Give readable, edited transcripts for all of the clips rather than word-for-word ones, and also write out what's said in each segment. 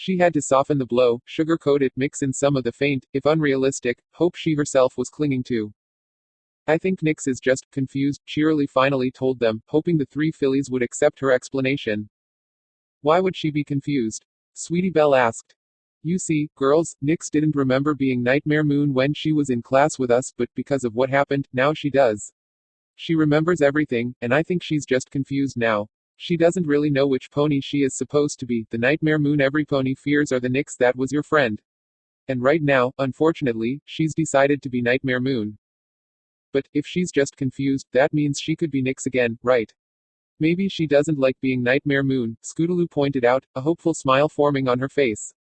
She had to soften the blow, sugarcoat it, mix in some of the faint, if unrealistic, hope she herself was clinging to. I think Nix is just confused, cheerily finally told them, hoping the three fillies would accept her explanation. Why would she be confused? Sweetie Belle asked. You see, girls, Nix didn't remember being Nightmare Moon when she was in class with us, but because of what happened, now she does. She remembers everything, and I think she's just confused now. She doesn't really know which pony she is supposed to be, the Nightmare Moon every pony fears or the Nix that was your friend. And right now, unfortunately, she's decided to be Nightmare Moon. But, if she's just confused, that means she could be Nix again, right? Maybe she doesn't like being Nightmare Moon, Scootaloo pointed out, a hopeful smile forming on her face.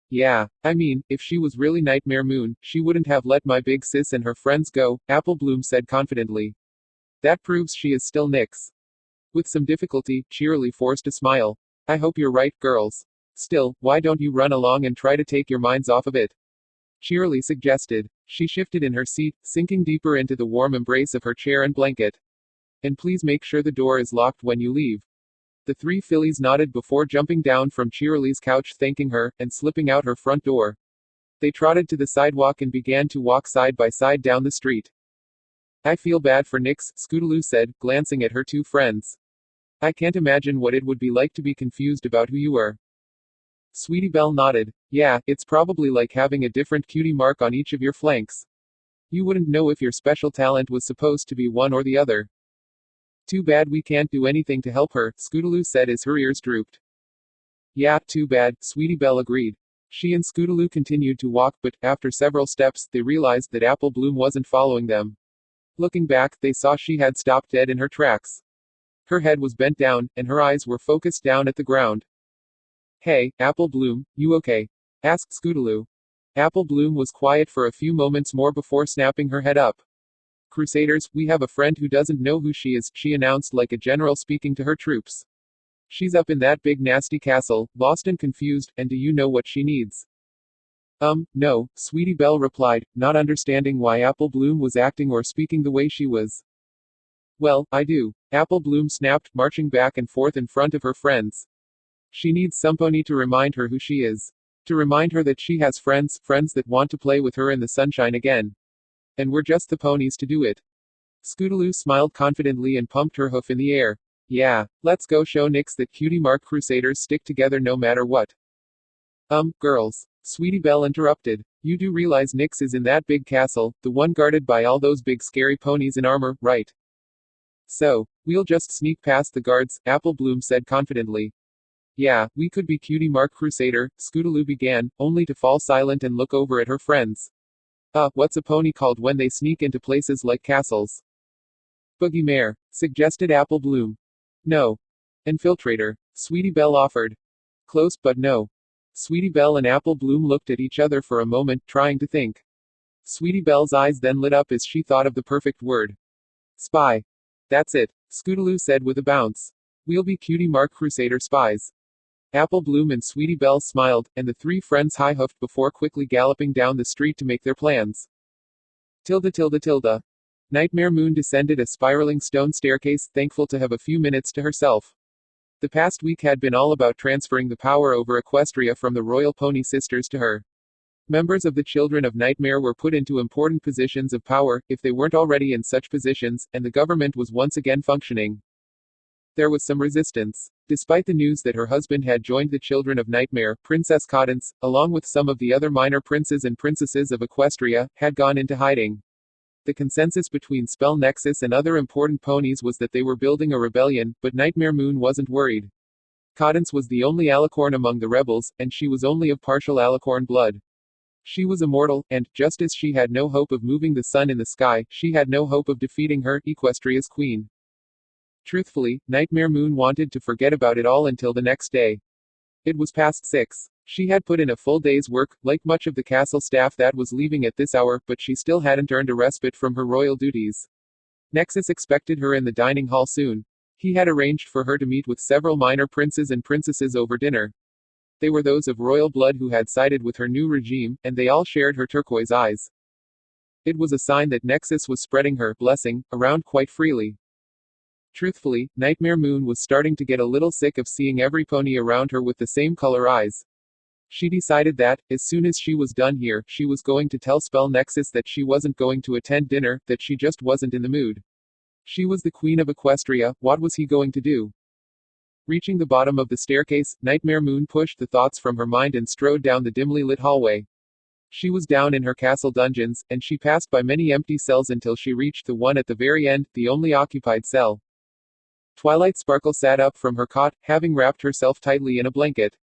Yeah, I mean, if she was really Nightmare Moon, she wouldn't have let my big sis and her friends go, Apple Bloom said confidently. That proves she is still Nix. With some difficulty, Cheerily forced a smile. I hope you're right, girls. Still, why don't you run along and try to take your minds off of it? Cheerily suggested. She shifted in her seat, sinking deeper into the warm embrace of her chair and blanket. And please make sure the door is locked when you leave. The three fillies nodded before jumping down from Cheerily's couch, thanking her, and slipping out her front door. They trotted to the sidewalk and began to walk side by side down the street. I feel bad for Nix, Scootaloo said, glancing at her two friends. I can't imagine what it would be like to be confused about who you are. Sweetie Belle nodded. Yeah, it's probably like having a different cutie mark on each of your flanks. You wouldn't know if your special talent was supposed to be one or the other. Too bad we can't do anything to help her, Scootaloo said as her ears drooped. Yeah, too bad, Sweetie Belle agreed. She and Scootaloo continued to walk, but, after several steps, they realized that Apple Bloom wasn't following them. Looking back, they saw she had stopped dead in her tracks. Her head was bent down, and her eyes were focused down at the ground. Hey, Apple Bloom, you okay? Asked Scootaloo. Apple Bloom was quiet for a few moments more before snapping her head up. Crusaders, we have a friend who doesn't know who she is, she announced like a general speaking to her troops. She's up in that big nasty castle, lost and confused, and do you know what she needs? No, Sweetie Belle replied, not understanding why Apple Bloom was acting or speaking the way she was. Well, I do. Apple Bloom snapped, marching back and forth in front of her friends. She needs somebody to remind her who she is. To remind her that she has friends that want to play with her in the sunshine again. And we're just the ponies to do it. Scootaloo smiled confidently and pumped her hoof in the air. Yeah, let's go show Nix that cutie mark Crusaders stick together no matter what. Girls. Sweetie Belle interrupted. You do realize Nix is in that big castle, the one guarded by all those big scary ponies in armor, right? So, we'll just sneak past the guards, Apple Bloom said confidently. Yeah, we could be cutie mark Crusader, Scootaloo began, only to fall silent and look over at her friends. What's a pony called when they sneak into places like castles? Boogie Mare, suggested Apple Bloom. No. Infiltrator, Sweetie Belle offered. Close, but no. Sweetie Belle and Apple Bloom looked at each other for a moment, trying to think. Sweetie Belle's eyes then lit up as she thought of the perfect word. Spy. That's it, Scootaloo said with a bounce. We'll be cutie mark Crusader spies. Apple Bloom and Sweetie Belle smiled, and the three friends high-hoofed before quickly galloping down the street to make their plans. Tilda. Nightmare Moon descended a spiraling stone staircase, thankful to have a few minutes to herself. The past week had been all about transferring the power over Equestria from the Royal Pony Sisters to her. Members of the Children of Nightmare were put into important positions of power, if they weren't already in such positions, and the government was once again functioning. There was some resistance. Despite the news that her husband had joined the Children of Nightmare, Princess Cadence, along with some of the other minor princes and princesses of Equestria, had gone into hiding. The consensus between Spell Nexus and other important ponies was that they were building a rebellion, but Nightmare Moon wasn't worried. Cadence was the only alicorn among the rebels, and she was only of partial alicorn blood. She was immortal, and, just as she had no hope of moving the sun in the sky, she had no hope of defeating her, Equestria's queen. Truthfully, Nightmare Moon wanted to forget about it all until the next day. It was past 6. She had put in a full day's work, like much of the castle staff that was leaving at this hour, but she still hadn't earned a respite from her royal duties. Nexus expected her in the dining hall soon. He had arranged for her to meet with several minor princes and princesses over dinner. They were those of royal blood who had sided with her new regime, and they all shared her turquoise eyes. It was a sign that Nexus was spreading her blessing around quite freely. Truthfully, Nightmare Moon was starting to get a little sick of seeing every pony around her with the same color eyes. She decided that, as soon as she was done here, she was going to tell Spell Nexus that she wasn't going to attend dinner, that she just wasn't in the mood. She was the queen of Equestria, what was he going to do? Reaching the bottom of the staircase, Nightmare Moon pushed the thoughts from her mind and strode down the dimly lit hallway. She was down in her castle dungeons, and she passed by many empty cells until she reached the one at the very end, the only occupied cell. Twilight Sparkle sat up from her cot, having wrapped herself tightly in a blanket.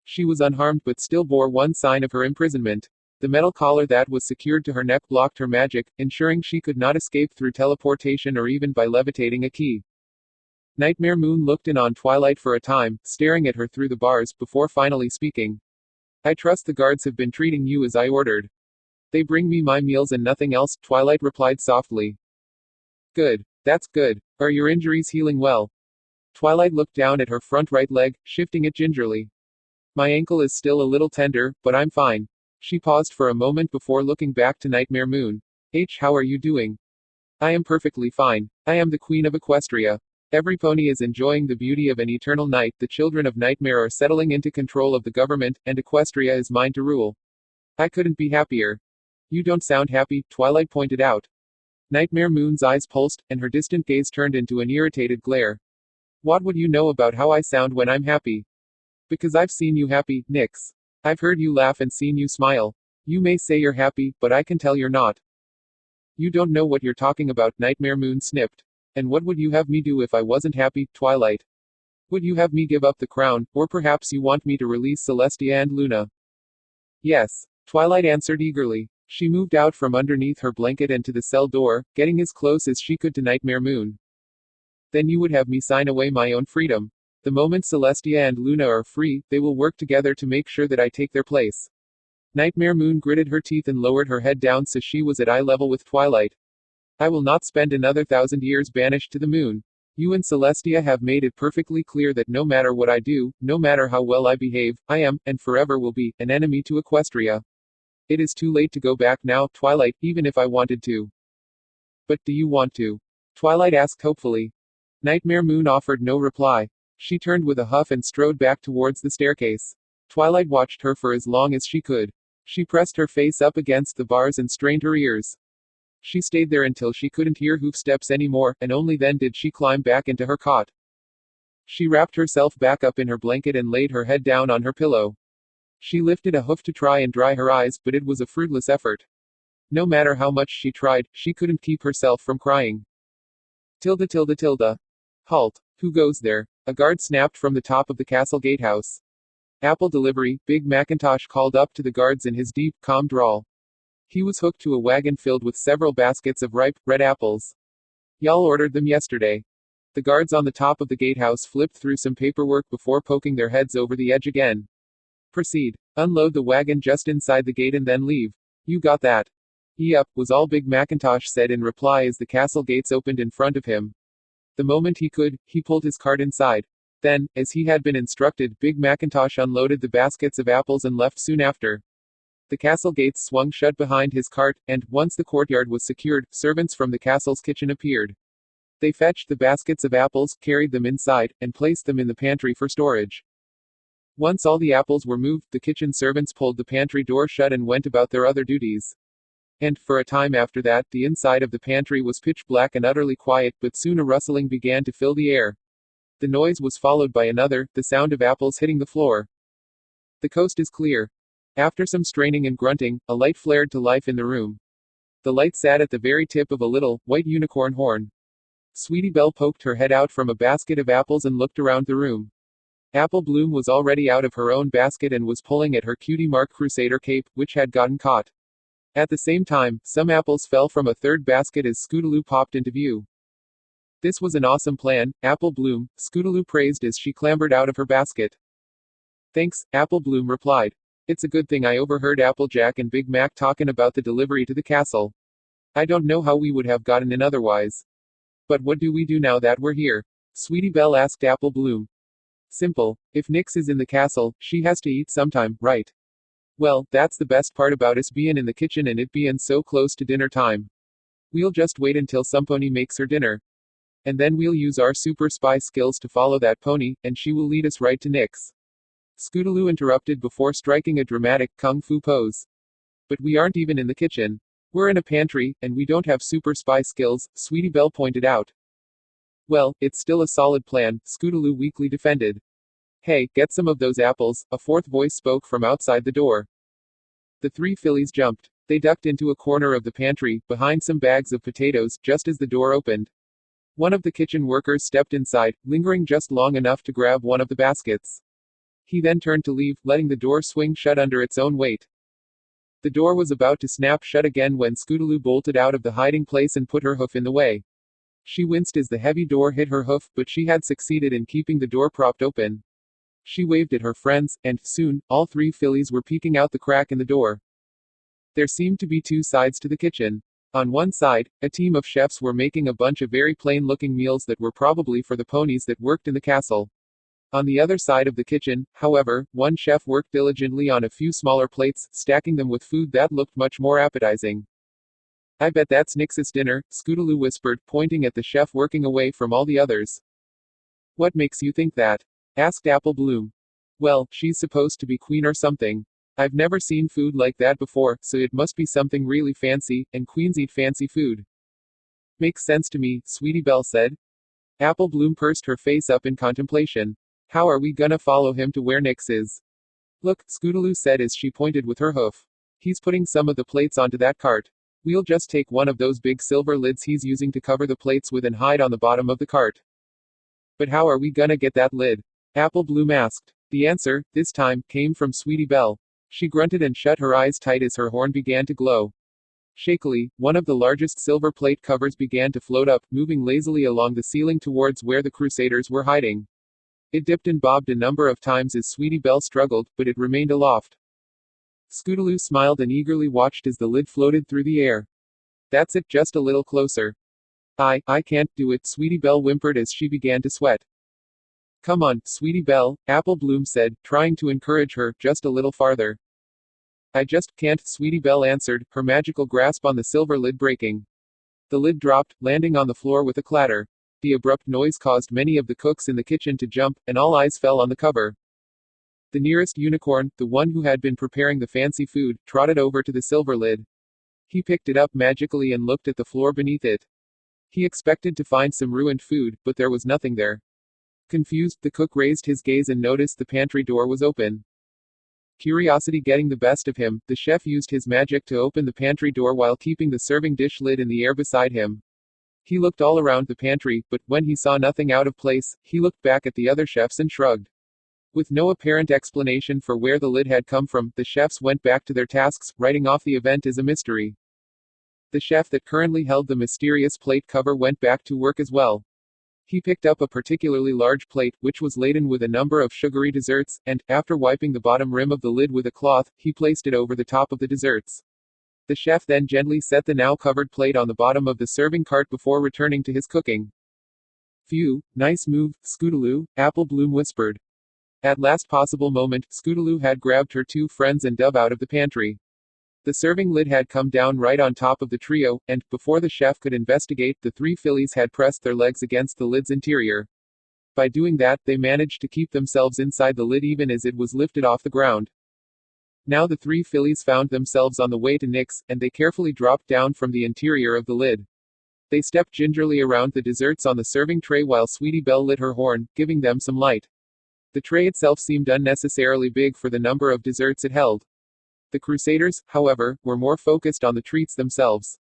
She was unharmed but still bore one sign of her imprisonment. The metal collar that was secured to her neck blocked her magic, ensuring she could not escape through teleportation or even by levitating a key. Nightmare Moon looked in on Twilight for a time, staring at her through the bars, before finally speaking. I trust the guards have been treating you as I ordered. They bring me my meals and nothing else, Twilight replied softly. Good. That's good. Are your injuries healing well? Twilight looked down at her front right leg, shifting it gingerly. My ankle is still a little tender, but I'm fine. She paused for a moment before looking back to Nightmare Moon. How are you doing? I am perfectly fine. I am the queen of Equestria. Every pony is enjoying the beauty of an eternal night, the children of Nightmare are settling into control of the government, and Equestria is mine to rule. I couldn't be happier. You don't sound happy, Twilight pointed out. Nightmare Moon's eyes pulsed, and her distant gaze turned into an irritated glare. What would you know about how I sound when I'm happy? Because I've seen you happy, Nyx. I've heard you laugh and seen you smile. You may say you're happy, but I can tell you're not. You don't know what you're talking about, Nightmare Moon snipped. And what would you have me do if I wasn't happy, Twilight? Would you have me give up the crown, or perhaps you want me to release Celestia and Luna? Yes, Twilight answered eagerly. She moved out from underneath her blanket and to the cell door, getting as close as she could to Nightmare Moon. Then you would have me sign away my own freedom. The moment Celestia and Luna are free, they will work together to make sure that I take their place. Nightmare Moon gritted her teeth and lowered her head down so she was at eye level with Twilight. I will not spend another 1,000 years banished to the moon. You and Celestia have made it perfectly clear that no matter what I do, no matter how well I behave, I am, and forever will be, an enemy to Equestria. It is too late to go back now, Twilight, even if I wanted to. But do you want to? Twilight asked hopefully. Nightmare Moon offered no reply. She turned with a huff and strode back towards the staircase. Twilight watched her for as long as she could. She pressed her face up against the bars and strained her ears. She stayed there until she couldn't hear hoofsteps anymore, and only then did she climb back into her cot. She wrapped herself back up in her blanket and laid her head down on her pillow. She lifted a hoof to try and dry her eyes, but it was a fruitless effort. No matter how much she tried, she couldn't keep herself from crying. Tilda tilda tilda. Halt. Who goes there? A guard snapped from the top of the castle gatehouse. Apple delivery, Big Macintosh called up to the guards in his deep, calm drawl. He was hooked to a wagon filled with several baskets of ripe, red apples. Y'all ordered them yesterday. The guards on the top of the gatehouse flipped through some paperwork before poking their heads over the edge again. Proceed. Unload the wagon just inside the gate and then leave. You got that? Yep, was all Big Macintosh said in reply as the castle gates opened in front of him. The moment he could, he pulled his cart inside. Then, as he had been instructed, Big Macintosh unloaded the baskets of apples and left soon after. The castle gates swung shut behind his cart, and, once the courtyard was secured, servants from the castle's kitchen appeared. They fetched the baskets of apples, carried them inside, and placed them in the pantry for storage. Once all the apples were moved, the kitchen servants pulled the pantry door shut and went about their other duties. And, for a time after that, the inside of the pantry was pitch black and utterly quiet, but soon a rustling began to fill the air. The noise was followed by another, the sound of apples hitting the floor. The coast is clear. After some straining and grunting, a light flared to life in the room. The light sat at the very tip of a little, white unicorn horn. Sweetie Belle poked her head out from a basket of apples and looked around the room. Apple Bloom was already out of her own basket and was pulling at her Cutie Mark Crusader cape, which had gotten caught. At the same time, some apples fell from a third basket as Scootaloo popped into view. This was an awesome plan, Apple Bloom, Scootaloo praised as she clambered out of her basket. Thanks, Apple Bloom replied. It's a good thing I overheard Applejack and Big Mac talking about the delivery to the castle. I don't know how we would have gotten in otherwise. But what do we do now that we're here? Sweetie Belle asked Apple Bloom. Simple. If Nyx is in the castle, she has to eat sometime, right? Well, that's the best part about us being in the kitchen and it being so close to dinner time. We'll just wait until some pony makes her dinner. And then we'll use our super spy skills to follow that pony, and she will lead us right to Nyx. Scootaloo interrupted before striking a dramatic kung fu pose. But we aren't even in the kitchen. We're in a pantry, and we don't have super spy skills, Sweetie Belle pointed out. Well, it's still a solid plan, Scootaloo weakly defended. Hey, get some of those apples, a fourth voice spoke from outside the door. The three fillies jumped. They ducked into a corner of the pantry, behind some bags of potatoes, just as the door opened. One of the kitchen workers stepped inside, lingering just long enough to grab one of the baskets. He then turned to leave, letting the door swing shut under its own weight. The door was about to snap shut again when Scootaloo bolted out of the hiding place and put her hoof in the way. She winced as the heavy door hit her hoof, but she had succeeded in keeping the door propped open. She waved at her friends, and, soon, all three fillies were peeking out the crack in the door. There seemed to be two sides to the kitchen. On one side, a team of chefs were making a bunch of very plain-looking meals that were probably for the ponies that worked in the castle. On the other side of the kitchen, however, one chef worked diligently on a few smaller plates, stacking them with food that looked much more appetizing. I bet that's Nix's dinner, Scootaloo whispered, pointing at the chef working away from all the others. What makes you think that? Asked Apple Bloom. Well, she's supposed to be queen or something. I've never seen food like that before, so it must be something really fancy, and queens eat fancy food. Makes sense to me, Sweetie Belle said. Apple Bloom pursed her face up in contemplation. How are we gonna follow him to where Nix is? Look, Scootaloo said as she pointed with her hoof. He's putting some of the plates onto that cart. We'll just take one of those big silver lids he's using to cover the plates with and hide on the bottom of the cart. But how are we gonna get that lid? Apple Bloom asked. The answer, this time, came from Sweetie Belle. She grunted and shut her eyes tight as her horn began to glow. Shakily, one of the largest silver plate covers began to float up, moving lazily along the ceiling towards where the crusaders were hiding. It dipped and bobbed a number of times as Sweetie Belle struggled, but it remained aloft. Scootaloo smiled and eagerly watched as the lid floated through the air. That's it, just a little closer. I can't do it, Sweetie Belle whimpered as she began to sweat. Come on, Sweetie Belle, Apple Bloom said, trying to encourage her, just a little farther. I just can't, Sweetie Belle answered, her magical grasp on the silver lid breaking. The lid dropped, landing on the floor with a clatter. The abrupt noise caused many of the cooks in the kitchen to jump, and all eyes fell on the cover. The nearest unicorn, the one who had been preparing the fancy food, trotted over to the silver lid. He picked it up magically and looked at the floor beneath it. He expected to find some ruined food, but there was nothing there. Confused, the cook raised his gaze and noticed the pantry door was open. Curiosity getting the best of him, the chef used his magic to open the pantry door while keeping the serving dish lid in the air beside him. He looked all around the pantry, but when he saw nothing out of place, he looked back at the other chefs and shrugged. With no apparent explanation for where the lid had come from, the chefs went back to their tasks, writing off the event as a mystery. The chef that currently held the mysterious plate cover went back to work as well. He picked up a particularly large plate, which was laden with a number of sugary desserts, and, after wiping the bottom rim of the lid with a cloth, he placed it over the top of the desserts. The chef then gently set the now covered plate on the bottom of the serving cart before returning to his cooking. Phew, nice move, Scootaloo, Apple Bloom whispered. At last possible moment, Scootaloo had grabbed her two friends and dove out of the pantry. The serving lid had come down right on top of the trio, and, before the chef could investigate, the three fillies had pressed their legs against the lid's interior. By doing that, they managed to keep themselves inside the lid even as it was lifted off the ground. Now the three fillies found themselves on the way to Nix, and they carefully dropped down from the interior of the lid. They stepped gingerly around the desserts on the serving tray while Sweetie Belle lit her horn, giving them some light. The tray itself seemed unnecessarily big for the number of desserts it held. The crusaders, however, were more focused on the treats themselves.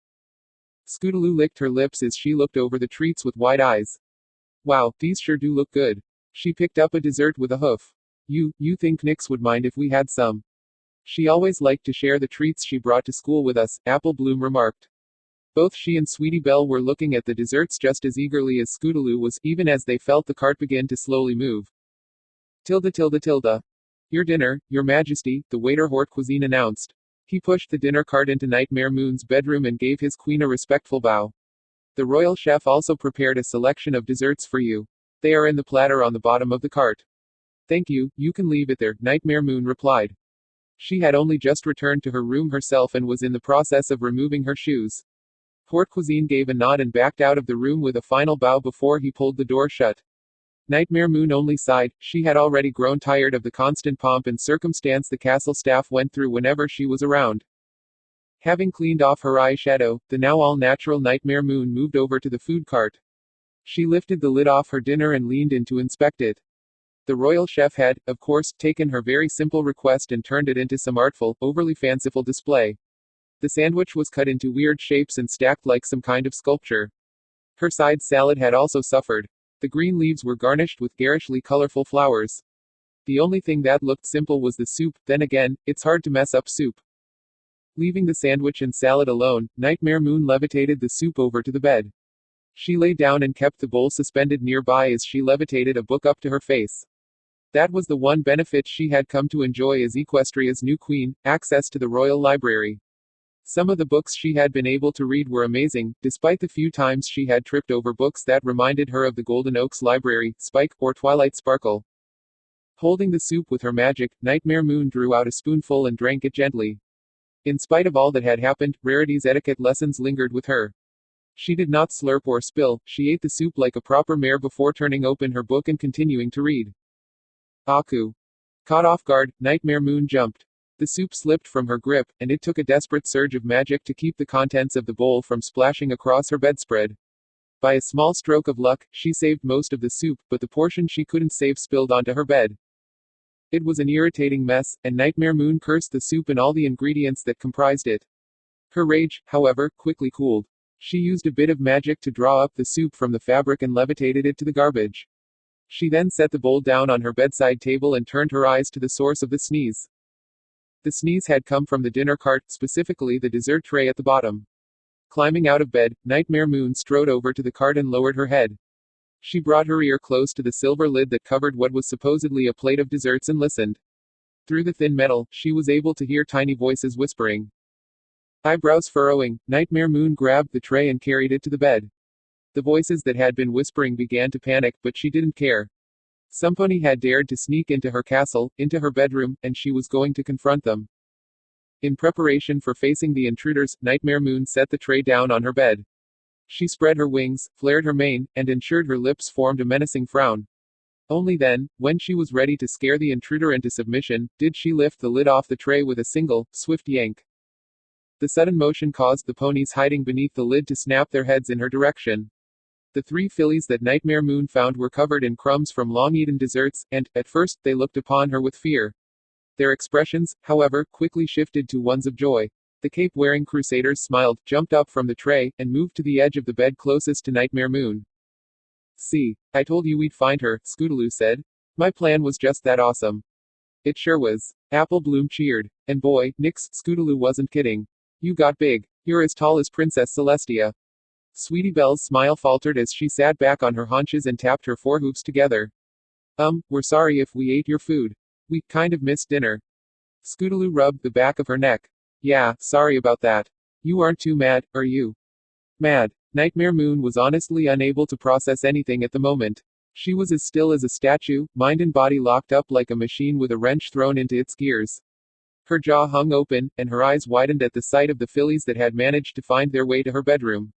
Scootaloo licked her lips as she looked over the treats with wide eyes. Wow, these sure do look good. She picked up a dessert with a hoof. You think Nix would mind if we had some? She always liked to share the treats she brought to school with us, Apple Bloom remarked. Both she and Sweetie Belle were looking at the desserts just as eagerly as Scootaloo was, even as they felt the cart begin to slowly move. Tilda. Your dinner, Your Majesty, the waiter Hort Cuisine announced. He pushed the dinner cart into Nightmare Moon's bedroom and gave his queen a respectful bow. The royal chef also prepared a selection of desserts for you. They are in the platter on the bottom of the cart. Thank you, you can leave it there, Nightmare Moon replied. She had only just returned to her room herself and was in the process of removing her shoes. Hort Cuisine gave a nod and backed out of the room with a final bow before he pulled the door shut. Nightmare Moon only sighed. She had already grown tired of the constant pomp and circumstance the castle staff went through whenever she was around. Having cleaned off her eyeshadow, the now all-natural Nightmare Moon moved over to the food cart. She lifted the lid off her dinner and leaned in to inspect it. The royal chef had, of course, taken her very simple request and turned it into some artful, overly fanciful display. The sandwich was cut into weird shapes and stacked like some kind of sculpture. Her side salad had also suffered. The green leaves were garnished with garishly colorful flowers. The only thing that looked simple was the soup. Then again, it's hard to mess up soup. Leaving the sandwich and salad alone, Nightmare Moon levitated the soup over to the bed. She lay down and kept the bowl suspended nearby as she levitated a book up to her face. That was the one benefit she had come to enjoy as Equestria's new queen: access to the royal library. Some of the books she had been able to read were amazing, despite the few times she had tripped over books that reminded her of the Golden Oaks Library, Spike, or Twilight Sparkle. Holding the soup with her magic, Nightmare Moon drew out a spoonful and drank it gently. In spite of all that had happened, Rarity's etiquette lessons lingered with her. She did not slurp or spill. She ate the soup like a proper mare before turning open her book and continuing to read. Aku. Caught off guard, Nightmare Moon jumped. The soup slipped from her grip, and it took a desperate surge of magic to keep the contents of the bowl from splashing across her bedspread. By a small stroke of luck, she saved most of the soup, but the portion she couldn't save spilled onto her bed. It was an irritating mess, and Nightmare Moon cursed the soup and all the ingredients that comprised it. Her rage, however, quickly cooled. She used a bit of magic to draw up the soup from the fabric and levitated it to the garbage. She then set the bowl down on her bedside table and turned her eyes to the source of the sneeze. The sneeze had come from the dinner cart, specifically the dessert tray at the bottom. Climbing out of bed, Nightmare Moon strode over to the cart and lowered her head. She brought her ear close to the silver lid that covered what was supposedly a plate of desserts and listened. Through the thin metal, she was able to hear tiny voices whispering. Eyebrows furrowing, Nightmare Moon grabbed the tray and carried it to the bed. The voices that had been whispering began to panic, but she didn't care. Somebody had dared to sneak into her castle, into her bedroom, and she was going to confront them. In preparation for facing the intruders, Nightmare Moon set the tray down on her bed. She spread her wings, flared her mane, and ensured her lips formed a menacing frown. Only then, when she was ready to scare the intruder into submission, did she lift the lid off the tray with a single, swift yank. The sudden motion caused the ponies hiding beneath the lid to snap their heads in her direction. The 3 fillies that Nightmare Moon found were covered in crumbs from long-eaten desserts, and, at first, they looked upon her with fear. Their expressions, however, quickly shifted to ones of joy. The cape-wearing crusaders smiled, jumped up from the tray, and moved to the edge of the bed closest to Nightmare Moon. "See, I told you we'd find her," Scootaloo said. "My plan was just that awesome." "It sure was." Apple Bloom cheered. "And boy, Nix, Scootaloo wasn't kidding. You got big. You're as tall as Princess Celestia." Sweetie Belle's smile faltered as she sat back on her haunches and tapped her forehoofs together. We're sorry if we ate your food. We kind of missed dinner." Scootaloo rubbed the back of her neck. "Yeah, sorry about that. You aren't too mad, are you?" "Mad." Nightmare Moon was honestly unable to process anything at the moment. She was as still as a statue, mind and body locked up like a machine with a wrench thrown into its gears. Her jaw hung open, and her eyes widened at the sight of the fillies that had managed to find their way to her bedroom.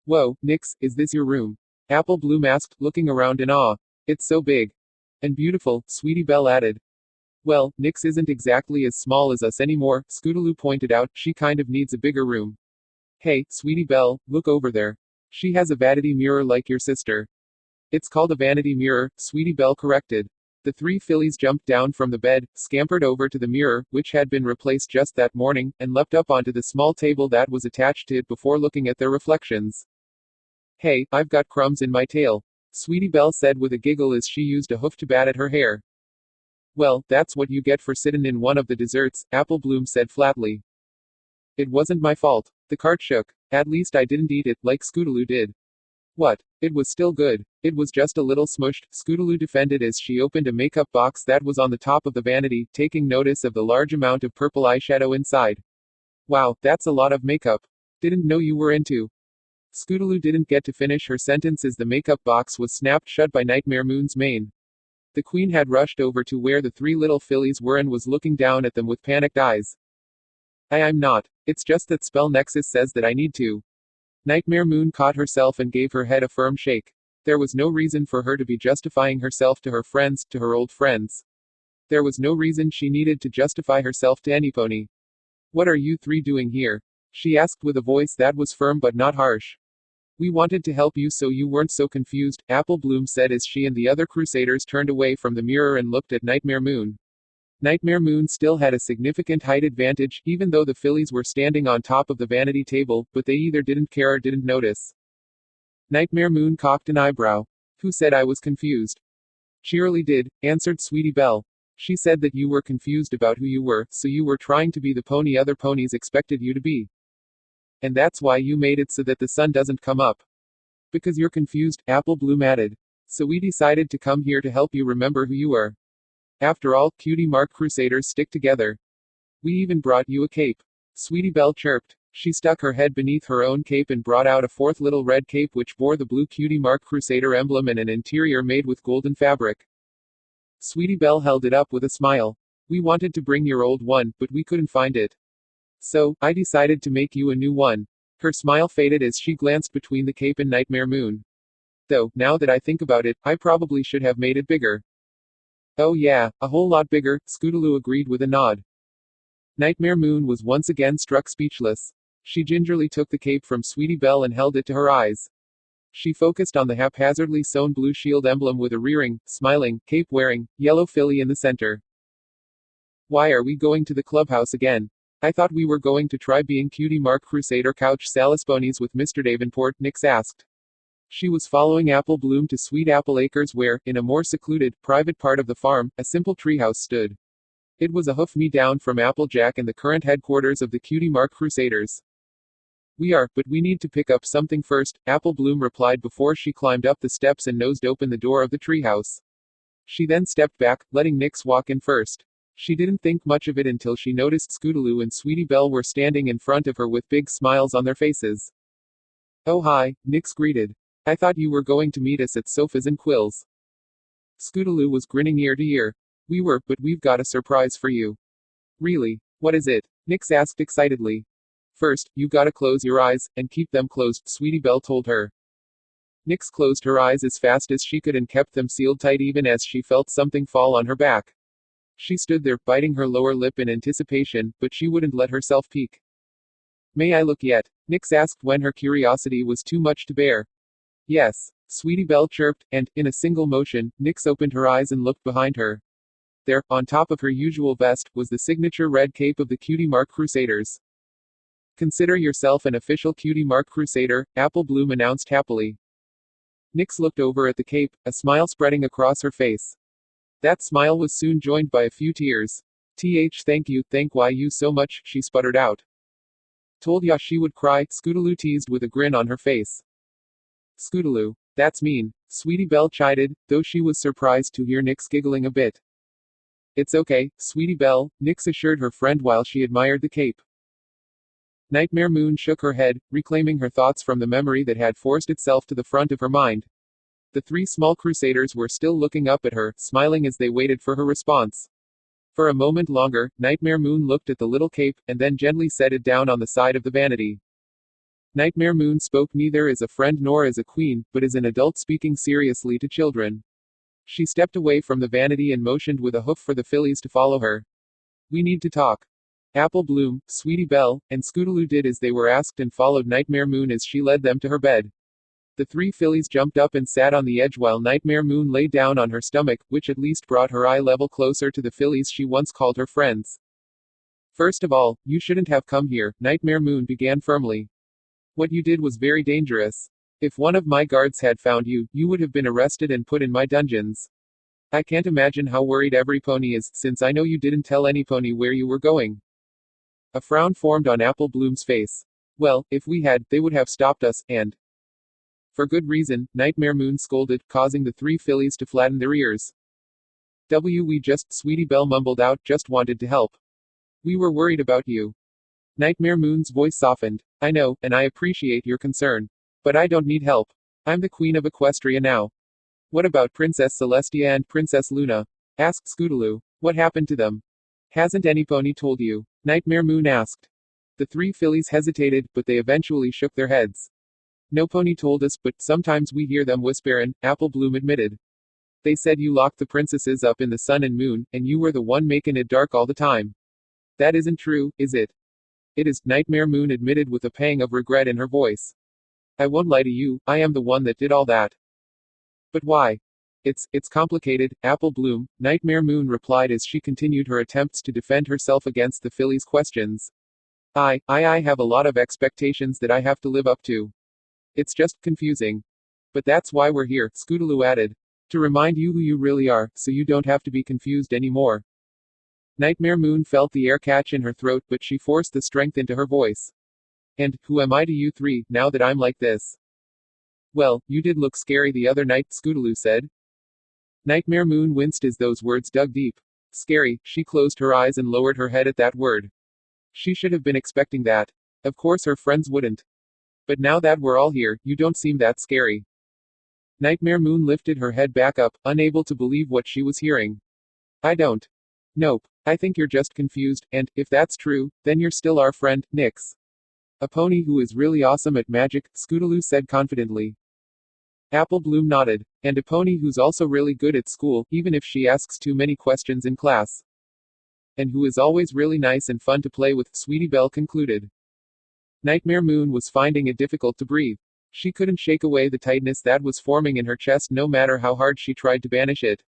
"Whoa, Nix, is this your room?" Apple Bloom asked, looking around in awe. "It's so big. And beautiful," Sweetie Belle added. "Well, Nix isn't exactly as small as us anymore," Scootaloo pointed out. "She kind of needs a bigger room." "Hey, Sweetie Belle, look over there. She has a vanity mirror like your sister." "It's called a vanity mirror," Sweetie Belle corrected. The 3 fillies jumped down from the bed, scampered over to the mirror, which had been replaced just that morning, and leapt up onto the small table that was attached to it before looking at their reflections. "Hey, I've got crumbs in my tail," Sweetie Belle said with a giggle as she used a hoof to bat at her hair. "Well, that's what you get for sittin' in one of the desserts," Apple Bloom said flatly. "It wasn't my fault." The cart shook. "At least I didn't eat it, like Scootaloo did." "What? It was still good. It was just a little smushed," Scootaloo defended as she opened a makeup box that was on the top of the vanity, taking notice of the large amount of purple eyeshadow inside. "Wow, that's a lot of makeup. Didn't know you were into." Scootaloo didn't get to finish her sentence as the makeup box was snapped shut by Nightmare Moon's mane. The queen had rushed over to where the 3 little fillies were and was looking down at them with panicked eyes. I'm not. It's just that Spell Nexus says that I need to." Nightmare Moon caught herself and gave her head a firm shake. There was no reason for her to be justifying herself to her friends, to her old friends. There was no reason she needed to justify herself to any pony. What are you three doing here? She asked with a voice that was firm but not harsh. We wanted to help you so you weren't so confused, Apple Bloom said as she and the other Crusaders turned away from the mirror and looked at Nightmare Moon. Nightmare Moon still had a significant height advantage, even though the fillies were standing on top of the vanity table, but they either didn't care or didn't notice. Nightmare Moon cocked an eyebrow. Who said I was confused? Cheerily did, answered Sweetie Belle. She said that you were confused about who you were, so you were trying to be the pony other ponies expected you to be. And that's why you made it so that the sun doesn't come up. Because you're confused, Apple Bloom added. So we decided to come here to help you remember who you are. After all, cutie mark Crusaders stick together. We even brought you a cape. Sweetie Belle chirped. She stuck her head beneath her own cape and brought out a fourth little red cape which bore the blue cutie mark Crusader emblem and an interior made with golden fabric. Sweetie Belle held it up with a smile. We wanted to bring your old one, but we couldn't find it. So, I decided to make you a new one. Her smile faded as she glanced between the cape and Nightmare Moon. Though, now that I think about it, I probably should have made it bigger. Oh yeah, a whole lot bigger, Scootaloo agreed with a nod. Nightmare Moon was once again struck speechless. She gingerly took the cape from Sweetie Belle and held it to her eyes. She focused on the haphazardly sewn blue shield emblem with a rearing, smiling, cape-wearing, yellow filly in the center. Why are we going to the clubhouse again? I thought we were going to try being cutie mark Crusader couch Salisbonies with Mr. Davenport, Nix asked. She was following Apple Bloom to Sweet Apple Acres where, in a more secluded, private part of the farm, a simple treehouse stood. It was a hoof-me-down from Applejack and the current headquarters of the Cutie Mark Crusaders. We are, but we need to pick up something first, Apple Bloom replied before she climbed up the steps and nosed open the door of the treehouse. She then stepped back, letting Nix walk in first. She didn't think much of it until she noticed Scootaloo and Sweetie Belle were standing in front of her with big smiles on their faces. Oh hi, Nix greeted. I thought you were going to meet us at Sofas and Quills. Scootaloo was grinning ear to ear. We were, but we've got a surprise for you. Really? What is it? Nix asked excitedly. First, you gotta close your eyes, and keep them closed, Sweetie Belle told her. Nix closed her eyes as fast as she could and kept them sealed tight even as she felt something fall on her back. She stood there, biting her lower lip in anticipation, but she wouldn't let herself peek. May I look yet? Nix asked when her curiosity was too much to bear. Yes, Sweetie Belle chirped, and, in a single motion, Nix opened her eyes and looked behind her. There, on top of her usual vest, was the signature red cape of the Cutie Mark Crusaders. Consider yourself an official Cutie Mark Crusader, Apple Bloom announced happily. Nix looked over at the cape, a smile spreading across her face. That smile was soon joined by a few tears. Thank you so much, she sputtered out. Told ya she would cry, Scootaloo teased with a grin on her face. Scootaloo, that's mean, Sweetie Belle chided, though she was surprised to hear Nix giggling a bit. It's okay, Sweetie Belle, Nix assured her friend while she admired the cape. Nightmare Moon shook her head, reclaiming her thoughts from the memory that had forced itself to the front of her mind. The three small Crusaders were still looking up at her, smiling as they waited for her response. For a moment longer, Nightmare Moon looked at the little cape, and then gently set it down on the side of the vanity. Nightmare Moon spoke neither as a friend nor as a queen, but as an adult speaking seriously to children. She stepped away from the vanity and motioned with a hoof for the fillies to follow her. We need to talk. Apple Bloom, Sweetie Belle, and Scootaloo did as they were asked and followed Nightmare Moon as she led them to her bed. The three fillies jumped up and sat on the edge while Nightmare Moon lay down on her stomach, which at least brought her eye level closer to the fillies she once called her friends. First of all, you shouldn't have come here, Nightmare Moon began firmly. What you did was very dangerous. If one of my guards had found you, you would have been arrested and put in my dungeons. I can't imagine how worried every pony is, since I know you didn't tell any pony where you were going. A frown formed on Apple Bloom's face. Well, if we had, they would have stopped us, and... For good reason, Nightmare Moon scolded, causing the three fillies to flatten their ears. Sweetie Belle mumbled out, just wanted to help. We were worried about you. Nightmare Moon's voice softened. I know, and I appreciate your concern. But I don't need help. I'm the Queen of Equestria now. What about Princess Celestia and Princess Luna? Asked Scootaloo. What happened to them? Hasn't any pony told you? Nightmare Moon asked. The three fillies hesitated, but they eventually shook their heads. No pony told us, but sometimes we hear them whisperin', Apple Bloom admitted. They said you locked the princesses up in the sun and moon, and you were the one making it dark all the time. That isn't true, is it? It is, Nightmare Moon admitted with a pang of regret in her voice. I won't lie to you, I am the one that did all that. But why? It's complicated, Apple Bloom, Nightmare Moon replied as she continued her attempts to defend herself against the filly's questions. I have a lot of expectations that I have to live up to. It's just confusing. But that's why we're here, Scootaloo added. To remind you who you really are, so you don't have to be confused anymore. Nightmare Moon felt the air catch in her throat, but she forced the strength into her voice. And, who am I to you three, now that I'm like this? Well, you did look scary the other night, Scootaloo said. Nightmare Moon winced as those words dug deep. Scary, she closed her eyes and lowered her head at that word. She should have been expecting that. Of course her friends wouldn't. But now that we're all here, you don't seem that scary. Nightmare Moon lifted her head back up, unable to believe what she was hearing. I don't. Nope. I think you're just confused, and, if that's true, then you're still our friend, Nyx. A pony who is really awesome at magic, Scootaloo said confidently. Apple Bloom nodded. And a pony who's also really good at school, even if she asks too many questions in class. And who is always really nice and fun to play with, Sweetie Belle concluded. Nightmare Moon was finding it difficult to breathe. She couldn't shake away the tightness that was forming in her chest no matter how hard she tried to banish it.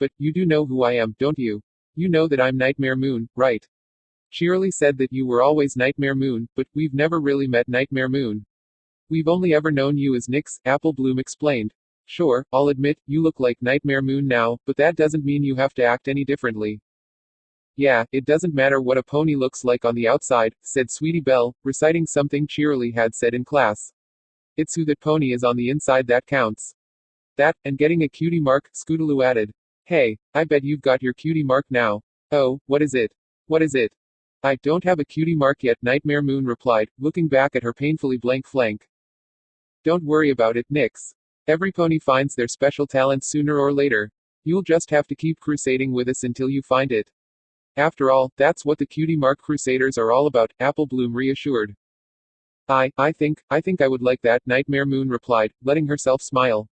But, you do know who I am, don't you? You know that I'm Nightmare Moon, right? Shirley said that you were always Nightmare Moon, but we've never really met Nightmare Moon. We've only ever known you as Nyx, Apple Bloom explained. Sure, I'll admit, you look like Nightmare Moon now, but that doesn't mean you have to act any differently. Yeah, it doesn't matter what a pony looks like on the outside, said Sweetie Belle, reciting something Cheerily had said in class. It's who that pony is on the inside that counts. That, and getting a cutie mark, Scootaloo added. Hey, I bet you've got your cutie mark now. Oh, what is it? What is it? I don't have a cutie mark yet, Nightmare Moon replied, looking back at her painfully blank flank. Don't worry about it, Nyx. Every pony finds their special talent sooner or later. You'll just have to keep crusading with us until you find it. After all, that's what the cutie mark crusaders are all about, Apple Bloom reassured. I think I would like that, Nightmare Moon replied, letting herself smile.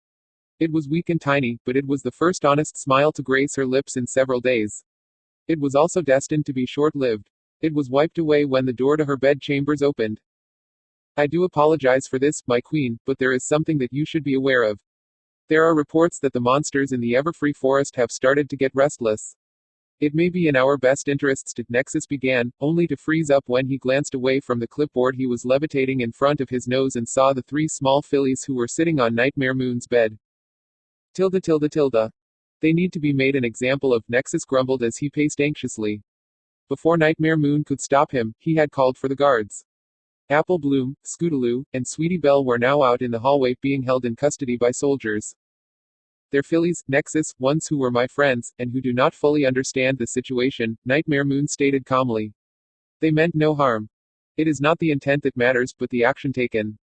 It was weak and tiny, but it was the first honest smile to grace her lips in several days. It was also destined to be short-lived. It was wiped away when the door to her bed chambers opened. I do apologize for this, my queen, but there is something that you should be aware of. There are reports that the monsters in the Everfree Forest have started to get restless. It may be in our best interests to, Nexus began, only to freeze up when he glanced away from the clipboard he was levitating in front of his nose and saw the three small fillies who were sitting on Nightmare Moon's bed. Tilda. They need to be made an example of, Nexus grumbled as he paced anxiously. Before Nightmare Moon could stop him, he had called for the guards. Apple Bloom, Scootaloo, and Sweetie Belle were now out in the hallway being held in custody by soldiers. They're fillies, Nexus, ones who were my friends, and who do not fully understand the situation, Nightmare Moon stated calmly. They meant no harm. It is not the intent that matters, but the action taken.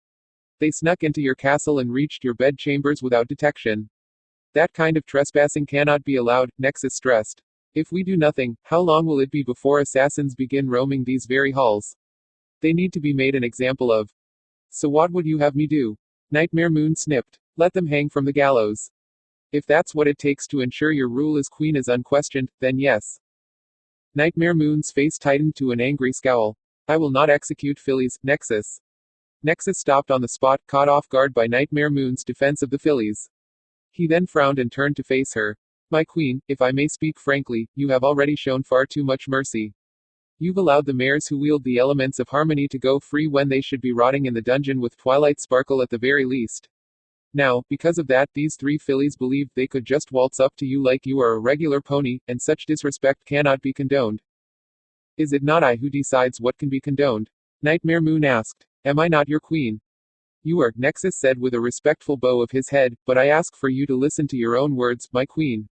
They snuck into your castle and reached your bed chambers without detection. That kind of trespassing cannot be allowed, Nexus stressed. If we do nothing, how long will it be before assassins begin roaming these very halls? They need to be made an example of. So what would you have me do? Nightmare Moon snipped. Let them hang from the gallows. If that's what it takes to ensure your rule as queen is unquestioned, then yes. Nightmare Moon's face tightened to an angry scowl. I will not execute fillies, Nexus. Nexus stopped on the spot, caught off guard by Nightmare Moon's defense of the fillies. He then frowned and turned to face her. My queen, if I may speak frankly, you have already shown far too much mercy. You've allowed the mares who wield the elements of harmony to go free when they should be rotting in the dungeon with Twilight Sparkle at the very least. Now, because of that, these three fillies believed they could just waltz up to you like you are a regular pony, and such disrespect cannot be condoned. Is it not I who decides what can be condoned? Nightmare Moon asked. Am I not your queen? You are, Nexus said with a respectful bow of his head, but I ask for you to listen to your own words, my queen.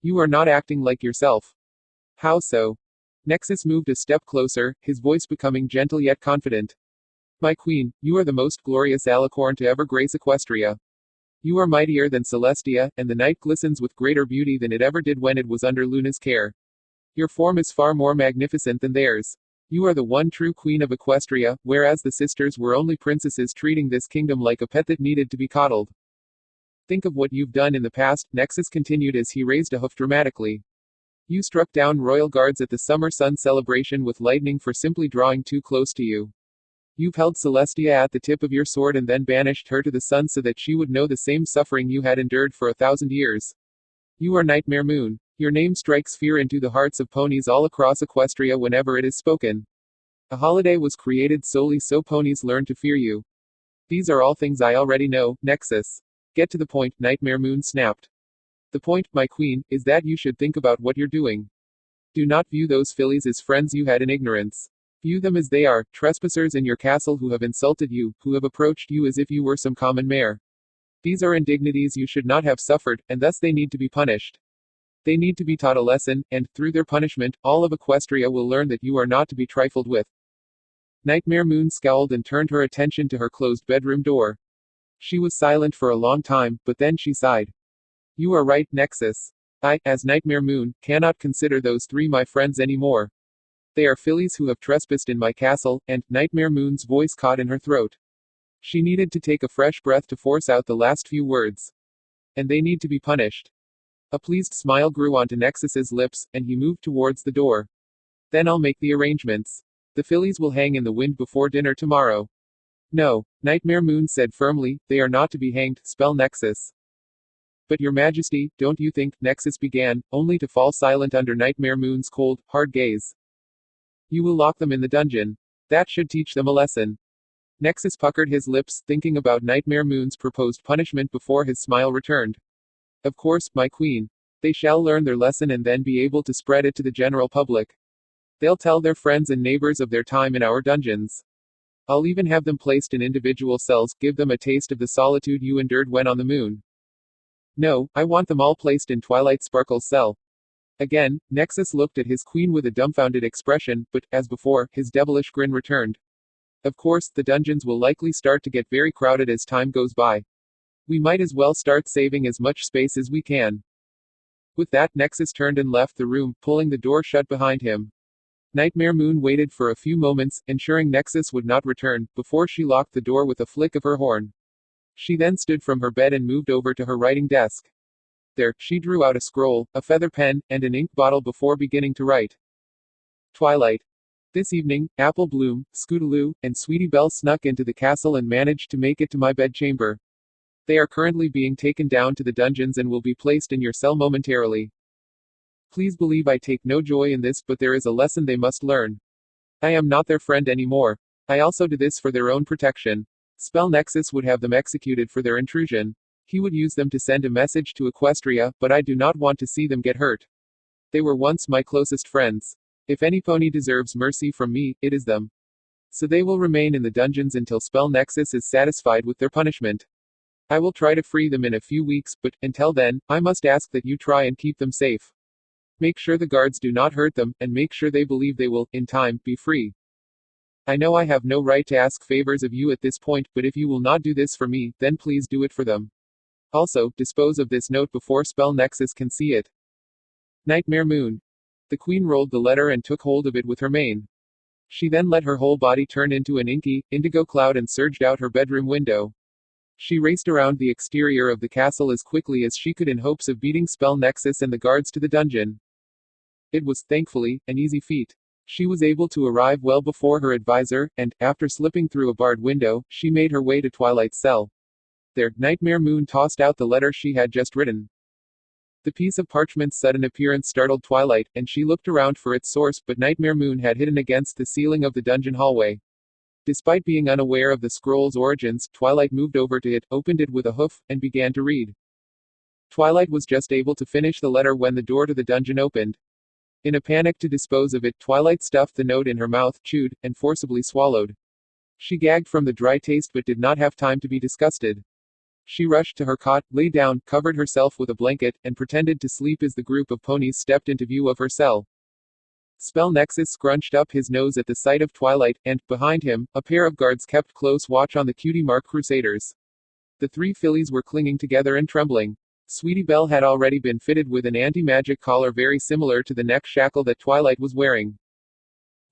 You are not acting like yourself. How so? Nexus moved a step closer, his voice becoming gentle yet confident. My queen, you are the most glorious alicorn to ever grace Equestria. You are mightier than Celestia, and the night glistens with greater beauty than it ever did when it was under Luna's care. Your form is far more magnificent than theirs. You are the one true queen of Equestria, whereas the sisters were only princesses treating this kingdom like a pet that needed to be coddled. Think of what you've done in the past, Nexus continued as he raised a hoof dramatically. You struck down royal guards at the summer sun celebration with lightning for simply drawing too close to you. You've held Celestia at the tip of your sword and then banished her to the sun so that she would know the same suffering you had endured for 1,000 years. You are Nightmare Moon. Your name strikes fear into the hearts of ponies all across Equestria whenever it is spoken. A holiday was created solely so ponies learn to fear you. These are all things I already know, Nexus. Get to the point, Nightmare Moon snapped. The point, my queen, is that you should think about what you're doing. Do not view those fillies as friends you had in ignorance. View them as they are, trespassers in your castle who have insulted you, who have approached you as if you were some common mare. These are indignities you should not have suffered, and thus they need to be punished. They need to be taught a lesson, and, through their punishment, all of Equestria will learn that you are not to be trifled with. Nightmare Moon scowled and turned her attention to her closed bedroom door. She was silent for a long time, but then she sighed. You are right, Nexus. I, as Nightmare Moon, cannot consider those three my friends anymore. They are fillies who have trespassed in my castle, and, Nightmare Moon's voice caught in her throat. She needed to take a fresh breath to force out the last few words. And they need to be punished. A pleased smile grew onto Nexus's lips, and he moved towards the door. Then I'll make the arrangements. The fillies will hang in the wind before dinner tomorrow. No, Nightmare Moon said firmly, they are not to be hanged, spell Nexus. But your majesty, don't you think, Nexus began, only to fall silent under Nightmare Moon's cold, hard gaze. You will lock them in the dungeon. That should teach them a lesson. Nexus puckered his lips, thinking about Nightmare Moon's proposed punishment before his smile returned. Of course, my queen. They shall learn their lesson and then be able to spread it to the general public. They'll tell their friends and neighbors of their time in our dungeons. I'll even have them placed in individual cells, give them a taste of the solitude you endured when on the moon. No, I want them all placed in Twilight Sparkle's cell. Again, Nexus looked at his queen with a dumbfounded expression, but, as before, his devilish grin returned. Of course, the dungeons will likely start to get very crowded as time goes by. We might as well start saving as much space as we can. With that, Nexus turned and left the room, pulling the door shut behind him. Nightmare Moon waited for a few moments, ensuring Nexus would not return, before she locked the door with a flick of her horn. She then stood from her bed and moved over to her writing desk. There, she drew out a scroll, a feather pen, and an ink bottle before beginning to write. Twilight. This evening, Apple Bloom, Scootaloo, and Sweetie Belle snuck into the castle and managed to make it to my bedchamber. They are currently being taken down to the dungeons and will be placed in your cell momentarily. Please believe I take no joy in this, but there is a lesson they must learn. I am not their friend anymore. I also do this for their own protection. Spell Nexus would have them executed for their intrusion. He would use them to send a message to Equestria, but I do not want to see them get hurt. They were once my closest friends. If any pony deserves mercy from me, it is them. So they will remain in the dungeons until Spell Nexus is satisfied with their punishment. I will try to free them in a few weeks, but, until then, I must ask that you try and keep them safe. Make sure the guards do not hurt them, and make sure they believe they will, in time, be free. I know I have no right to ask favors of you at this point, but if you will not do this for me, then please do it for them. Also, dispose of this note before Spell Nexus can see it. Nightmare Moon. The queen rolled the letter and took hold of it with her mane. She then let her whole body turn into an inky, indigo cloud and surged out her bedroom window. She raced around the exterior of the castle as quickly as she could in hopes of beating Spell Nexus and the guards to the dungeon. It was, thankfully, an easy feat. She was able to arrive well before her advisor, and, after slipping through a barred window, she made her way to Twilight's cell. There, Nightmare Moon tossed out the letter she had just written. The piece of parchment's sudden appearance startled Twilight, and she looked around for its source, but Nightmare Moon had hidden against the ceiling of the dungeon hallway. Despite being unaware of the scroll's origins, Twilight moved over to it, opened it with a hoof, and began to read. Twilight was just able to finish the letter when the door to the dungeon opened. In a panic to dispose of it, Twilight stuffed the note in her mouth, chewed, and forcibly swallowed. She gagged from the dry taste but did not have time to be disgusted. She rushed to her cot, lay down, covered herself with a blanket, and pretended to sleep as the group of ponies stepped into view of her cell. Spell Nexus scrunched up his nose at the sight of Twilight, and, behind him, a pair of guards kept close watch on the Cutie Mark Crusaders. The three fillies were clinging together and trembling. Sweetie Belle had already been fitted with an anti-magic collar very similar to the neck shackle that Twilight was wearing.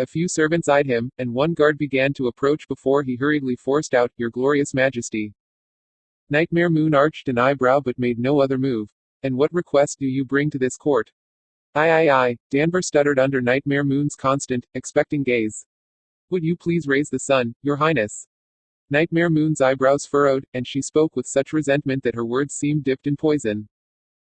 A few servants eyed him, and one guard began to approach before he hurriedly forced out, "Your glorious majesty." Nightmare Moon arched an eyebrow but made no other move. "And what request do you bring to this court?" I, Danver stuttered under Nightmare Moon's constant, expecting gaze. "Would you please raise the sun, your highness?" Nightmare Moon's eyebrows furrowed, and she spoke with such resentment that her words seemed dipped in poison.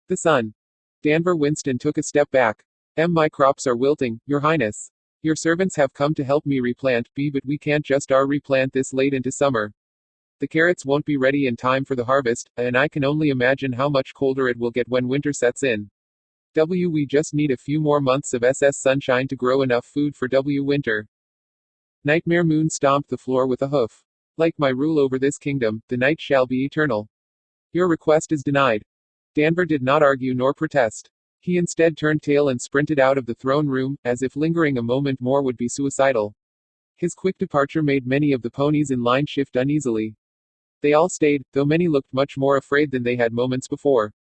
"The sun." Danver winced and took a step back. My crops are wilting, your highness. Your servants have come to help me replant, but we can't just replant this late into summer. The carrots won't be ready in time for the harvest, and I can only imagine how much colder it will get when winter sets in. We just need a few more months of sunshine to grow enough food for winter." Nightmare Moon stomped the floor with a hoof. "Like my rule over this kingdom, the night shall be eternal. Your request is denied." Danver did not argue nor protest. He instead turned tail and sprinted out of the throne room, as if lingering a moment more would be suicidal. His quick departure made many of the ponies in line shift uneasily. They all stayed, though many looked much more afraid than they had moments before.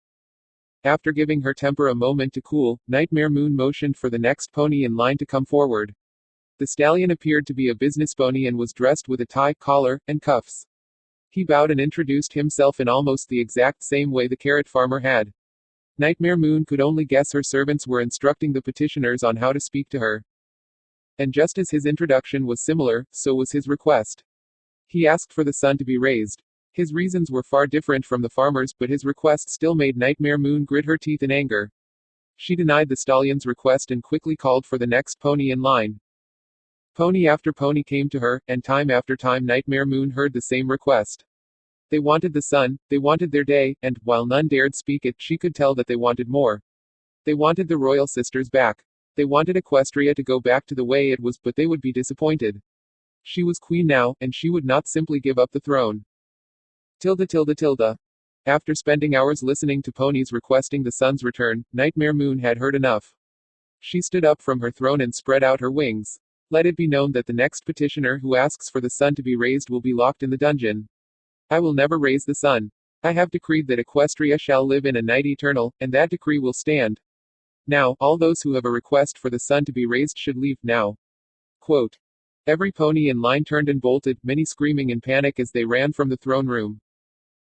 After giving her temper a moment to cool, Nightmare Moon motioned for the next pony in line to come forward. The stallion appeared to be a business pony and was dressed with a tie, collar, and cuffs. He bowed and introduced himself in almost the exact same way the carrot farmer had. Nightmare Moon could only guess her servants were instructing the petitioners on how to speak to her. And just as his introduction was similar, so was his request. He asked for the sun to be raised. His reasons were far different from the farmer's, but his request still made Nightmare Moon grit her teeth in anger. She denied the stallion's request and quickly called for the next pony in line. Pony after pony came to her, and time after time Nightmare Moon heard the same request. They wanted the sun, they wanted their day, and, while none dared speak it, she could tell that they wanted more. They wanted the royal sisters back. They wanted Equestria to go back to the way it was, but they would be disappointed. She was queen now, and she would not simply give up the throne. After spending hours listening to ponies requesting the sun's return, Nightmare Moon had heard enough. She stood up from her throne and spread out her wings. "Let it be known that the next petitioner who asks for the sun to be raised will be locked in the dungeon. I will never raise the sun. I have decreed that Equestria shall live in a night eternal, and that decree will stand. Now, all those who have a request for the sun to be raised should leave, now." Quote. Every pony in line turned and bolted, many screaming in panic as they ran from the throne room.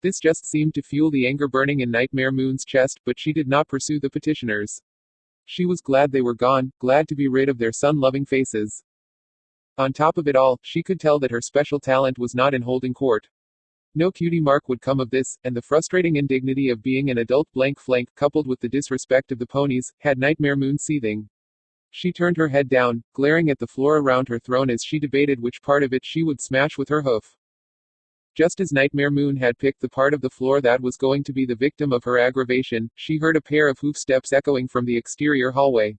This just seemed to fuel the anger burning in Nightmare Moon's chest, but she did not pursue the petitioners. She was glad they were gone, glad to be rid of their sun-loving faces. On top of it all, she could tell that her special talent was not in holding court. No cutie mark would come of this, and the frustrating indignity of being an adult blank flank, coupled with the disrespect of the ponies, had Nightmare Moon seething. She turned her head down, glaring at the floor around her throne as she debated which part of it she would smash with her hoof. Just as Nightmare Moon had picked the part of the floor that was going to be the victim of her aggravation, she heard a pair of hoof steps echoing from the exterior hallway.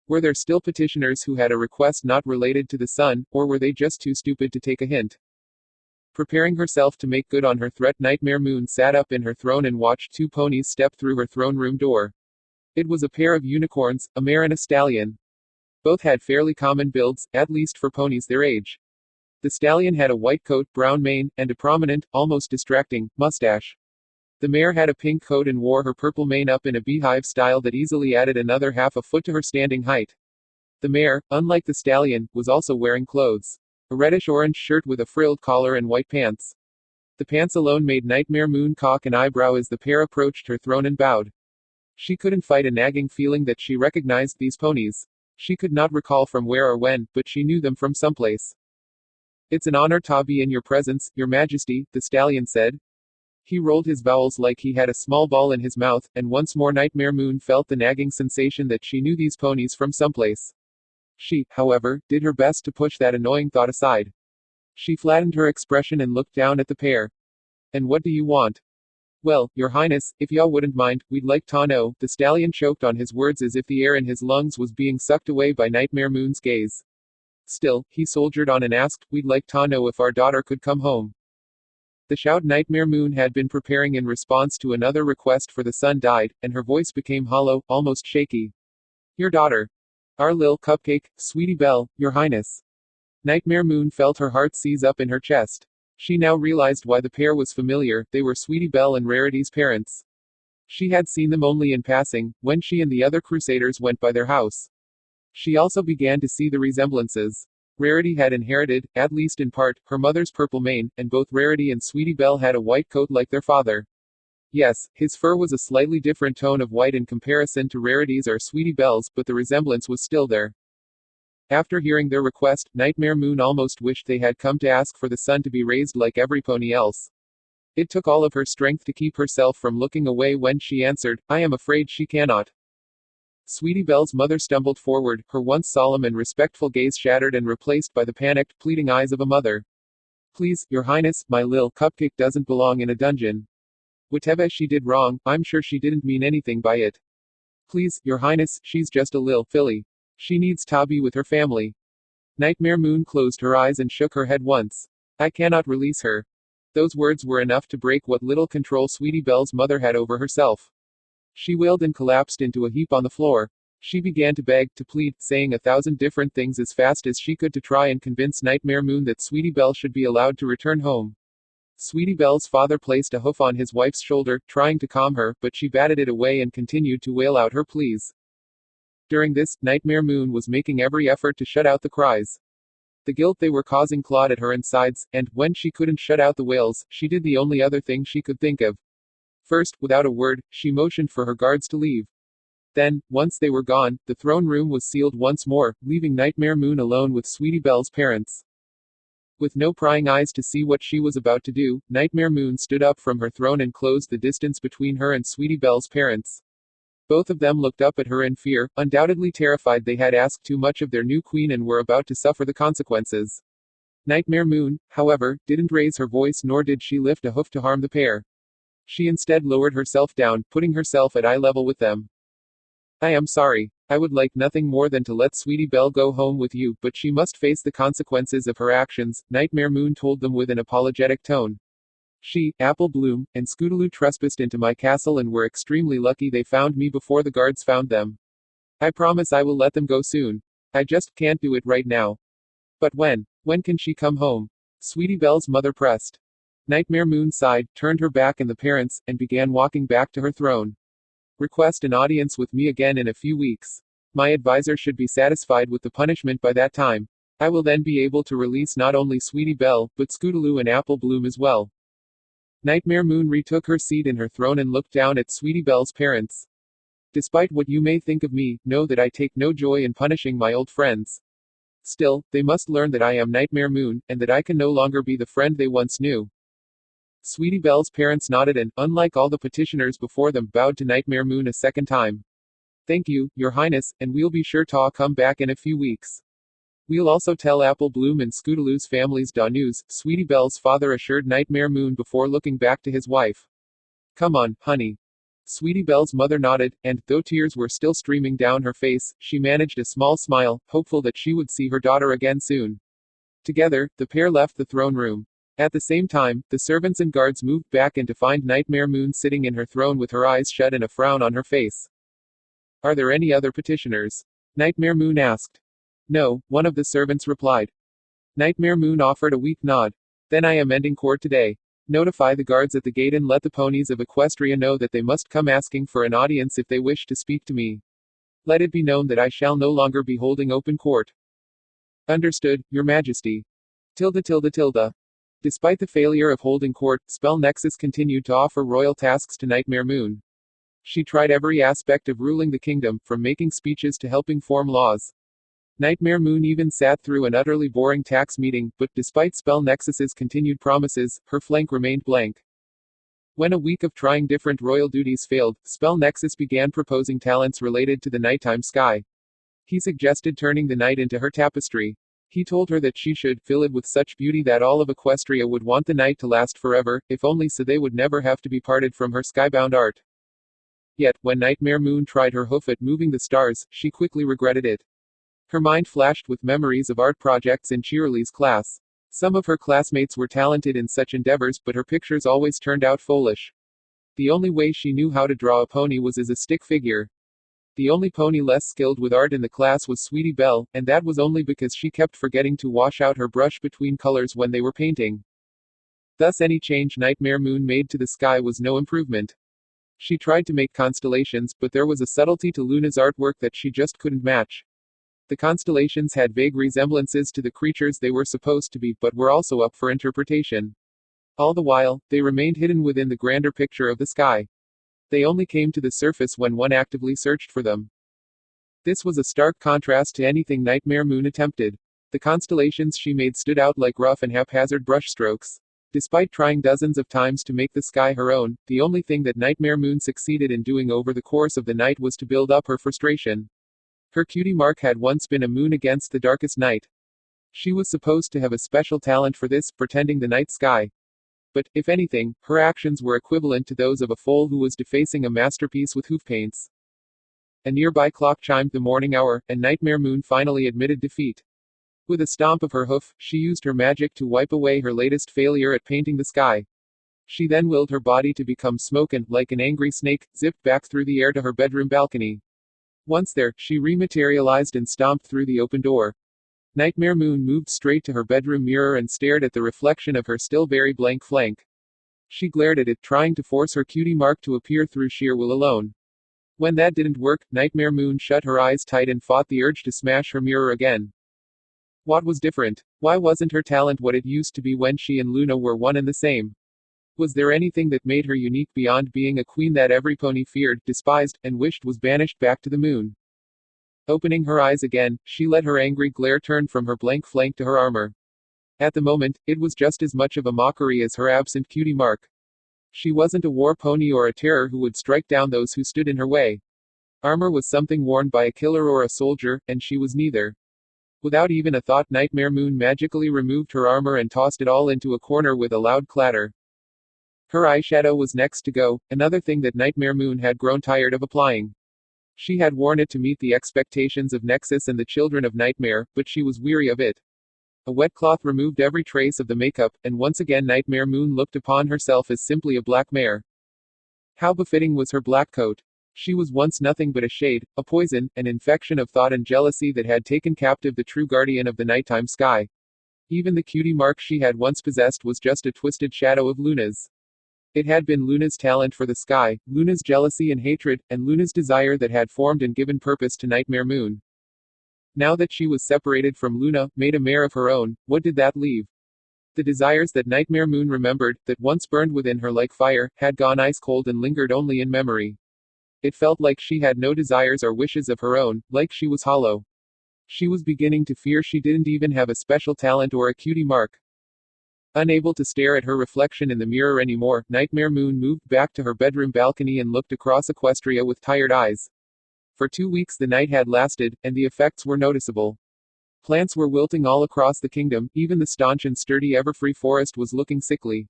Were there still petitioners who had a request not related to the sun, or were they just too stupid to take a hint? Preparing herself to make good on her threat, Nightmare Moon sat up in her throne and watched two ponies step through her throne room door. It was a pair of unicorns, a mare and a stallion. Both had fairly common builds, at least for ponies their age. The stallion had a white coat, brown mane, and a prominent, almost distracting, mustache. The mare had a pink coat and wore her purple mane up in a beehive style that easily added another half a foot to her standing height. The mare, unlike the stallion, was also wearing clothes. A reddish-orange shirt with a frilled collar and white pants. The pants alone made Nightmare Moon cock an eyebrow as the pair approached her throne and bowed. She couldn't fight a nagging feeling that she recognized these ponies. She could not recall from where or when, but she knew them from someplace. "It's an honor to be in your presence, your majesty," the stallion said. He rolled his vowels like he had a small ball in his mouth, and once more Nightmare Moon felt the nagging sensation that she knew these ponies from someplace. She, however, did her best to push that annoying thought aside. She flattened her expression and looked down at the pair. "And what do you want?" "Well, your highness, if y'all wouldn't mind, we'd like to know." The stallion choked on his words as if the air in his lungs was being sucked away by Nightmare Moon's gaze. Still, he soldiered on and asked, "We'd like to know if our daughter could come home." The shout Nightmare Moon had been preparing in response to another request for the sun died, and her voice became hollow, almost shaky. "Your daughter. Our lil' cupcake, Sweetie Belle, your highness." Nightmare Moon felt her heart seize up in her chest. She now realized why the pair was familiar. They were Sweetie Belle and Rarity's parents. She had seen them only in passing, when she and the other crusaders went by their house. She also began to see the resemblances. Rarity had inherited, at least in part, her mother's purple mane, and both Rarity and Sweetie Belle had a white coat like their father. Yes, his fur was a slightly different tone of white in comparison to Rarity's or Sweetie Belle's, but the resemblance was still there. After hearing their request, Nightmare Moon almost wished they had come to ask for the sun to be raised like every pony else. It took all of her strength to keep herself from looking away when she answered, "I am afraid she cannot." Sweetie Belle's mother stumbled forward, her once solemn and respectful gaze shattered and replaced by the panicked, pleading eyes of a mother. "Please, your highness, my lil cupcake doesn't belong in a dungeon. Whatever she did wrong, I'm sure she didn't mean anything by it. Please, your highness, she's just a lil filly. She needs to be with her family." Nightmare Moon closed her eyes and shook her head once. "I cannot release her." Those words were enough to break what little control Sweetie Belle's mother had over herself. She wailed and collapsed into a heap on the floor. She began to beg, to plead, saying 1,000 different things as fast as she could to try and convince Nightmare Moon that Sweetie Belle should be allowed to return home. Sweetie Belle's father placed a hoof on his wife's shoulder, trying to calm her, but she batted it away and continued to wail out her pleas. During this, Nightmare Moon was making every effort to shut out the cries. The guilt they were causing clawed at her insides, and, when she couldn't shut out the wails, she did the only other thing she could think of. First, without a word, she motioned for her guards to leave. Then, once they were gone, the throne room was sealed once more, leaving Nightmare Moon alone with Sweetie Belle's parents. With no prying eyes to see what she was about to do, Nightmare Moon stood up from her throne and closed the distance between her and Sweetie Belle's parents. Both of them looked up at her in fear, undoubtedly terrified they had asked too much of their new queen and were about to suffer the consequences. Nightmare Moon, however, didn't raise her voice nor did she lift a hoof to harm the pair. She instead lowered herself down, putting herself at eye level with them. "I am sorry. I would like nothing more than to let Sweetie Belle go home with you, but she must face the consequences of her actions," Nightmare Moon told them with an apologetic tone. "She, Apple Bloom, and Scootaloo trespassed into my castle and were extremely lucky they found me before the guards found them. I promise I will let them go soon. I just can't do it right now." "But when? When can she come home?" Sweetie Belle's mother pressed. Nightmare Moon sighed, turned her back on the parents, and began walking back to her throne. "Request an audience with me again in a few weeks. My advisor should be satisfied with the punishment by that time. I will then be able to release not only Sweetie Belle, but Scootaloo and Apple Bloom as well." Nightmare Moon retook her seat in her throne and looked down at Sweetie Belle's parents. "Despite what you may think of me, know that I take no joy in punishing my old friends. Still, they must learn that I am Nightmare Moon, and that I can no longer be the friend they once knew." Sweetie Belle's parents nodded and, unlike all the petitioners before them, bowed to Nightmare Moon a second time. "Thank you, your highness, and we'll be sure to come back in a few weeks. We'll also tell Apple Bloom and Scootaloo's families the news," Sweetie Belle's father assured Nightmare Moon before looking back to his wife. "Come on, honey." Sweetie Belle's mother nodded, and, though tears were still streaming down her face, she managed a small smile, hopeful that she would see her daughter again soon. Together, the pair left the throne room. At the same time, the servants and guards moved back in to find Nightmare Moon sitting in her throne with her eyes shut and a frown on her face. "Are there any other petitioners?" Nightmare Moon asked. "No," one of the servants replied. Nightmare Moon offered a weak nod. "Then I am ending court today. Notify the guards at the gate and let the ponies of Equestria know that they must come asking for an audience if they wish to speak to me. Let it be known that I shall no longer be holding open court." "Understood, your majesty." Tilde. Despite the failure of holding court, Spell Nexus continued to offer royal tasks to Nightmare Moon. She tried every aspect of ruling the kingdom, from making speeches to helping form laws. Nightmare Moon even sat through an utterly boring tax meeting, but despite Spell Nexus's continued promises, her flank remained blank. When a week of trying different royal duties failed, Spell Nexus began proposing talents related to the nighttime sky. He suggested turning the night into her tapestry. He told her that she should fill it with such beauty that all of Equestria would want the night to last forever, if only so they would never have to be parted from her skybound art. Yet, when Nightmare Moon tried her hoof at moving the stars, she quickly regretted it. Her mind flashed with memories of art projects in Cheerilee's class. Some of her classmates were talented in such endeavors, but her pictures always turned out foolish. The only way she knew how to draw a pony was as a stick figure. The only pony less skilled with art in the class was Sweetie Belle, and that was only because she kept forgetting to wash out her brush between colors when they were painting. Thus any change Nightmare Moon made to the sky was no improvement. She tried to make constellations, but there was a subtlety to Luna's artwork that she just couldn't match. The constellations had vague resemblances to the creatures they were supposed to be, but were also up for interpretation. All the while, they remained hidden within the grander picture of the sky. They only came to the surface when one actively searched for them. This was a stark contrast to anything Nightmare Moon attempted. The constellations she made stood out like rough and haphazard brushstrokes. Despite trying dozens of times to make the sky her own, the only thing that Nightmare Moon succeeded in doing over the course of the night was to build up her frustration. Her cutie mark had once been a moon against the darkest night. She was supposed to have a special talent for this, pretending the night sky. But, if anything, her actions were equivalent to those of a foal who was defacing a masterpiece with hoof paints. A nearby clock chimed the morning hour, and Nightmare Moon finally admitted defeat. With a stomp of her hoof, she used her magic to wipe away her latest failure at painting the sky. She then willed her body to become smoke and, like an angry snake, zipped back through the air to her bedroom balcony. Once there, she rematerialized and stomped through the open door. Nightmare Moon moved straight to her bedroom mirror and stared at the reflection of her still very blank flank. She glared at it, trying to force her cutie mark to appear through sheer will alone. When that didn't work, Nightmare Moon shut her eyes tight and fought the urge to smash her mirror again. What was different? Why wasn't her talent what it used to be when she and Luna were one and the same? Was there anything that made her unique beyond being a queen that every pony feared, despised, and wished was banished back to the moon? Opening her eyes again, she let her angry glare turn from her blank flank to her armor. At the moment, it was just as much of a mockery as her absent cutie mark. She wasn't a war pony or a terror who would strike down those who stood in her way. Armor was something worn by a killer or a soldier, and she was neither. Without even a thought, Nightmare Moon magically removed her armor and tossed it all into a corner with a loud clatter. Her eyeshadow was next to go, another thing that Nightmare Moon had grown tired of applying. She had worn it to meet the expectations of Nexus and the children of Nightmare, but she was weary of it. A wet cloth removed every trace of the makeup, and once again Nightmare Moon looked upon herself as simply a black mare. How befitting was her black coat. She was once nothing but a shade, a poison, an infection of thought and jealousy that had taken captive the true guardian of the nighttime sky. Even the cutie mark she had once possessed was just a twisted shadow of Luna's. It had been Luna's talent for the sky, Luna's jealousy and hatred, and Luna's desire that had formed and given purpose to Nightmare Moon. Now that she was separated from Luna, made a mare of her own, what did that leave? The desires that Nightmare Moon remembered, that once burned within her like fire, had gone ice cold and lingered only in memory. It felt like she had no desires or wishes of her own, like she was hollow. She was beginning to fear she didn't even have a special talent or a cutie mark. Unable to stare at her reflection in the mirror anymore, Nightmare Moon moved back to her bedroom balcony and looked across Equestria with tired eyes. For 2 weeks the night had lasted, and the effects were noticeable. Plants were wilting all across the kingdom, even the staunch and sturdy Everfree forest was looking sickly.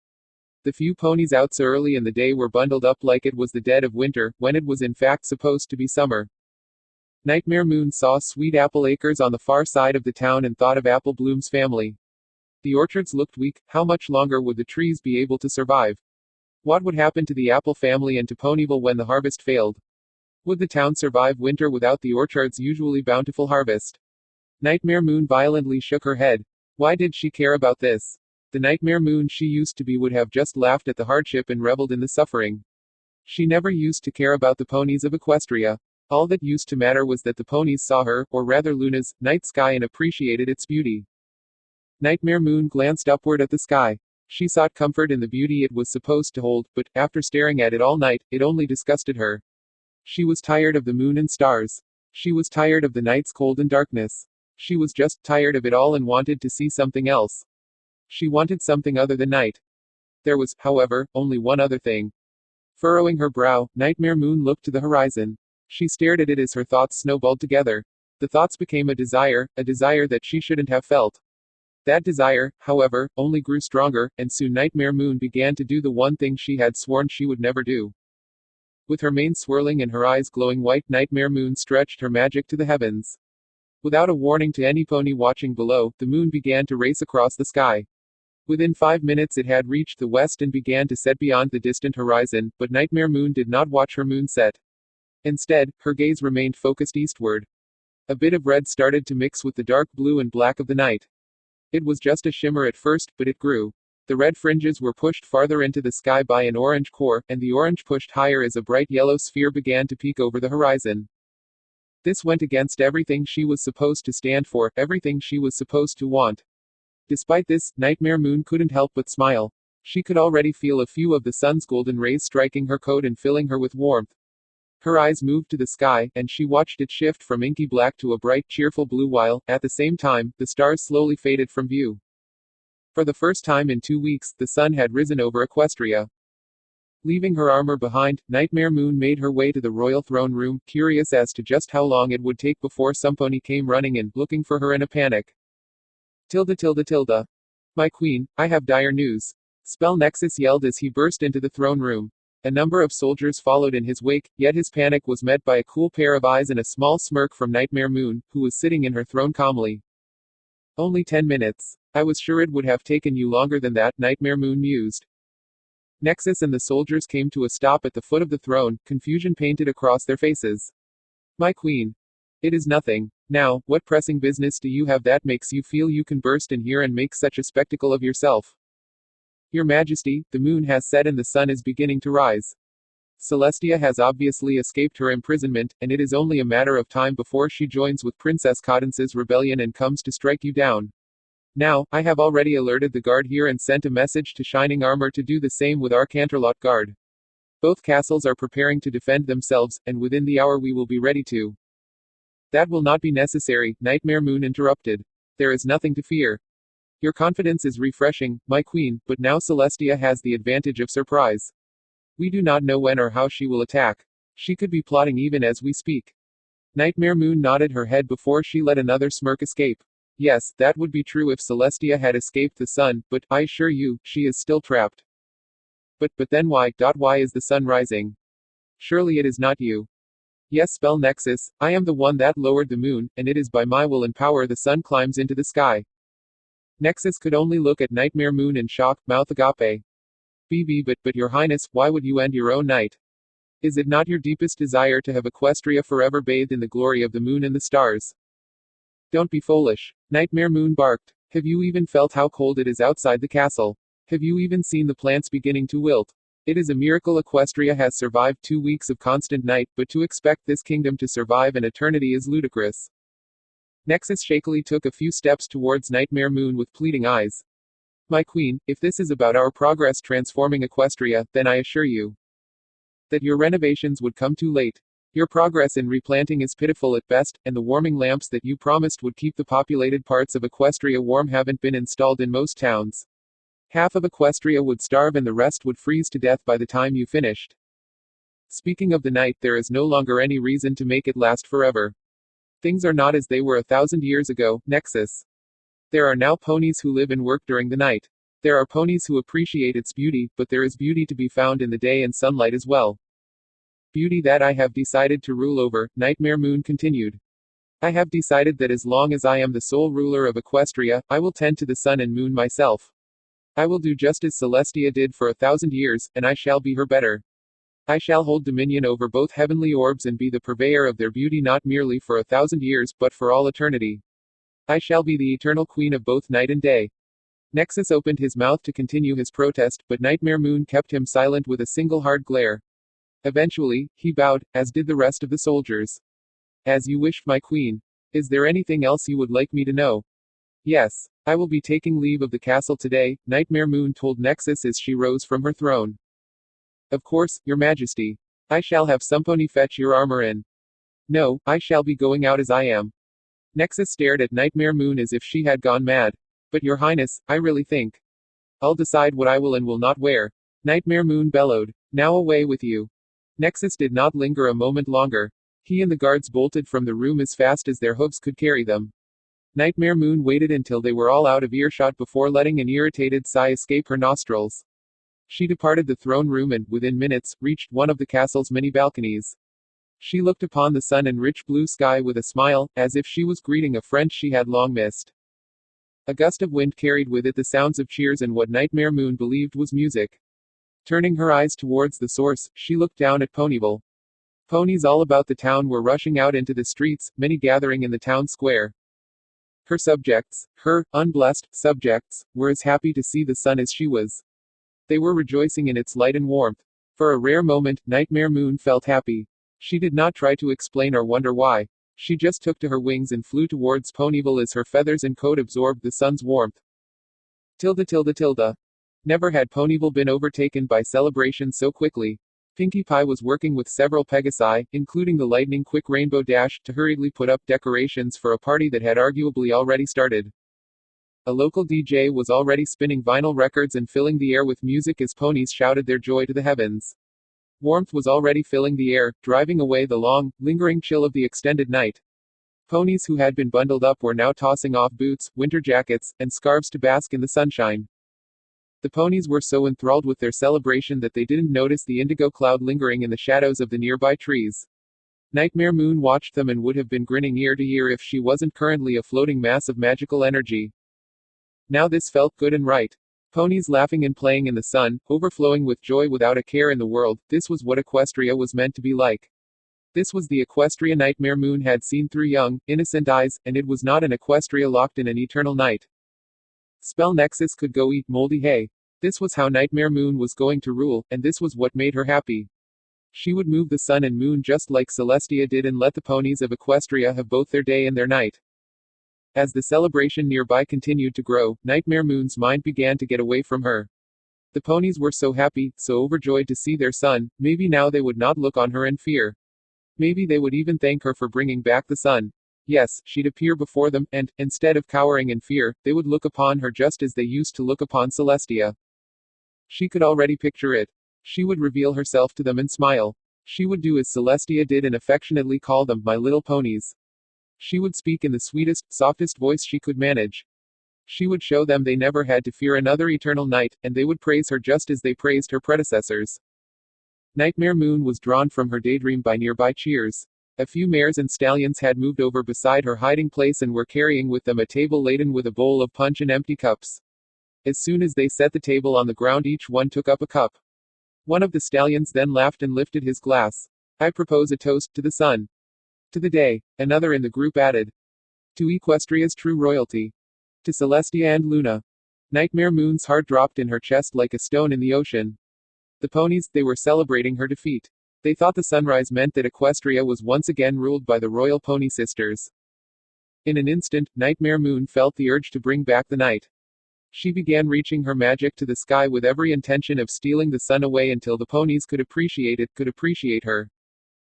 The few ponies out so early in the day were bundled up like it was the dead of winter, when it was in fact supposed to be summer. Nightmare Moon saw sweet apple acres on the far side of the town and thought of Apple Bloom's family. The orchards looked weak. How much longer would the trees be able to survive? What would happen to the Apple family and to Ponyville when the harvest failed? Would the town survive winter without the orchard's usually bountiful harvest? Nightmare Moon violently shook her head. Why did she care about this? The Nightmare Moon she used to be would have just laughed at the hardship and reveled in the suffering. She never used to care about the ponies of Equestria. All that used to matter was that the ponies saw her, or rather Luna's, night sky and appreciated its beauty. Nightmare Moon glanced upward at the sky. She sought comfort in the beauty it was supposed to hold, but, after staring at it all night, it only disgusted her. She was tired of the moon and stars. She was tired of the night's cold and darkness. She was just tired of it all and wanted to see something else. She wanted something other than night. There was, however, only one other thing. Furrowing her brow, Nightmare Moon looked to the horizon. She stared at it as her thoughts snowballed together. The thoughts became a desire that she shouldn't have felt. That desire, however, only grew stronger, and soon Nightmare Moon began to do the one thing she had sworn she would never do. With her mane swirling and her eyes glowing white, Nightmare Moon stretched her magic to the heavens. Without a warning to any pony watching below, the moon began to race across the sky. Within 5 minutes it had reached the west and began to set beyond the distant horizon, but Nightmare Moon did not watch her moon set. Instead, her gaze remained focused eastward. A bit of red started to mix with the dark blue and black of the night. It was just a shimmer at first, but it grew. The red fringes were pushed farther into the sky by an orange core, and the orange pushed higher as a bright yellow sphere began to peek over the horizon. This went against everything she was supposed to stand for, everything she was supposed to want. Despite this, Nightmare Moon couldn't help but smile. She could already feel a few of the sun's golden rays striking her coat and filling her with warmth. Her eyes moved to the sky, and she watched it shift from inky black to a bright, cheerful blue while, at the same time, the stars slowly faded from view. For the first time in 2 weeks, the sun had risen over Equestria. Leaving her armor behind, Nightmare Moon made her way to the royal throne room, curious as to just how long it would take before Sumponi came running in, looking for her in a panic. Tilda tilde tilde. My queen, I have dire news. Spell Nexus yelled as he burst into the throne room. A number of soldiers followed in his wake, yet his panic was met by a cool pair of eyes and a small smirk from Nightmare Moon, who was sitting in her throne calmly. Only 10 minutes. I was sure it would have taken you longer than that, Nightmare Moon mused. Nexus and the soldiers came to a stop at the foot of the throne, confusion painted across their faces. My queen. It is nothing. Now, what pressing business do you have that makes you feel you can burst in here and make such a spectacle of yourself? Your Majesty, the moon has set and the sun is beginning to rise. Celestia has obviously escaped her imprisonment, and it is only a matter of time before she joins with Princess Cadence's rebellion and comes to strike you down. Now, I have already alerted the guard here and sent a message to Shining Armor to do the same with our Canterlot guard. Both castles are preparing to defend themselves, and within the hour we will be ready to. That will not be necessary, Nightmare Moon interrupted. There is nothing to fear. Your confidence is refreshing, my queen, but now Celestia has the advantage of surprise. We do not know when or how she will attack. She could be plotting even as we speak. Nightmare Moon nodded her head before she let another smirk escape. Yes, that would be true if Celestia had escaped the sun, but, I assure you, she is still trapped. But then why is the sun rising? Surely it is not you. Yes, Spell Nexus, I am the one that lowered the moon, and it is by my will and power the sun climbs into the sky. Nexus could only look at Nightmare Moon in shock, mouth agape. But your highness, why would you end your own night? Is it not your deepest desire to have Equestria forever bathed in the glory of the moon and the stars? Don't be foolish. Nightmare Moon barked. Have you even felt how cold it is outside the castle? Have you even seen the plants beginning to wilt? It is a miracle Equestria has survived 2 weeks of constant night, but to expect this kingdom to survive an eternity is ludicrous. Nexus shakily took a few steps towards Nightmare Moon with pleading eyes. My queen, if this is about our progress transforming Equestria, then I assure you that your renovations would come too late. Your progress in replanting is pitiful at best, and the warming lamps that you promised would keep the populated parts of Equestria warm haven't been installed in most towns. Half of Equestria would starve and the rest would freeze to death by the time you finished. Speaking of the night, there is no longer any reason to make it last forever. Things are not as they were 1,000 years ago, Nexus. There are now ponies who live and work during the night. There are ponies who appreciate its beauty, but there is beauty to be found in the day and sunlight as well. Beauty that I have decided to rule over, Nightmare Moon continued. I have decided that as long as I am the sole ruler of Equestria, I will tend to the sun and moon myself. I will do just as Celestia did for 1,000 years, and I shall be her better. I shall hold dominion over both heavenly orbs and be the purveyor of their beauty not merely for 1,000 years, but for all eternity. I shall be the eternal queen of both night and day. Nexus opened his mouth to continue his protest, but Nightmare Moon kept him silent with a single hard glare. Eventually, he bowed, as did the rest of the soldiers. As you wish, my queen. Is there anything else you would like me to know? Yes. I will be taking leave of the castle today, Nightmare Moon told Nexus as she rose from her throne. Of course, your majesty. I shall have Sumponi fetch your armor in. No, I shall be going out as I am. Nexus stared at Nightmare Moon as if she had gone mad. But your highness, I really think. I'll decide what I will and will not wear. Nightmare Moon bellowed. Now away with you. Nexus did not linger a moment longer. He and the guards bolted from the room as fast as their hooves could carry them. Nightmare Moon waited until they were all out of earshot before letting an irritated sigh escape her nostrils. She departed the throne room and, within minutes, reached one of the castle's many balconies. She looked upon the sun and rich blue sky with a smile, as if she was greeting a friend she had long missed. A gust of wind carried with it the sounds of cheers and what Nightmare Moon believed was music. Turning her eyes towards the source, she looked down at Ponyville. Ponies all about the town were rushing out into the streets, many gathering in the town square. Her subjects, her unblessed subjects, were as happy to see the sun as she was. They were rejoicing in its light and warmth. For a rare moment, Nightmare Moon felt happy. She did not try to explain or wonder why. She just took to her wings and flew towards Ponyville as her feathers and coat absorbed the sun's warmth. Tilde tilde tilde. Never had Ponyville been overtaken by celebration so quickly. Pinkie Pie was working with several Pegasi, including the lightning-quick Rainbow Dash, to hurriedly put up decorations for a party that had arguably already started. A local DJ was already spinning vinyl records and filling the air with music as ponies shouted their joy to the heavens. Warmth was already filling the air, driving away the long, lingering chill of the extended night. Ponies who had been bundled up were now tossing off boots, winter jackets, and scarves to bask in the sunshine. The ponies were so enthralled with their celebration that they didn't notice the indigo cloud lingering in the shadows of the nearby trees. Nightmare Moon watched them and would have been grinning ear to ear if she wasn't currently a floating mass of magical energy. Now this felt good and right. Ponies laughing and playing in the sun, overflowing with joy without a care in the world, this was what Equestria was meant to be like. This was the Equestria Nightmare Moon had seen through young, innocent eyes, and it was not an Equestria locked in an eternal night. Spell Nexus could go eat moldy hay. This was how Nightmare Moon was going to rule, and this was what made her happy. She would move the sun and moon just like Celestia did and let the ponies of Equestria have both their day and their night. As the celebration nearby continued to grow, Nightmare Moon's mind began to get away from her. The ponies were so happy, so overjoyed to see their son, maybe now they would not look on her in fear. Maybe they would even thank her for bringing back the sun. Yes, she'd appear before them, and, instead of cowering in fear, they would look upon her just as they used to look upon Celestia. She could already picture it. She would reveal herself to them and smile. She would do as Celestia did and affectionately call them, my little ponies. She would speak in the sweetest, softest voice she could manage. She would show them they never had to fear another eternal night, and they would praise her just as they praised her predecessors. Nightmare Moon was drawn from her daydream by nearby cheers. A few mares and stallions had moved over beside her hiding place and were carrying with them a table laden with a bowl of punch and empty cups. As soon as they set the table on the ground, each one took up a cup. One of the stallions then laughed and lifted his glass. I propose a toast to the sun. To the day. Another in the group added. To Equestria's true royalty. To Celestia and Luna. Nightmare Moon's heart dropped in her chest like a stone in the ocean. The ponies, they were celebrating her defeat. They thought the sunrise meant that Equestria was once again ruled by the royal pony sisters. In an instant, Nightmare Moon felt the urge to bring back the night. She began reaching her magic to the sky with every intention of stealing the sun away until the ponies could appreciate it, could appreciate her.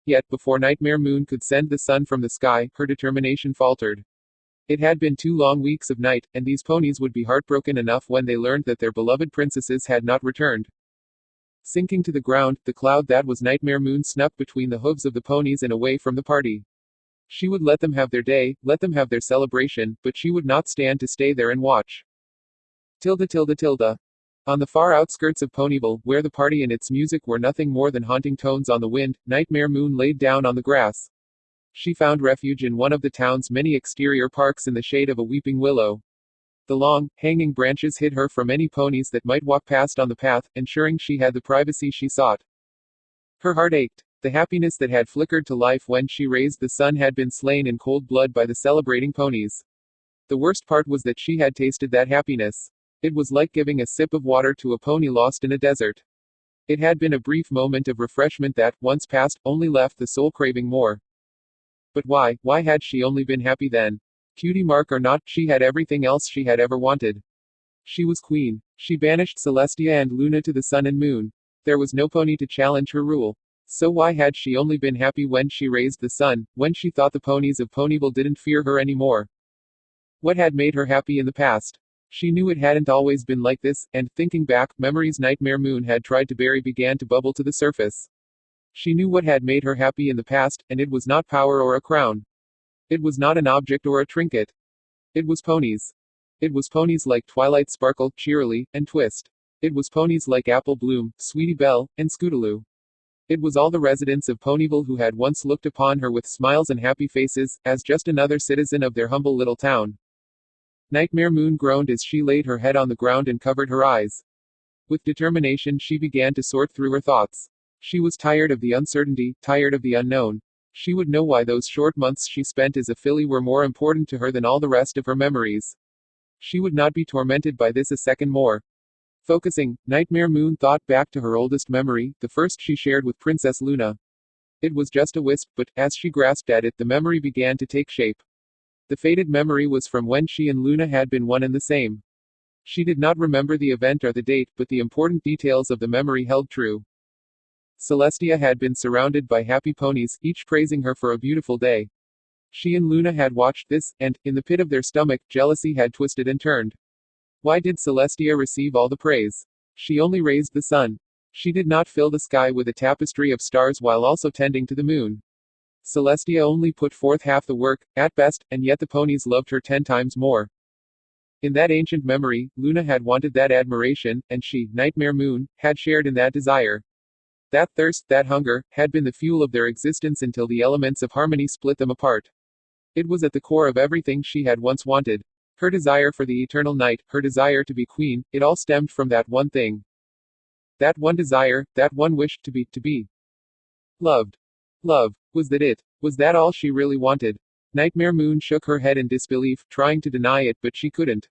Yet, before Nightmare Moon could send the sun from the sky, her determination faltered. It had been 2 long weeks of night, and these ponies would be heartbroken enough when they learned that their beloved princesses had not returned. Sinking to the ground, the cloud that was Nightmare Moon snuck between the hooves of the ponies and away from the party. She would let them have their day, let them have their celebration, but she would not stand to stay there and watch. Tilde tilde tilde. On the far outskirts of Ponyville, where the party and its music were nothing more than haunting tones on the wind, Nightmare Moon laid down on the grass. She found refuge in one of the town's many exterior parks in the shade of a weeping willow. The long, hanging branches hid her from any ponies that might walk past on the path, ensuring she had the privacy she sought. Her heart ached. The happiness that had flickered to life when she raised the sun had been slain in cold blood by the celebrating ponies. The worst part was that she had tasted that happiness. It was like giving a sip of water to a pony lost in a desert. It had been a brief moment of refreshment that, once past, only left the soul craving more. But why had she only been happy then? Cutie mark or not, she had everything else she had ever wanted. She was queen. She banished Celestia and Luna to the sun and moon. There was no pony to challenge her rule. So why had she only been happy when she raised the sun, when she thought the ponies of Ponyville didn't fear her anymore? What had made her happy in the past? She knew it hadn't always been like this, and, thinking back, memories Nightmare Moon had tried to bury began to bubble to the surface. She knew what had made her happy in the past, and it was not power or a crown. It was not an object or a trinket. It was ponies. It was ponies like Twilight Sparkle, Cheerily, and Twist. It was ponies like Apple Bloom, Sweetie Belle, and Scootaloo. It was all the residents of Ponyville who had once looked upon her with smiles and happy faces, as just another citizen of their humble little town. Nightmare Moon groaned as she laid her head on the ground and covered her eyes. With determination she began to sort through her thoughts. She was tired of the uncertainty, tired of the unknown. She would know why those short months she spent as a filly were more important to her than all the rest of her memories. She would not be tormented by this a second more. Focusing, Nightmare Moon thought back to her oldest memory, the first she shared with Princess Luna. It was just a wisp, but, as she grasped at it, the memory began to take shape. The faded memory was from when she and Luna had been one and the same. She did not remember the event or the date, but the important details of the memory held true. Celestia had been surrounded by happy ponies, each praising her for a beautiful day. She and Luna had watched this, and, in the pit of their stomach, jealousy had twisted and turned. Why did Celestia receive all the praise? She only raised the sun. She did not fill the sky with a tapestry of stars while also tending to the moon. Celestia only put forth half the work, at best, and yet the ponies loved her 10 times more. In that ancient memory, Luna had wanted that admiration, and she, Nightmare Moon, had shared in that desire. That thirst, that hunger, had been the fuel of their existence until the elements of harmony split them apart. It was at the core of everything she had once wanted. Her desire for the eternal night, her desire to be queen, it all stemmed from that one thing. That one desire, that one wish, to be loved. Love. Was that it? Was that all she really wanted? Nightmare Moon shook her head in disbelief, trying to deny it, but she couldn't.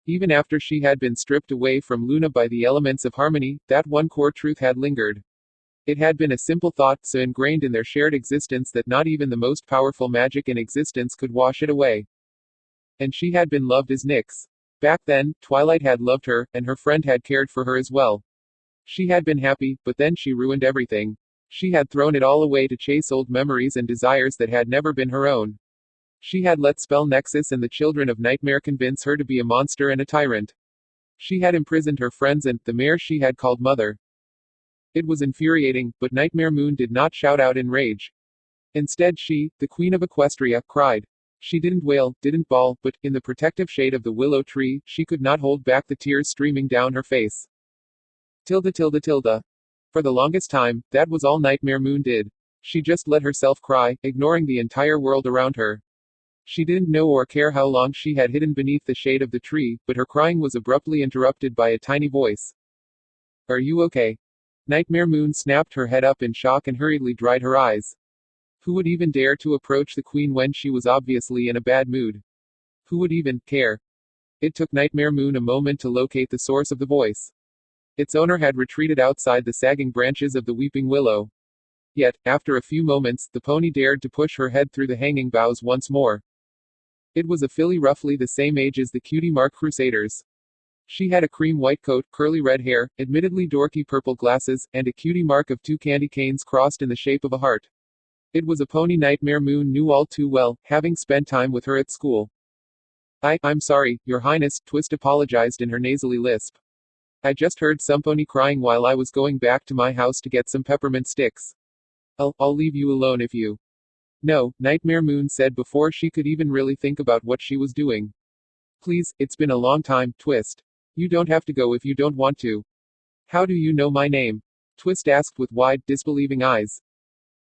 Even after she had been stripped away from Luna by the elements of harmony, that one core truth had lingered. It had been a simple thought, so ingrained in their shared existence that not even the most powerful magic in existence could wash it away. And she had been loved as Nyx. Back then, Twilight had loved her, and her friend had cared for her as well. She had been happy, but then she ruined everything. She had thrown it all away to chase old memories and desires that had never been her own. She had let Spell Nexus and the children of Nightmare convince her to be a monster and a tyrant. She had imprisoned her friends and the mare she had called mother. It was infuriating, but Nightmare Moon did not shout out in rage. Instead she, the Queen of Equestria, cried. She didn't wail, didn't bawl, but, in the protective shade of the willow tree, she could not hold back the tears streaming down her face. Tilda tilde tilde. For the longest time, that was all Nightmare Moon did. She just let herself cry, ignoring the entire world around her. She didn't know or care how long she had hidden beneath the shade of the tree, but her crying was abruptly interrupted by a tiny voice. Are you okay? Nightmare Moon snapped her head up in shock and hurriedly dried her eyes. Who would even dare to approach the queen when she was obviously in a bad mood? Who would even care? It took Nightmare Moon a moment to locate the source of the voice. Its owner had retreated outside the sagging branches of the weeping willow. Yet, after a few moments, the pony dared to push her head through the hanging boughs once more. It was a filly roughly the same age as the Cutie Mark Crusaders. She had a cream white coat, curly red hair, admittedly dorky purple glasses, and a cutie mark of 2 candy canes crossed in the shape of a heart. It was a pony Nightmare Moon knew all too well, having spent time with her at school. I'm sorry, Your Highness, Twist apologized in her nasally lisp. I just heard some pony crying while I was going back to my house to get some peppermint sticks. I'll leave you alone if you. No, Nightmare Moon said before she could even really think about what she was doing. Please, it's been a long time, Twist. You don't have to go if you don't want to. How do you know my name? Twist asked with wide, disbelieving eyes.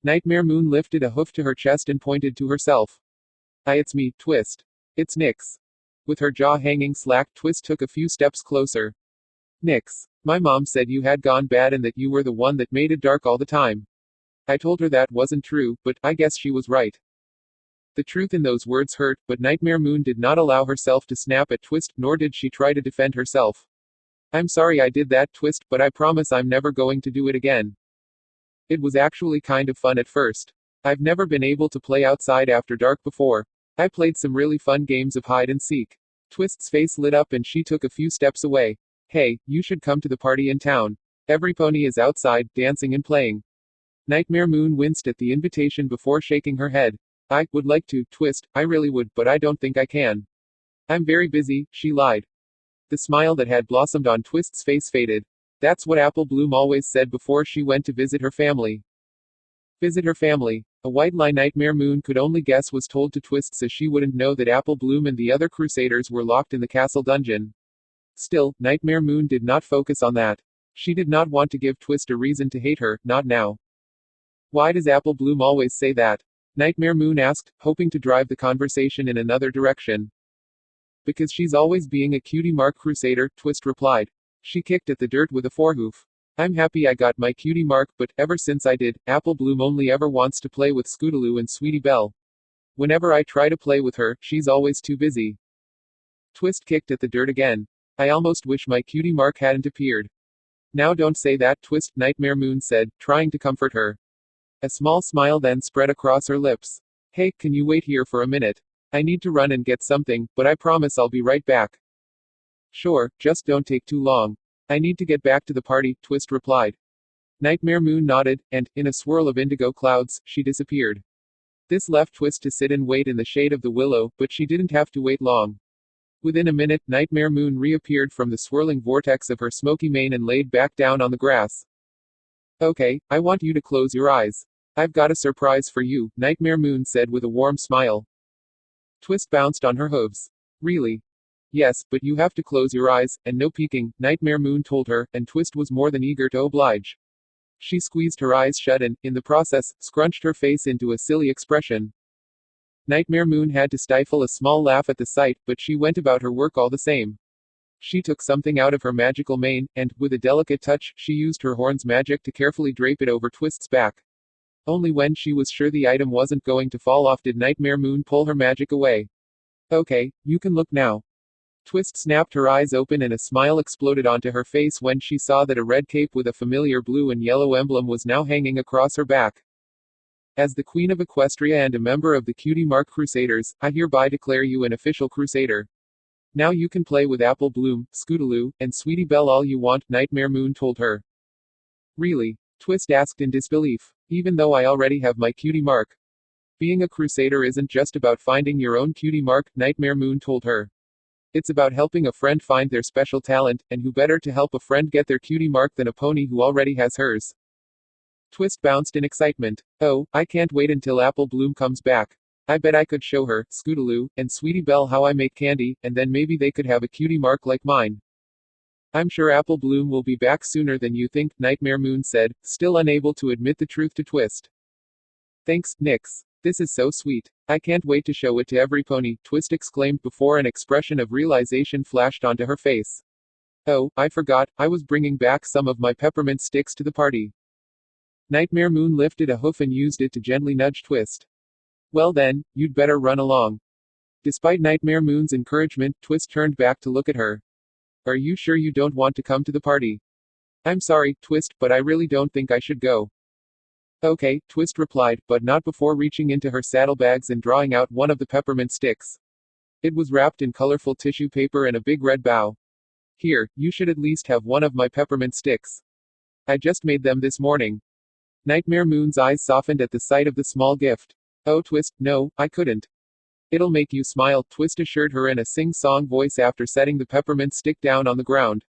Nightmare Moon lifted a hoof to her chest and pointed to herself. It's me, Twist. It's Nyx. With her jaw hanging slack, Twist took a few steps closer. Nyx. My mom said you had gone bad and that you were the one that made it dark all the time. I told her that wasn't true, but I guess she was right. The truth in those words hurt, but Nightmare Moon did not allow herself to snap at Twist, nor did she try to defend herself. I'm sorry I did that, Twist, but I promise I'm never going to do it again. It was actually kind of fun at first. I've never been able to play outside after dark before. I played some really fun games of hide and seek. Twist's face lit up and she took a few steps away. Hey, you should come to the party in town. Every pony is outside, dancing and playing. Nightmare Moon winced at the invitation before shaking her head. I would like to, Twist, I really would, but I don't think I can. I'm very busy, she lied. The smile that had blossomed on Twist's face faded. That's what Apple Bloom always said before she went to visit her family. Visit her family. A white lie Nightmare Moon could only guess was told to Twist so she wouldn't know that Apple Bloom and the other Crusaders were locked in the castle dungeon. Still, Nightmare Moon did not focus on that. She did not want to give Twist a reason to hate her, not now. Why does Apple Bloom always say that? Nightmare Moon asked, hoping to drive the conversation in another direction. Because she's always being a cutie mark crusader, Twist replied. She kicked at the dirt with a forehoof. I'm happy I got my cutie mark, but ever since I did, Apple Bloom only ever wants to play with Scootaloo and Sweetie Belle. Whenever I try to play with her, she's always too busy. Twist kicked at the dirt again. I almost wish my cutie mark hadn't appeared. Now don't say that, Twist, Nightmare Moon said, trying to comfort her. A small smile then spread across her lips. Hey, can you wait here for a minute? I need to run and get something, but I promise I'll be right back. Sure, just don't take too long. I need to get back to the party, Twist replied. Nightmare Moon nodded, and, in a swirl of indigo clouds, she disappeared. This left Twist to sit and wait in the shade of the willow, but she didn't have to wait long. Within a minute, Nightmare Moon reappeared from the swirling vortex of her smoky mane and laid back down on the grass. Okay, I want you to close your eyes. I've got a surprise for you, Nightmare Moon said with a warm smile. Twist bounced on her hooves. Really? Yes, but you have to close your eyes, and no peeking, Nightmare Moon told her, and Twist was more than eager to oblige. She squeezed her eyes shut and, in the process, scrunched her face into a silly expression. Nightmare Moon had to stifle a small laugh at the sight, but she went about her work all the same. She took something out of her magical mane, and, with a delicate touch, she used her horn's magic to carefully drape it over Twist's back. Only when she was sure the item wasn't going to fall off did Nightmare Moon pull her magic away. Okay, you can look now. Twist snapped her eyes open and a smile exploded onto her face when she saw that a red cape with a familiar blue and yellow emblem was now hanging across her back. As the Queen of Equestria and a member of the Cutie Mark Crusaders, I hereby declare you an official Crusader. Now you can play with Apple Bloom, Scootaloo, and Sweetie Belle all you want, Nightmare Moon told her. Really? Twist asked in disbelief. Even though I already have my cutie mark. Being a Crusader isn't just about finding your own cutie mark, Nightmare Moon told her. It's about helping a friend find their special talent, and who better to help a friend get their cutie mark than a pony who already has hers. Twist bounced in excitement. Oh, I can't wait until Apple Bloom comes back. I bet I could show her, Scootaloo, and Sweetie Belle how I make candy, and then maybe they could have a cutie mark like mine. I'm sure Apple Bloom will be back sooner than you think, Nightmare Moon said, still unable to admit the truth to Twist. Thanks, Nix. This is so sweet. I can't wait to show it to every pony, Twist exclaimed before an expression of realization flashed onto her face. Oh, I forgot, I was bringing back some of my peppermint sticks to the party. Nightmare Moon lifted a hoof and used it to gently nudge Twist. Well then, you'd better run along. Despite Nightmare Moon's encouragement, Twist turned back to look at her. Are you sure you don't want to come to the party? I'm sorry, Twist, but I really don't think I should go. Okay, Twist replied, but not before reaching into her saddlebags and drawing out one of the peppermint sticks. It was wrapped in colorful tissue paper and a big red bow. Here, you should at least have one of my peppermint sticks. I just made them this morning. Nightmare Moon's eyes softened at the sight of the small gift. Oh, Twist, no, I couldn't. It'll make you smile, Twist assured her in a sing-song voice after setting the peppermint stick down on the ground.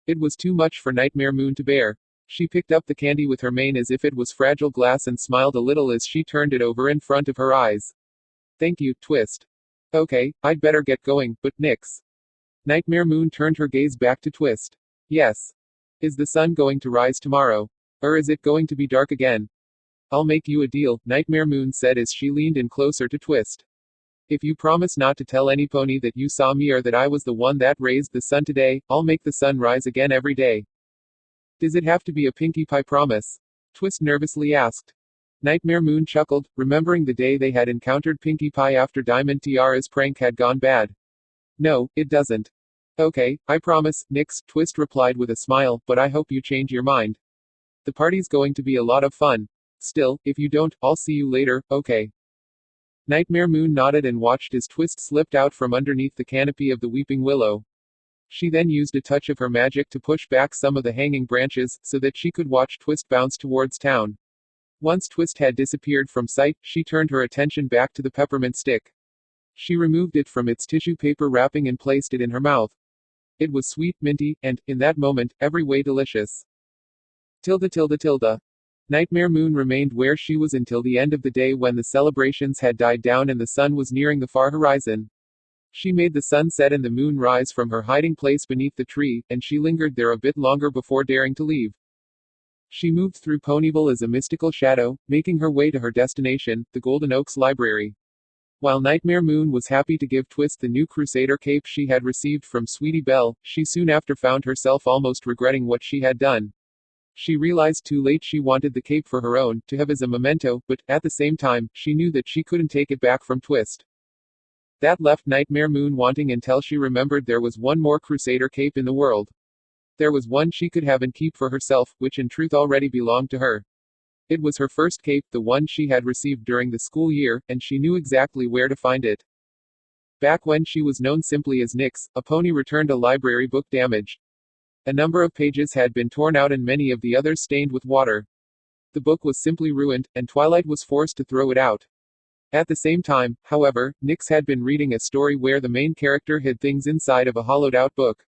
It was too much for Nightmare Moon to bear. She picked up the candy with her mane as if it was fragile glass and smiled a little as she turned it over in front of her eyes. Thank you, Twist. Okay, I'd better get going, but Nix. Nightmare Moon turned her gaze back to Twist. Yes. Is the sun going to rise tomorrow? Or is it going to be dark again? I'll make you a deal, Nightmare Moon said as she leaned in closer to Twist. If you promise not to tell any pony that you saw me or that I was the one that raised the sun today, I'll make the sun rise again every day. Does it have to be a Pinkie Pie promise? Twist nervously asked. Nightmare Moon chuckled, remembering the day they had encountered Pinkie Pie after Diamond Tiara's prank had gone bad. No, it doesn't. Okay, I promise, Nix, Twist replied with a smile, but I hope you change your mind. The party's going to be a lot of fun. Still, if you don't, I'll see you later, okay? Nightmare Moon nodded and watched as Twist slipped out from underneath the canopy of the weeping willow. She then used a touch of her magic to push back some of the hanging branches, so that she could watch Twist bounce towards town. Once Twist had disappeared from sight, she turned her attention back to the peppermint stick. She removed it from its tissue paper wrapping and placed it in her mouth. It was sweet, minty, and, in that moment, every way delicious. Tilda. Nightmare Moon remained where she was until the end of the day when the celebrations had died down and the sun was nearing the far horizon. She made the sun set and the moon rise from her hiding place beneath the tree, and she lingered there a bit longer before daring to leave. She moved through Ponyville as a mystical shadow, making her way to her destination, the Golden Oaks Library. While Nightmare Moon was happy to give Twist the new Crusader cape she had received from Sweetie Belle, she soon after found herself almost regretting what she had done. She realized too late she wanted the cape for her own, to have as a memento, but, at the same time, she knew that she couldn't take it back from Twist. That left Nightmare Moon wanting until she remembered there was one more Crusader cape in the world. There was one she could have and keep for herself, which in truth already belonged to her. It was her first cape, the one she had received during the school year, and she knew exactly where to find it. Back when she was known simply as Nix, a pony returned a library book damaged. A number of pages had been torn out and many of the others stained with water. The book was simply ruined, and Twilight was forced to throw it out. At the same time, however, Nix had been reading a story where the main character hid things inside of a hollowed-out book.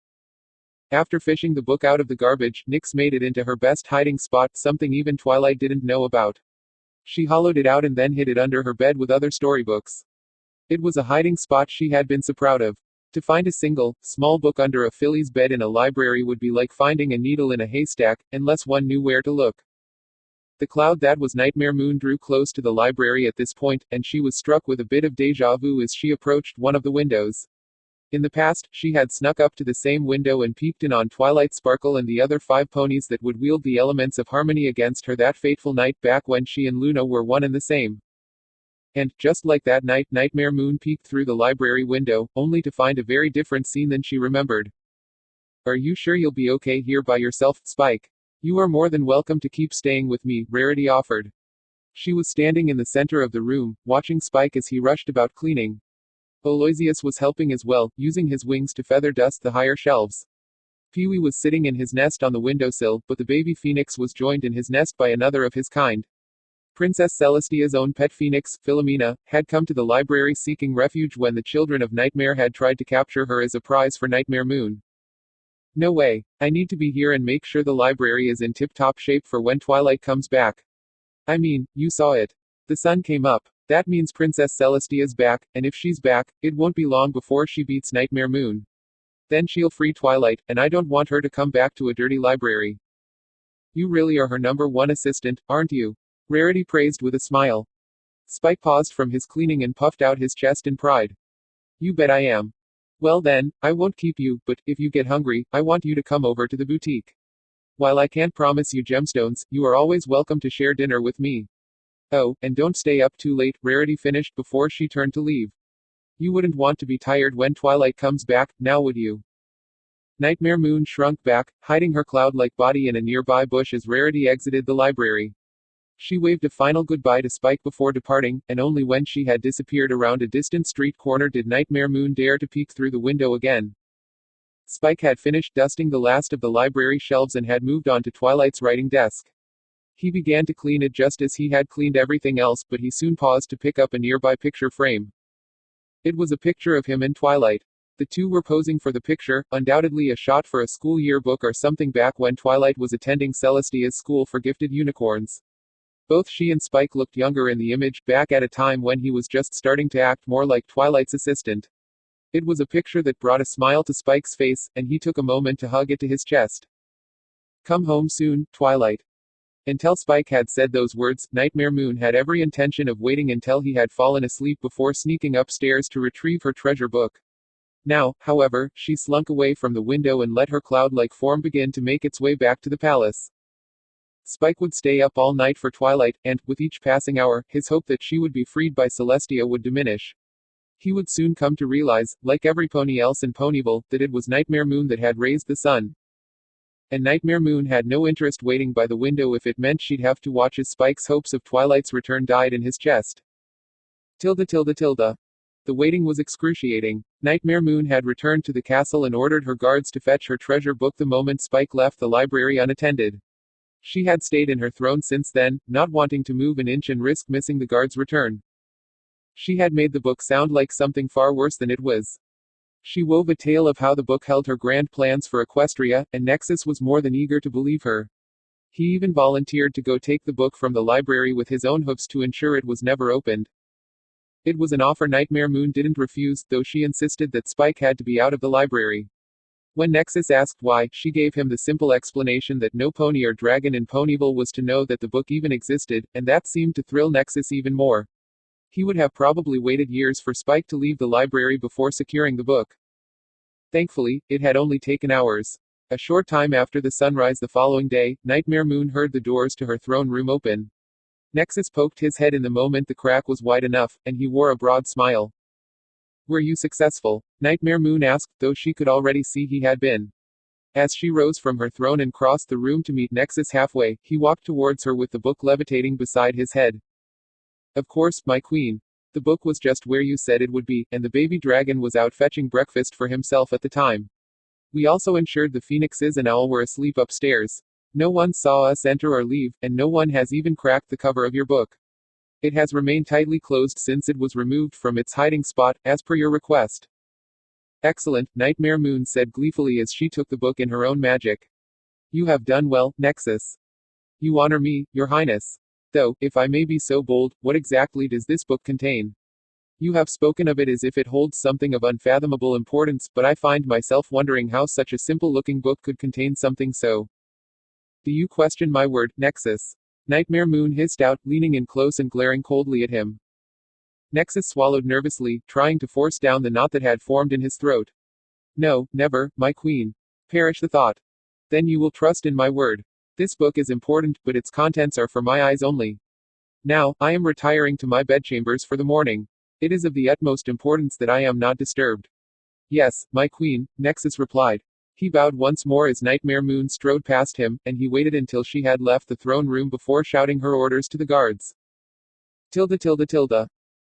After fishing the book out of the garbage, Nix made it into her best hiding spot, something even Twilight didn't know about. She hollowed it out and then hid it under her bed with other storybooks. It was a hiding spot she had been so proud of. To find a single, small book under a filly's bed in a library would be like finding a needle in a haystack, unless one knew where to look. The cloud that was Nightmare Moon drew close to the library at this point, and she was struck with a bit of déjà vu as she approached one of the windows. In the past, she had snuck up to the same window and peeked in on Twilight Sparkle and the other 5 ponies that would wield the elements of harmony against her that fateful night back when she and Luna were one and the same. And, just like that night, Nightmare Moon peeked through the library window, only to find a very different scene than she remembered. "Are you sure you'll be okay here by yourself, Spike? You are more than welcome to keep staying with me," Rarity offered. She was standing in the center of the room, watching Spike as he rushed about cleaning. Aloysius was helping as well, using his wings to feather dust the higher shelves. Pee-wee was sitting in his nest on the windowsill, but the baby phoenix was joined in his nest by another of his kind. Princess Celestia's own pet phoenix, Philomena, had come to the library seeking refuge when the children of Nightmare had tried to capture her as a prize for Nightmare Moon. "No way. I need to be here and make sure the library is in tip-top shape for when Twilight comes back." "I mean, you saw it. The sun came up. That means Princess Celestia's back, and if she's back, it won't be long before she beats Nightmare Moon. Then she'll free Twilight, and I don't want her to come back to a dirty library." "You really are her #1 assistant, aren't you?" Rarity praised with a smile. Spike paused from his cleaning and puffed out his chest in pride. "You bet I am. Well then, I won't keep you, but, if you get hungry, I want you to come over to the boutique. While I can't promise you gemstones, you are always welcome to share dinner with me. Oh, and don't stay up too late," Rarity finished before she turned to leave. "You wouldn't want to be tired when Twilight comes back, now would you?" Nightmare Moon shrunk back, hiding her cloud-like body in a nearby bush as Rarity exited the library. She waved a final goodbye to Spike before departing, and only when she had disappeared around a distant street corner did Nightmare Moon dare to peek through the window again. Spike had finished dusting the last of the library shelves and had moved on to Twilight's writing desk. He began to clean it just as he had cleaned everything else, but he soon paused to pick up a nearby picture frame. It was a picture of him and Twilight. The two were posing for the picture, undoubtedly a shot for a school yearbook or something back when Twilight was attending Celestia's school for gifted unicorns. Both she and Spike looked younger in the image, back at a time when he was just starting to act more like Twilight's assistant. It was a picture that brought a smile to Spike's face, and he took a moment to hug it to his chest. "Come home soon, Twilight." Until Spike had said those words, Nightmare Moon had every intention of waiting until he had fallen asleep before sneaking upstairs to retrieve her treasure book. Now, however, she slunk away from the window and let her cloud-like form begin to make its way back to the palace. Spike would stay up all night for Twilight, and, with each passing hour, his hope that she would be freed by Celestia would diminish. He would soon come to realize, like every pony else in Ponyville, that it was Nightmare Moon that had raised the sun. And Nightmare Moon had no interest waiting by the window if it meant she'd have to watch as Spike's hopes of Twilight's return died in his chest. Tilde. The waiting was excruciating. Nightmare Moon had returned to the castle and ordered her guards to fetch her treasure book the moment Spike left the library unattended. She had stayed in her throne since then, not wanting to move an inch and risk missing the guard's return. She had made the book sound like something far worse than it was. She wove a tale of how the book held her grand plans for Equestria, and Nexus was more than eager to believe her. He even volunteered to go take the book from the library with his own hooves to ensure it was never opened. It was an offer Nightmare Moon didn't refuse, though she insisted that Spike had to be out of the library. When Nexus asked why, she gave him the simple explanation that no pony or dragon in Ponyville was to know that the book even existed, and that seemed to thrill Nexus even more. He would have probably waited years for Spike to leave the library before securing the book. Thankfully, it had only taken hours. A short time after the sunrise the following day, Nightmare Moon heard the doors to her throne room open. Nexus poked his head in the moment the crack was wide enough, and he wore a broad smile. "Were you successful?" Nightmare Moon asked, though she could already see he had been. As she rose from her throne and crossed the room to meet Nexus halfway, he walked towards her with the book levitating beside his head. Of course, my queen. The book was just where you said it would be, and the baby dragon was out fetching breakfast for himself at the time. We also ensured the phoenixes and owl were asleep upstairs. No one saw us enter or leave, and no one has even cracked the cover of your book. It has remained tightly closed since it was removed from its hiding spot, as per your request. Excellent, Nightmare Moon said gleefully as she took the book in her own magic. You have done well, Nexus. You honor me, your highness. Though, if I may be so bold, what exactly does this book contain? You have spoken of it as if it holds something of unfathomable importance, but I find myself wondering how such a simple-looking book could contain something so. Do you question my word, Nexus? Nightmare Moon hissed out, leaning in close and glaring coldly at him. Nexus swallowed nervously, trying to force down the knot that had formed in his throat. No, never, my queen. Perish the thought. Then you will trust in my word. This book is important, but its contents are for my eyes only. Now, I am retiring to my bedchambers for the morning. It is of the utmost importance that I am not disturbed. Yes, my queen, Nexus replied. He bowed once more as Nightmare Moon strode past him, and he waited until she had left the throne room before shouting her orders to the guards. Tilda.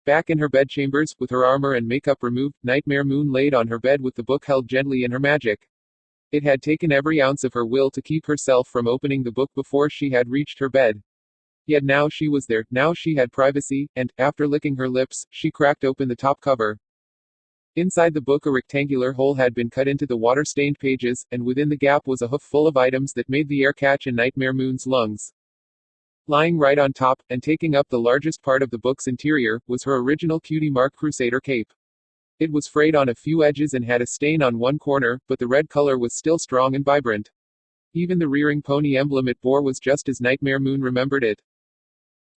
Back in her bedchambers, with her armor and makeup removed, Nightmare Moon laid on her bed with the book held gently in her magic. It had taken every ounce of her will to keep herself from opening the book before she had reached her bed. Yet now she was there, now she had privacy, and, after licking her lips, she cracked open the top cover. Inside the book a rectangular hole had been cut into the water-stained pages, and within the gap was a hoof full of items that made the air catch in Nightmare Moon's lungs. Lying right on top, and taking up the largest part of the book's interior, was her original Cutie Mark Crusader cape. It was frayed on a few edges and had a stain on one corner, but the red color was still strong and vibrant. Even the rearing pony emblem it bore was just as Nightmare Moon remembered it.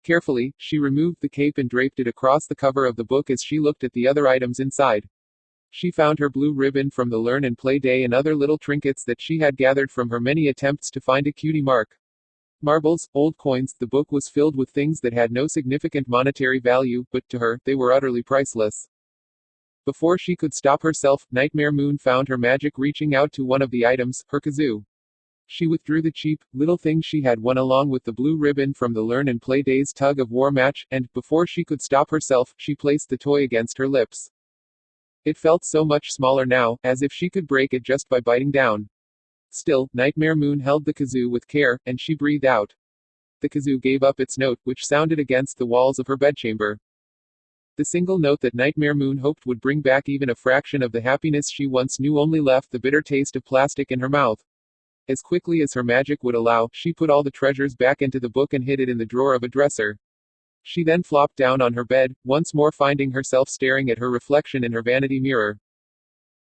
Carefully, she removed the cape and draped it across the cover of the book as she looked at the other items inside. She found her blue ribbon from the Learn and Play Day and other little trinkets that she had gathered from her many attempts to find a cutie mark. Marbles, old coins, the book was filled with things that had no significant monetary value, but to her, they were utterly priceless. Before she could stop herself, Nightmare Moon found her magic reaching out to one of the items, her kazoo. She withdrew the cheap, little thing she had won along with the blue ribbon from the Learn and Play Day's tug-of-war match, and, before she could stop herself, she placed the toy against her lips. It felt so much smaller now, as if she could break it just by biting down. Still, Nightmare Moon held the kazoo with care, and she breathed out. The kazoo gave up its note, which sounded against the walls of her bedchamber. The single note that Nightmare Moon hoped would bring back even a fraction of the happiness she once knew only left the bitter taste of plastic in her mouth. As quickly as her magic would allow, she put all the treasures back into the book and hid it in the drawer of a dresser. She then flopped down on her bed, once more finding herself staring at her reflection in her vanity mirror.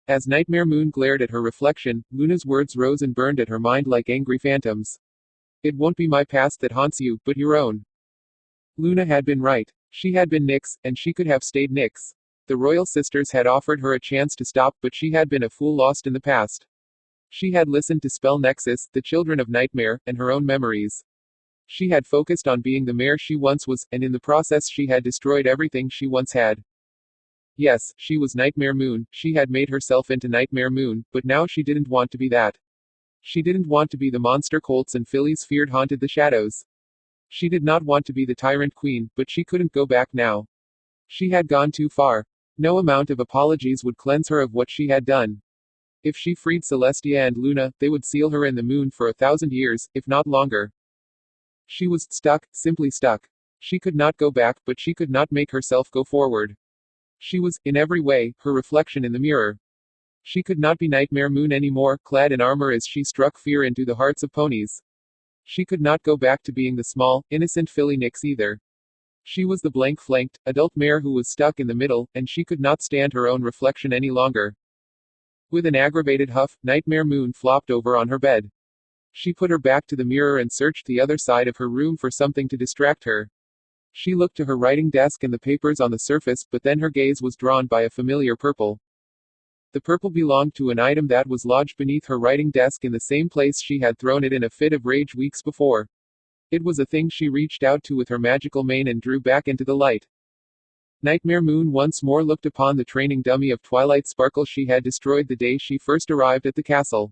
As Nightmare Moon glared at her reflection, Luna's words rose and burned at her mind like angry phantoms. It won't be my past that haunts you, but your own. Luna had been right. She had been Nyx, and she could have stayed Nyx. The Royal Sisters had offered her a chance to stop, but she had been a fool lost in the past. She had listened to Spell Nexus, the children of Nightmare, and her own memories. She had focused on being the mare she once was, and in the process she had destroyed everything she once had. Yes, she was Nightmare Moon, she had made herself into Nightmare Moon, but now she didn't want to be that. She didn't want to be the monster colts and fillies feared haunted the shadows. She did not want to be the tyrant queen, but she couldn't go back now. She had gone too far. No amount of apologies would cleanse her of what she had done. If she freed Celestia and Luna, they would seal her in the moon for 1,000 years, if not longer. She was stuck, simply stuck. She could not go back, but she could not make herself go forward. She was, in every way, her reflection in the mirror. She could not be Nightmare Moon anymore, clad in armor as she struck fear into the hearts of ponies. She could not go back to being the small, innocent filly Nyx either. She was the blank-flanked, adult mare who was stuck in the middle, and she could not stand her own reflection any longer. With an aggravated huff, Nightmare Moon flopped over on her bed. She put her back to the mirror and searched the other side of her room for something to distract her. She looked to her writing desk and the papers on the surface, but then her gaze was drawn by a familiar purple. The purple belonged to an item that was lodged beneath her writing desk in the same place she had thrown it in a fit of rage weeks before. It was a thing she reached out to with her magical mane and drew back into the light. Nightmare Moon once more looked upon the training dummy of Twilight Sparkle she had destroyed the day she first arrived at the castle.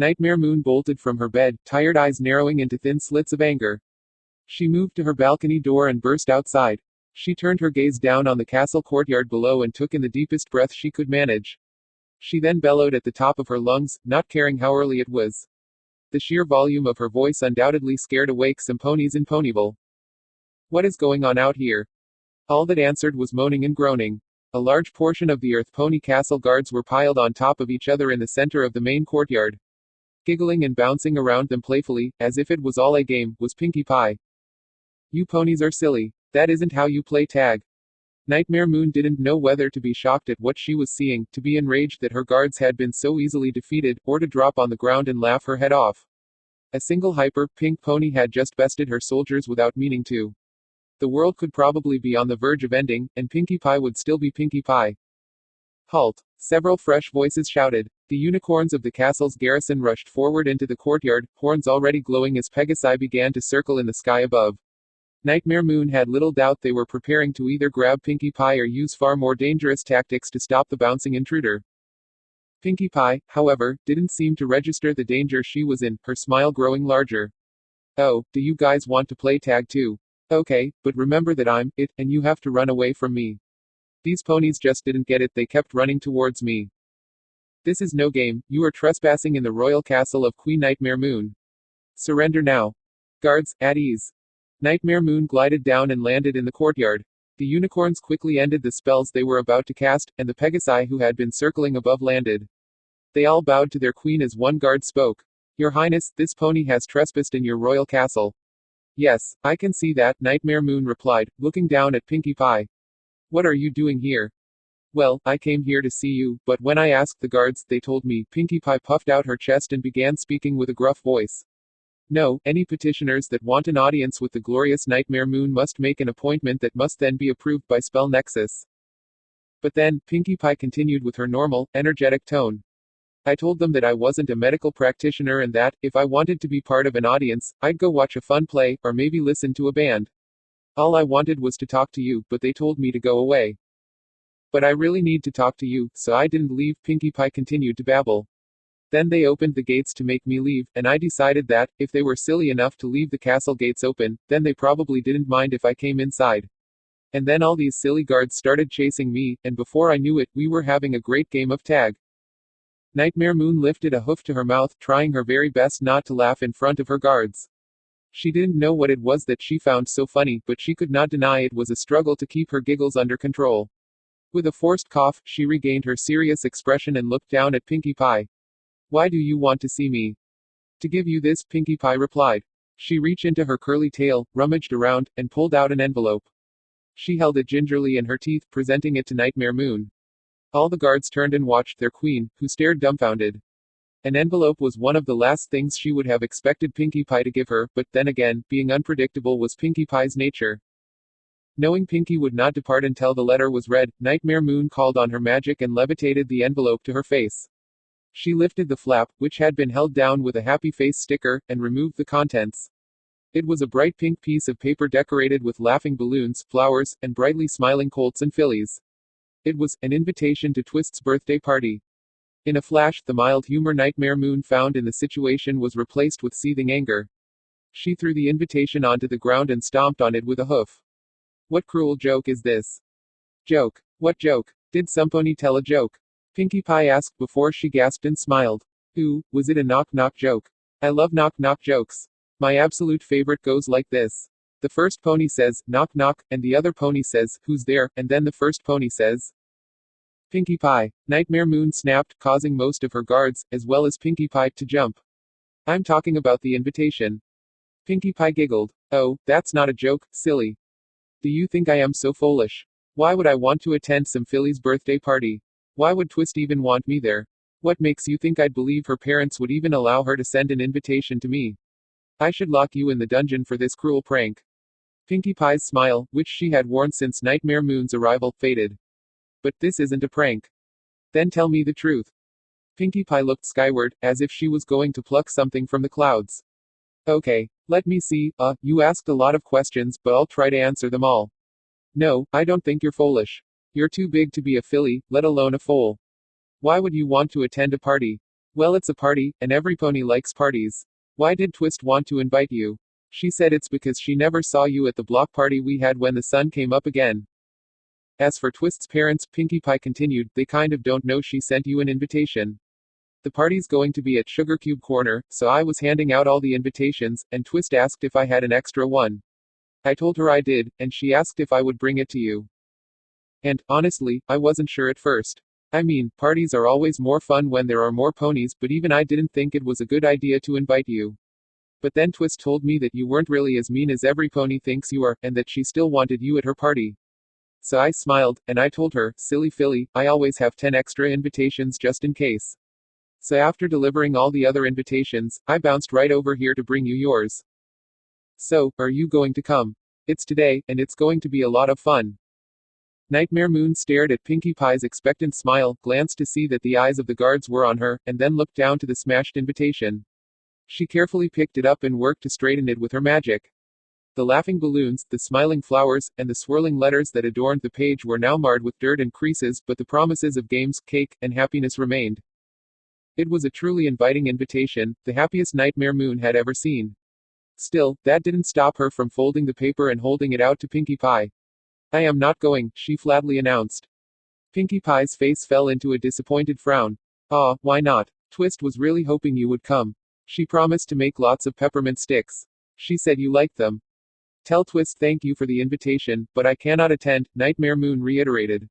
Nightmare Moon bolted from her bed, tired eyes narrowing into thin slits of anger. She moved to her balcony door and burst outside. She turned her gaze down on the castle courtyard below and took in the deepest breath she could manage. She then bellowed at the top of her lungs, not caring how early it was. The sheer volume of her voice undoubtedly scared awake some ponies in Ponyville. What is going on out here? All that answered was moaning and groaning. A large portion of the Earth Pony Castle guards were piled on top of each other in the center of the main courtyard. Giggling and bouncing around them playfully, as if it was all a game, was Pinkie Pie. You ponies are silly. That isn't how you play tag. Nightmare Moon didn't know whether to be shocked at what she was seeing, to be enraged that her guards had been so easily defeated, or to drop on the ground and laugh her head off. A single hyper-pink pony had just bested her soldiers without meaning to. The world could probably be on the verge of ending, and Pinkie Pie would still be Pinkie Pie. Halt! Several fresh voices shouted. The unicorns of the castle's garrison rushed forward into the courtyard, horns already glowing as Pegasi began to circle in the sky above. Nightmare Moon had little doubt they were preparing to either grab Pinkie Pie or use far more dangerous tactics to stop the bouncing intruder. Pinkie Pie, however, didn't seem to register the danger she was in, her smile growing larger. Oh, do you guys want to play tag too? Okay, but remember that I'm it, and you have to run away from me. These ponies just didn't get it, they kept running towards me. This is no game, you are trespassing in the royal castle of Queen Nightmare Moon. Surrender now. Guards, at ease. Nightmare Moon glided down and landed in the courtyard. The unicorns quickly ended the spells they were about to cast, and the Pegasi who had been circling above landed. They all bowed to their queen as one guard spoke. Your Highness, this pony has trespassed in your royal castle. Yes, I can see that, Nightmare Moon replied, looking down at Pinkie Pie. What are you doing here? Well, I came here to see you, but when I asked the guards, they told me. Pinkie Pie puffed out her chest and began speaking with a gruff voice. No, any petitioners that want an audience with the glorious Nightmare Moon must make an appointment that must then be approved by Spell Nexus. But then, Pinkie Pie continued with her normal, energetic tone. I told them that I wasn't a medical practitioner and that, if I wanted to be part of an audience, I'd go watch a fun play, or maybe listen to a band. All I wanted was to talk to you, but they told me to go away. But I really need to talk to you, so I didn't leave, Pinkie Pie continued to babble. Then they opened the gates to make me leave, and I decided that, if they were silly enough to leave the castle gates open, then they probably didn't mind if I came inside. And then all these silly guards started chasing me, and before I knew it, we were having a great game of tag. Nightmare Moon lifted a hoof to her mouth, trying her very best not to laugh in front of her guards. She didn't know what it was that she found so funny, but she could not deny it was a struggle to keep her giggles under control. With a forced cough, she regained her serious expression and looked down at Pinkie Pie. Why do you want to see me? To give you this, Pinkie Pie replied. She reached into her curly tail, rummaged around, and pulled out an envelope. She held it gingerly in her teeth, presenting it to Nightmare Moon. All the guards turned and watched their queen, who stared dumbfounded. An envelope was one of the last things she would have expected Pinkie Pie to give her, but then again, being unpredictable was Pinkie Pie's nature. Knowing Pinkie would not depart until the letter was read, Nightmare Moon called on her magic and levitated the envelope to her face. She lifted the flap, which had been held down with a happy face sticker, and removed the contents. It was a bright pink piece of paper decorated with laughing balloons, flowers, and brightly smiling colts and fillies. It was an invitation to Twist's birthday party. In a flash, the mild humor Nightmare Moon found in the situation was replaced with seething anger. She threw the invitation onto the ground and stomped on it with a hoof. What cruel joke is this? Joke. What joke? Did some pony tell a joke? Pinkie Pie asked before she gasped and smiled. Ooh, was it a knock-knock joke? I love knock-knock jokes. My absolute favorite goes like this. The first pony says, knock knock, and the other pony says, who's there, and then the first pony says, Pinkie Pie. Nightmare Moon snapped, causing most of her guards, as well as Pinkie Pie, to jump. I'm talking about the invitation. Pinkie Pie giggled. Oh, that's not a joke, silly. Do you think I am so foolish? Why would I want to attend some filly's birthday party? Why would Twist even want me there? What makes you think I'd believe her parents would even allow her to send an invitation to me? I should lock you in the dungeon for this cruel prank. Pinkie Pie's smile, which she had worn since Nightmare Moon's arrival, faded. But this isn't a prank. Then tell me the truth. Pinkie Pie looked skyward, as if she was going to pluck something from the clouds. Okay, let me see, you asked a lot of questions, but I'll try to answer them all. No, I don't think you're foolish. You're too big to be a filly, let alone a foal. Why would you want to attend a party? Well, it's a party, and every pony likes parties. Why did Twist want to invite you? She said it's because she never saw you at the block party we had when the sun came up again. As for Twist's parents, Pinkie Pie continued, they kind of don't know she sent you an invitation. The party's going to be at Sugar Cube Corner, so I was handing out all the invitations, and Twist asked if I had an extra one. I told her I did, and she asked if I would bring it to you. And, honestly, I wasn't sure at first. I mean, parties are always more fun when there are more ponies, but even I didn't think it was a good idea to invite you. But then Twist told me that you weren't really as mean as every pony thinks you are, and that she still wanted you at her party. So I smiled, and I told her, silly filly, I always have 10 extra invitations just in case. So after delivering all the other invitations, I bounced right over here to bring you yours. So, are you going to come? It's today, and it's going to be a lot of fun. Nightmare Moon stared at Pinkie Pie's expectant smile, glanced to see that the eyes of the guards were on her, and then looked down to the smashed invitation. She carefully picked it up and worked to straighten it with her magic. The laughing balloons, the smiling flowers, and the swirling letters that adorned the page were now marred with dirt and creases, but the promises of games, cake, and happiness remained. It was a truly inviting invitation, the happiest Nightmare Moon had ever seen. Still, that didn't stop her from folding the paper and holding it out to Pinkie Pie. I am not going, she flatly announced. Pinkie Pie's face fell into a disappointed frown. Why not? Twist was really hoping you would come. She promised to make lots of peppermint sticks. She said you liked them. Tell Twist thank you for the invitation, but I cannot attend, Nightmare Moon reiterated.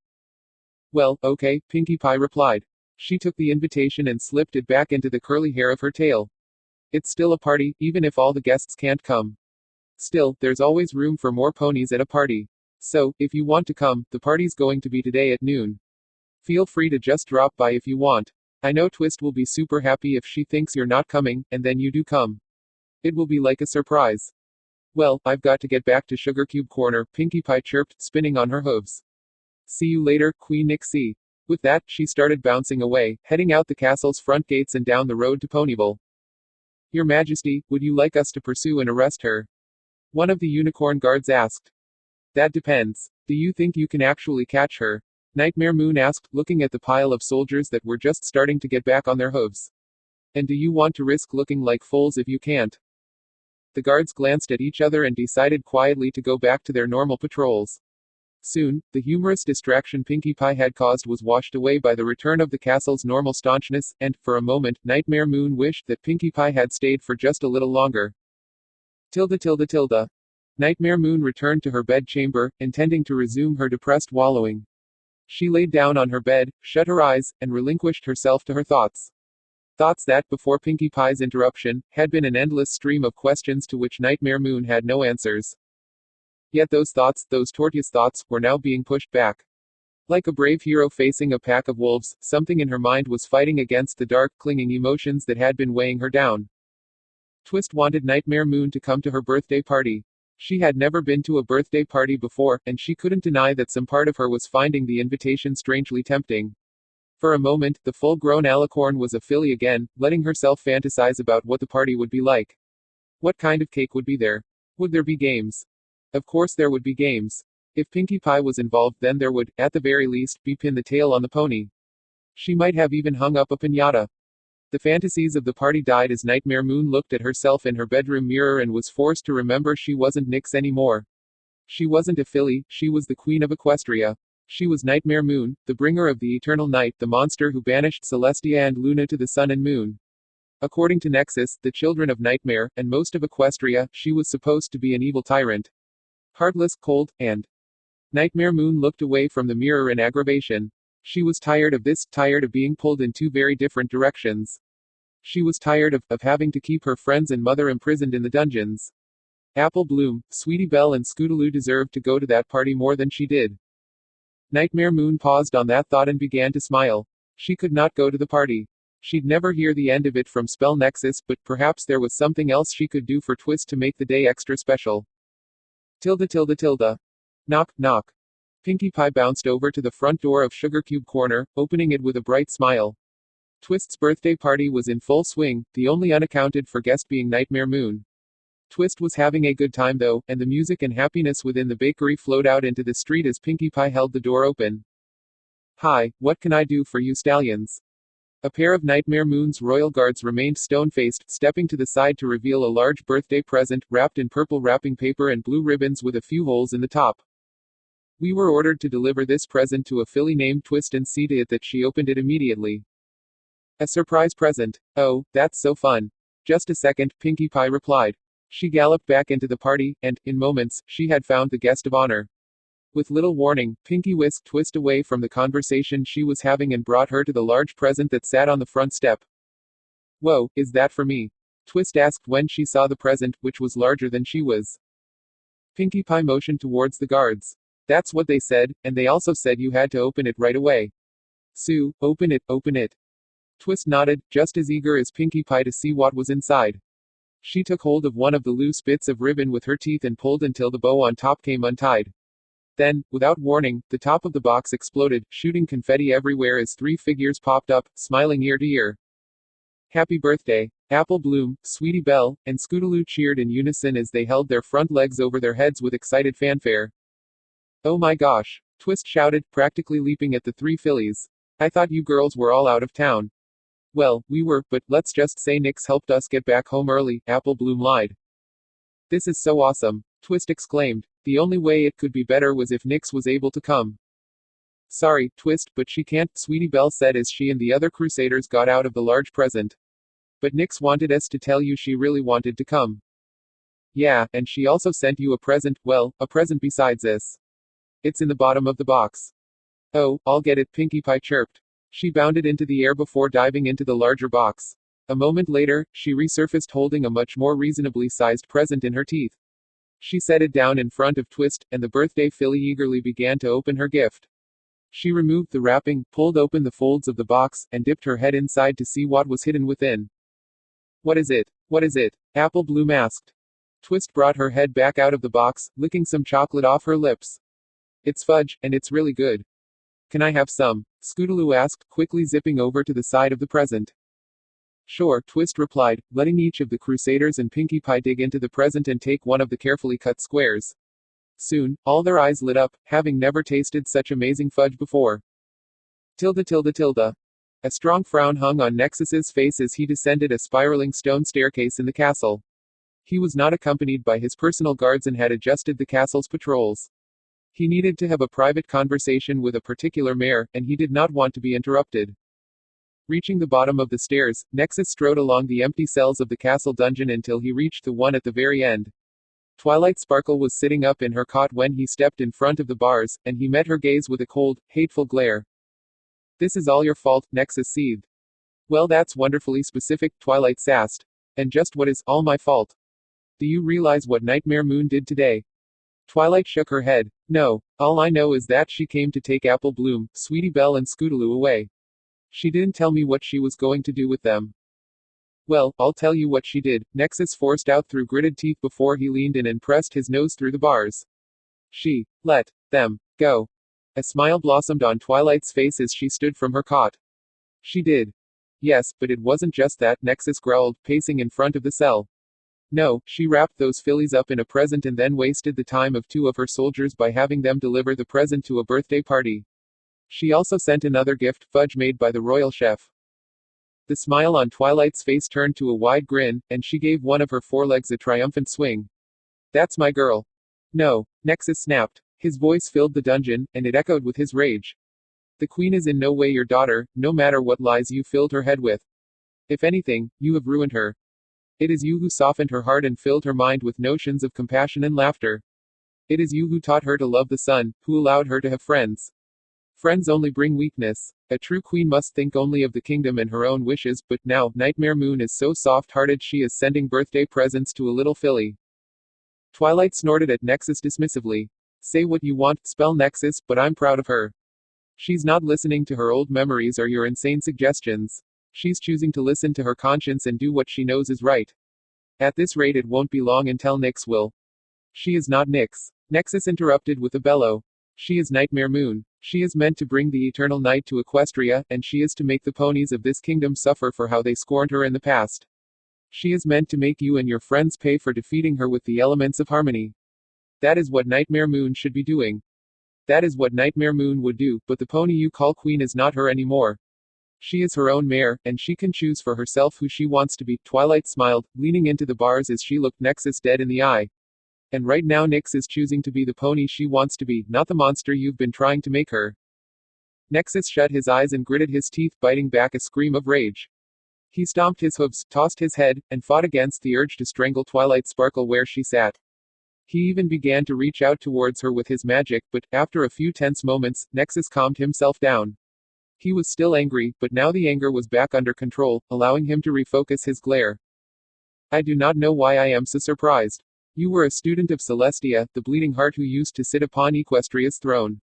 Well, okay, Pinkie Pie replied. She took the invitation and slipped it back into the curly hair of her tail. It's still a party, even if all the guests can't come. Still, there's always room for more ponies at a party. So, if you want to come, the party's going to be today at noon. Feel free to just drop by if you want. I know Twist will be super happy if she thinks you're not coming, and then you do come. It will be like a surprise. Well, I've got to get back to Sugar Cube Corner, Pinkie Pie chirped, spinning on her hooves. See you later, Queen Nixie. With that, she started bouncing away, heading out the castle's front gates and down the road to Ponyville. Your Majesty, would you like us to pursue and arrest her? One of the unicorn guards asked. That depends. Do you think you can actually catch her? Nightmare Moon asked, looking at the pile of soldiers that were just starting to get back on their hooves. And do you want to risk looking like fools if you can't? The guards glanced at each other and decided quietly to go back to their normal patrols. Soon, the humorous distraction Pinkie Pie had caused was washed away by the return of the castle's normal staunchness, and, for a moment, Nightmare Moon wished that Pinkie Pie had stayed for just a little longer. Tilda. Nightmare Moon returned to her bedchamber, intending to resume her depressed wallowing. She laid down on her bed, shut her eyes, and relinquished herself to her thoughts. Thoughts that, before Pinkie Pie's interruption, had been an endless stream of questions to which Nightmare Moon had no answers. Yet those thoughts, those tortuous thoughts, were now being pushed back. Like a brave hero facing a pack of wolves, something in her mind was fighting against the dark, clinging emotions that had been weighing her down. Twist wanted Nightmare Moon to come to her birthday party. She had never been to a birthday party before, and she couldn't deny that some part of her was finding the invitation strangely tempting. For a moment, the full-grown alicorn was a filly again, letting herself fantasize about what the party would be like. What kind of cake would be there? Would there be games? Of course there would be games. If Pinkie Pie was involved, then there would, at the very least, be pin the tail on the pony. She might have even hung up a piñata. The fantasies of the party died as Nightmare Moon looked at herself in her bedroom mirror and was forced to remember she wasn't Nyx anymore. She wasn't a filly, she was the Queen of Equestria. She was Nightmare Moon, the bringer of the eternal night, the monster who banished Celestia and Luna to the sun and moon. According to Nexus, the children of Nightmare, and most of Equestria, she was supposed to be an evil tyrant. Heartless, cold, and Nightmare Moon looked away from the mirror in aggravation. She was tired of this, tired of being pulled in two very different directions. She was tired of having to keep her friends and mother imprisoned in the dungeons. Apple Bloom, Sweetie Belle and Scootaloo deserved to go to that party more than she did. Nightmare Moon paused on that thought and began to smile. She could not go to the party. She'd never hear the end of it from Spell Nexus, but perhaps there was something else she could do for Twist to make the day extra special. Tilda. Knock, knock. Pinkie Pie bounced over to the front door of Sugar Cube Corner, opening it with a bright smile. Twist's birthday party was in full swing, the only unaccounted for guest being Nightmare Moon. Twist was having a good time though, and the music and happiness within the bakery flowed out into the street as Pinkie Pie held the door open. Hi, what can I do for you stallions? A pair of Nightmare Moon's royal guards remained stone-faced, stepping to the side to reveal a large birthday present, wrapped in purple wrapping paper and blue ribbons with a few holes in the top. We were ordered to deliver this present to a filly named Twist and see to it that she opened it immediately. A surprise present. Oh, that's so fun. Just a second, Pinkie Pie replied. She galloped back into the party, and, in moments, she had found the guest of honor. With little warning, Pinkie whisked Twist away from the conversation she was having and brought her to the large present that sat on the front step. Whoa, is that for me? Twist asked when she saw the present, which was larger than she was. Pinkie Pie motioned towards the guards. That's what they said, and they also said you had to open it right away. Sue, open it, open it. Twist nodded, just as eager as Pinkie Pie to see what was inside. She took hold of one of the loose bits of ribbon with her teeth and pulled until the bow on top came untied. Then, without warning, the top of the box exploded, shooting confetti everywhere as three figures popped up, smiling ear to ear. Happy birthday, Apple Bloom, Sweetie Belle, and Scootaloo cheered in unison as they held their front legs over their heads with excited fanfare. Oh my gosh, Twist shouted, practically leaping at the three fillies. I thought you girls were all out of town. Well, we were, but let's just say Nix helped us get back home early, Apple Bloom lied. This is so awesome, Twist exclaimed. The only way it could be better was if Nix was able to come. Sorry, Twist, but she can't, Sweetie Belle said as she and the other Crusaders got out of the large present. But Nix wanted us to tell you she really wanted to come. Yeah, and she also sent you a present, well, a present besides this. It's in the bottom of the box. Oh, I'll get it, Pinkie Pie chirped. She bounded into the air before diving into the larger box. A moment later, she resurfaced holding a much more reasonably sized present in her teeth. She set it down in front of Twist, and the birthday filly eagerly began to open her gift. She removed the wrapping, pulled open the folds of the box, and dipped her head inside to see what was hidden within. What is it? What is it? Apple Bloom asked. Twist brought her head back out of the box, licking some chocolate off her lips. It's fudge, and it's really good. Can I have some? Scootaloo asked, quickly zipping over to the side of the present. Sure, Twist replied, letting each of the Crusaders and Pinkie Pie dig into the present and take one of the carefully cut squares. Soon, all their eyes lit up, having never tasted such amazing fudge before. Tilda tilde tilde. A strong frown hung on Nexus's face as he descended a spiraling stone staircase in the castle. He was not accompanied by his personal guards and had adjusted the castle's patrols. He needed to have a private conversation with a particular mayor, and he did not want to be interrupted. Reaching the bottom of the stairs, Nexus strode along the empty cells of the castle dungeon until he reached the one at the very end. Twilight Sparkle was sitting up in her cot when he stepped in front of the bars, and he met her gaze with a cold, hateful glare. This is all your fault, Nexus seethed. Well, that's wonderfully specific, Twilight sassed. And just what is all my fault? Do you realize what Nightmare Moon did today? Twilight shook her head. No, all I know is that she came to take Apple Bloom, Sweetie Belle and Scootaloo away. She didn't tell me what she was going to do with them. Well, I'll tell you what she did, Nexus forced out through gritted teeth before he leaned in and pressed his nose through the bars. She let them go. A smile blossomed on Twilight's face as she stood from her cot. She did. Yes, but it wasn't just that, Nexus growled, pacing in front of the cell. No, she wrapped those fillies up in a present and then wasted the time of two of her soldiers by having them deliver the present to a birthday party. She also sent another gift, fudge made by the royal chef. The smile on Twilight's face turned to a wide grin, and she gave one of her forelegs a triumphant swing. That's my girl. No, Nexus snapped. His voice filled the dungeon, and it echoed with his rage. The queen is in no way your daughter, no matter what lies you filled her head with. If anything, you have ruined her. It is you who softened her heart and filled her mind with notions of compassion and laughter. It is you who taught her to love the sun, who allowed her to have friends. Friends only bring weakness. A true queen must think only of the kingdom and her own wishes, but now, Nightmare Moon is so soft-hearted she is sending birthday presents to a little filly. Twilight snorted at Nexus dismissively. Say what you want, spell Nexus, but I'm proud of her. She's not listening to her old memories or your insane suggestions. She's choosing to listen to her conscience and do what she knows is right. At this rate it won't be long until Nix will. She is not Nix. Nexus interrupted with a bellow. She is Nightmare Moon. She is meant to bring the eternal night to Equestria, and she is to make the ponies of this kingdom suffer for how they scorned her in the past. She is meant to make you and your friends pay for defeating her with the elements of harmony. That is what Nightmare Moon should be doing. That is what Nightmare Moon would do, but the pony you call queen is not her anymore. She is her own mayor, and she can choose for herself who she wants to be. Twilight smiled, leaning into the bars as she looked Nexus dead in the eye. And right now Nyx is choosing to be the pony she wants to be, not the monster you've been trying to make her. Nexus shut his eyes and gritted his teeth, biting back a scream of rage. He stomped his hooves, tossed his head, and fought against the urge to strangle Twilight Sparkle where she sat. He even began to reach out towards her with his magic, but, after a few tense moments, Nexus calmed himself down. He was still angry, but now the anger was back under control, allowing him to refocus his glare. I do not know why I am so surprised. You were a student of Celestia, the bleeding heart who used to sit upon Equestria's throne.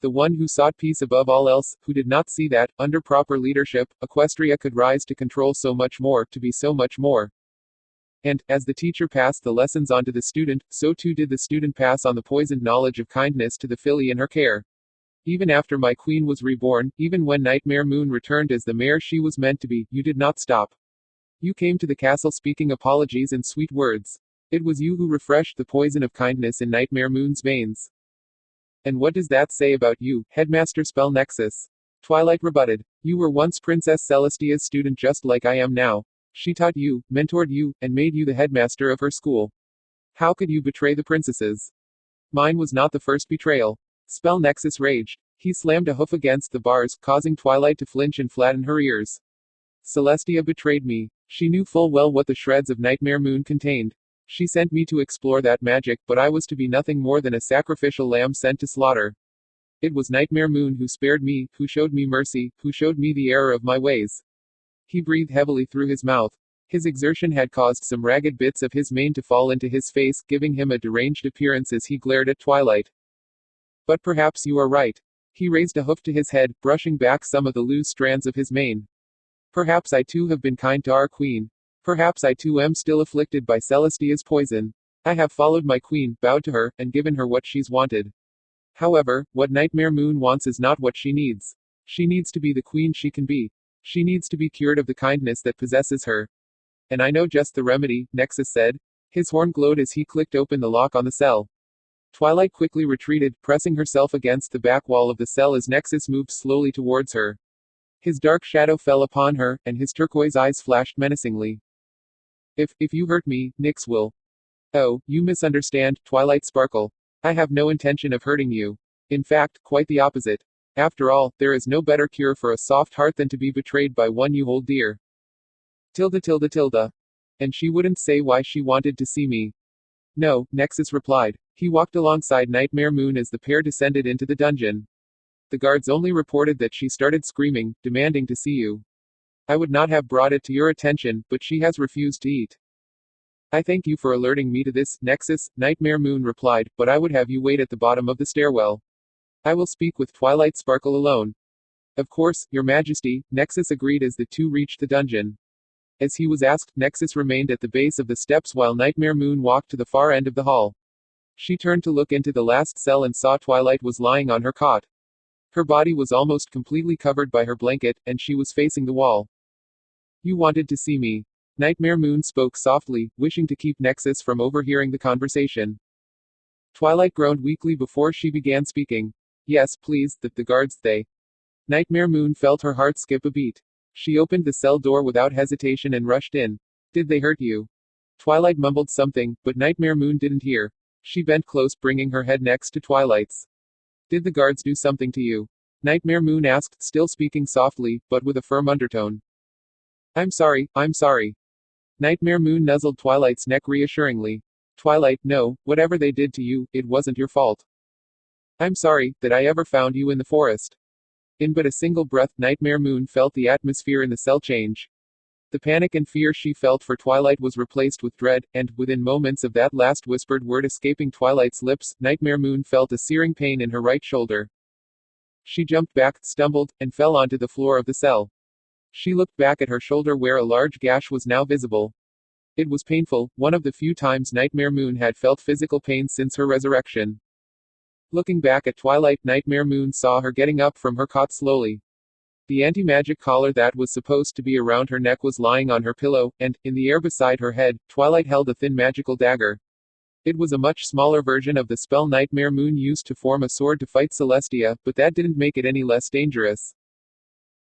The one who sought peace above all else, who did not see that, under proper leadership, Equestria could rise to control so much more, to be so much more. And, as the teacher passed the lessons on to the student, so too did the student pass on the poisoned knowledge of kindness to the filly in her care. Even after my queen was reborn, even when Nightmare Moon returned as the mare she was meant to be, you did not stop. You came to the castle speaking apologies and sweet words. It was you who refreshed the poison of kindness in Nightmare Moon's veins. And what does that say about you, Headmaster Spell Nexus? Twilight rebutted. You were once Princess Celestia's student just like I am now. She taught you, mentored you, and made you the headmaster of her school. How could you betray the princesses? Mine was not the first betrayal. Spell Nexus raged. He slammed a hoof against the bars, causing Twilight to flinch and flatten her ears. Celestia betrayed me. She knew full well what the shreds of Nightmare Moon contained. She sent me to explore that magic, but I was to be nothing more than a sacrificial lamb sent to slaughter. It was Nightmare Moon who spared me, who showed me mercy, who showed me the error of my ways. He breathed heavily through his mouth. His exertion had caused some ragged bits of his mane to fall into his face, giving him a deranged appearance as he glared at Twilight. But perhaps you are right. He raised a hoof to his head, brushing back some of the loose strands of his mane. Perhaps I too have been kind to our queen. Perhaps I too am still afflicted by Celestia's poison. I have followed my queen, bowed to her, and given her what she's wanted. However, what Nightmare Moon wants is not what she needs. She needs to be the queen she can be. She needs to be cured of the kindness that possesses her. And I know just the remedy, Nexus said. His horn glowed as he clicked open the lock on the cell. Twilight quickly retreated, pressing herself against the back wall of the cell as Nexus moved slowly towards her. His dark shadow fell upon her, and his turquoise eyes flashed menacingly. If you hurt me, Nyx will. Oh, you misunderstand, Twilight Sparkle. I have no intention of hurting you. In fact, quite the opposite. After all, there is no better cure for a soft heart than to be betrayed by one you hold dear. Tilda tilde tilde. And she wouldn't say why she wanted to see me. No, Nexus replied. He walked alongside Nightmare Moon as the pair descended into the dungeon. The guards only reported that she started screaming, demanding to see you. I would not have brought it to your attention, but she has refused to eat. I thank you for alerting me to this, Nexus, Nightmare Moon replied, but I would have you wait at the bottom of the stairwell. I will speak with Twilight Sparkle alone. Of course, Your Majesty, Nexus agreed as the two reached the dungeon. As he was asked, Nexus remained at the base of the steps while Nightmare Moon walked to the far end of the hall. She turned to look into the last cell and saw Twilight was lying on her cot. Her body was almost completely covered by her blanket, and she was facing the wall. You wanted to see me. Nightmare Moon spoke softly, wishing to keep Nexus from overhearing the conversation. Twilight groaned weakly before she began speaking. Yes, please, the guards, they. Nightmare Moon felt her heart skip a beat. She opened the cell door without hesitation and rushed in. Did they hurt you? Twilight mumbled something, but Nightmare Moon didn't hear. She bent close, bringing her head next to Twilight's. Did the guards do something to you? Nightmare Moon asked, still speaking softly, but with a firm undertone. I'm sorry. Nightmare Moon nuzzled Twilight's neck reassuringly. Twilight, no, whatever they did to you, it wasn't your fault. I'm sorry that I ever found you in the forest. In but a single breath, Nightmare Moon felt the atmosphere in the cell change. The panic and fear she felt for Twilight was replaced with dread, and, within moments of that last whispered word escaping Twilight's lips, Nightmare Moon felt a searing pain in her right shoulder. She jumped back, stumbled, and fell onto the floor of the cell. She looked back at her shoulder where a large gash was now visible. It was painful, one of the few times Nightmare Moon had felt physical pain since her resurrection. Looking back at Twilight, Nightmare Moon saw her getting up from her cot slowly. The anti-magic collar that was supposed to be around her neck was lying on her pillow, and, in the air beside her head, Twilight held a thin magical dagger. It was a much smaller version of the spell Nightmare Moon used to form a sword to fight Celestia, but that didn't make it any less dangerous.